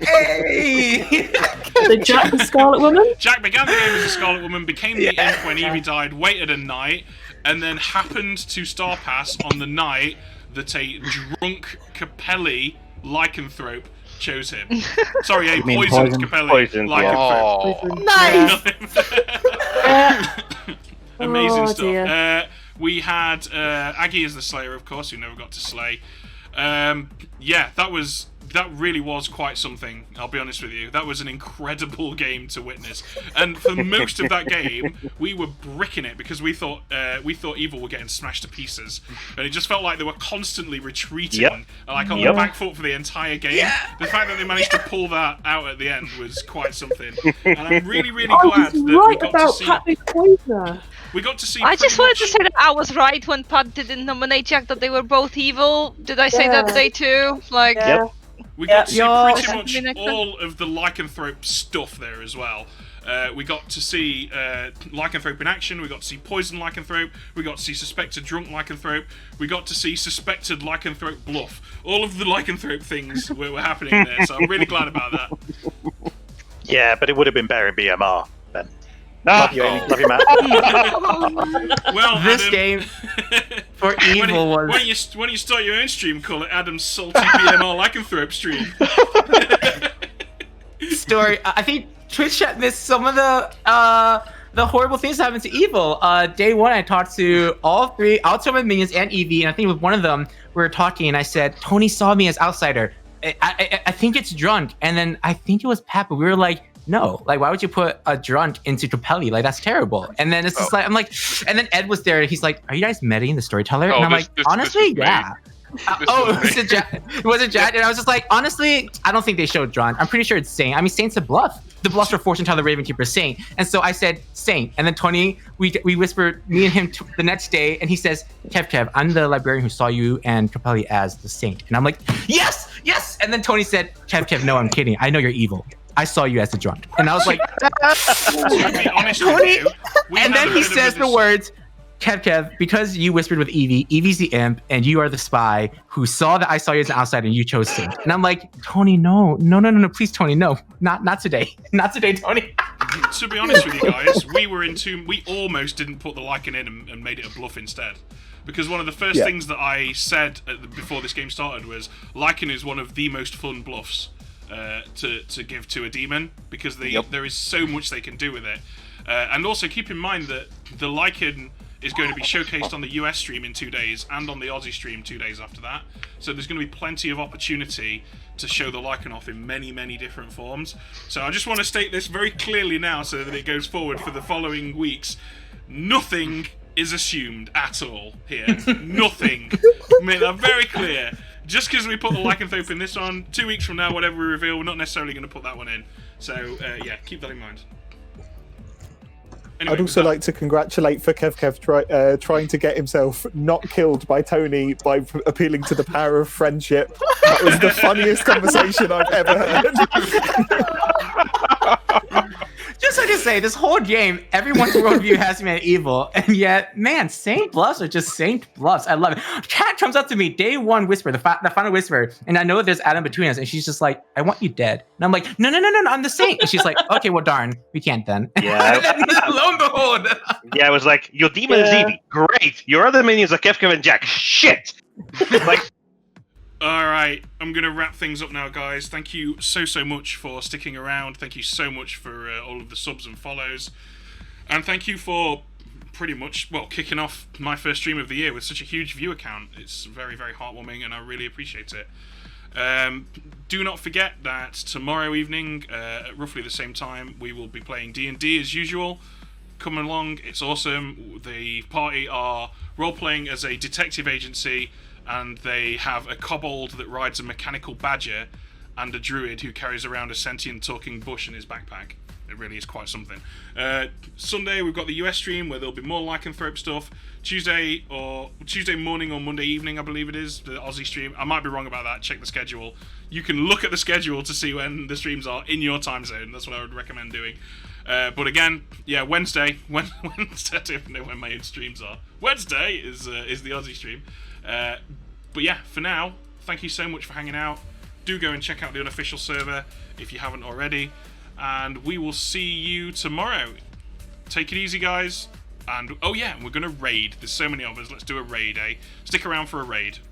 [SPEAKER 5] Hey! So Jack the Scarlet Woman?
[SPEAKER 1] Jack began the game as a Scarlet Woman, became the imp when Evie died, waited a night, and then happened to Star Pass on the night that a drunk Capelli Lycanthrope chose him. Sorry, a poisoned Capelli Lycanthrope.
[SPEAKER 5] Nice.
[SPEAKER 1] Amazing
[SPEAKER 5] Oh,
[SPEAKER 1] stuff.
[SPEAKER 5] dear.
[SPEAKER 1] We had Aggie as the Slayer, of course, who never got to slay. Yeah, that really was quite something, I'll be honest with you. That was an incredible game to witness. And for most of that game, we were bricking it because we thought Evil were getting smashed to pieces. And it just felt like they were constantly retreating, like on the back foot for the entire game. The fact that they managed to pull that out at the end was quite something. And I'm really, really glad that we got to see... We got to see.
[SPEAKER 15] I just wanted to say that I was right when Pat didn't nominate Jack, that they were both evil. Did I say that today too? Like,
[SPEAKER 1] we got to see pretty much all of the Lycanthrope stuff there as well. We got to see Lycanthrope in action. We got to see Poison Lycanthrope. We got to see Suspected Drunk Lycanthrope. We got to see Suspected Lycanthrope Bluff. All of the Lycanthrope things were happening there, so I'm really glad about that.
[SPEAKER 3] Yeah, but it would have been better in BMR, Ben. Love you, Amy. Love you, Matt.
[SPEAKER 1] Well,
[SPEAKER 8] this
[SPEAKER 1] Adam,
[SPEAKER 8] game for evil was.
[SPEAKER 1] When you start your own stream, call it Adam's Salty BMR Lycanthrope stream.
[SPEAKER 8] Story. I think Twitch chat missed some of the horrible things that happened to Evil. Day one, I talked to all three Outside Minions and Evie, and I think with one of them we were talking, and I said Tony saw me as outsider. I think it's drunk, and then I think it was Pat, but we were like, no, like, why would you put a drunk into Capelli? Like, that's terrible. And then it's just like, I'm like, and then Ed was there, and he's like, are you guys medding the Storyteller? And I'm like, honestly, yeah. It wasn't Jack, and I was just like, honestly, I don't think they showed drunk. I'm pretty sure it's Saint. I mean, Saint's a bluff. The bluffs for Fortune Teller, Raven Keeper, Saint. And so I said Saint, and then Tony, we whispered, me and him the next day, and he says, Kev, I'm the librarian who saw you and Capelli as the Saint. And I'm like, yes. And then Tony said, Kev, no, I'm kidding. I know you're evil. I saw you as the drunk. And I was like, Tony. And then he says the words, Kev, because you whispered with Evie, Evie's the imp, and you are the spy who saw that I saw you as an outsider and you chose Saint. And I'm like, Tony, no, please, Tony, no, not today. Not today, Tony.
[SPEAKER 1] To be honest with you guys, we almost didn't put the Lycan in and made it a bluff instead. Because one of the first things that I said before this game started was Lycan is one of the most fun bluffs to give to a demon, because there is so much they can do with it. And also keep in mind that the Lycan is going to be showcased on the US stream in 2 days and on the Aussie stream 2 days after that. So there's going to be plenty of opportunity to show the Lycan off in many, many different forms. So I just want to state this very clearly now so that it goes forward for the following weeks. Nothing is assumed at all here. Nothing. Make that very clear. Just because we put the Lycanthrope in this one, 2 weeks from now, whatever we reveal, we're not necessarily going to put that one in. So, yeah, keep that in mind. Anyway,
[SPEAKER 21] I'd also like to congratulate for Kev trying to get himself not killed by Tony by appealing to the power of friendship. That was the funniest conversation I've ever heard.
[SPEAKER 8] Just like to say, this whole game, everyone's worldview has me at evil, and yet, man, Saint bluffs are just Saint bluffs. I love it. Kat comes up to me, day one whisper, the final whisper, and I know there's Adam between us, and she's just like, I want you dead. And I'm like, no, I'm the Saint. And she's like, okay, well, darn, we can't then.
[SPEAKER 19] Yeah.
[SPEAKER 8] And then, lo and behold.
[SPEAKER 19] Yeah, I was like, your demon is Evie. Great. Your other minions are Kev and Jack. Shit. Like,
[SPEAKER 1] Alright, I'm going to wrap things up now, guys. Thank you so much for sticking around. Thank you so much for all of the subs and follows. And thank you for pretty much, well, kicking off my first stream of the year with such a huge view account. It's very, very heartwarming, and I really appreciate it. Do not forget that tomorrow evening, at roughly the same time, we will be playing D&D as usual. Come along, it's awesome. The party are role-playing as a detective agency, and they have a kobold that rides a mechanical badger and a druid who carries around a sentient talking bush in his backpack. It really is quite something. Sunday we've got the US stream where there'll be more Lycanthrope stuff. Tuesday morning or Monday evening, I believe it is, the Aussie stream. I might be wrong about that. Check the schedule. You can look at the schedule to see when the streams are in your time zone. That's what I would recommend doing. But again, yeah, Wednesday. Wednesday, I don't know when my own streams are. Wednesday is the Aussie stream. But yeah, for now, thank you so much for hanging out. Do go and check out the unofficial server if you haven't already. And we will see you tomorrow. Take it easy, guys. And oh yeah, we're gonna raid. There's so many of us. Let's do a raid, eh? Stick around for a raid.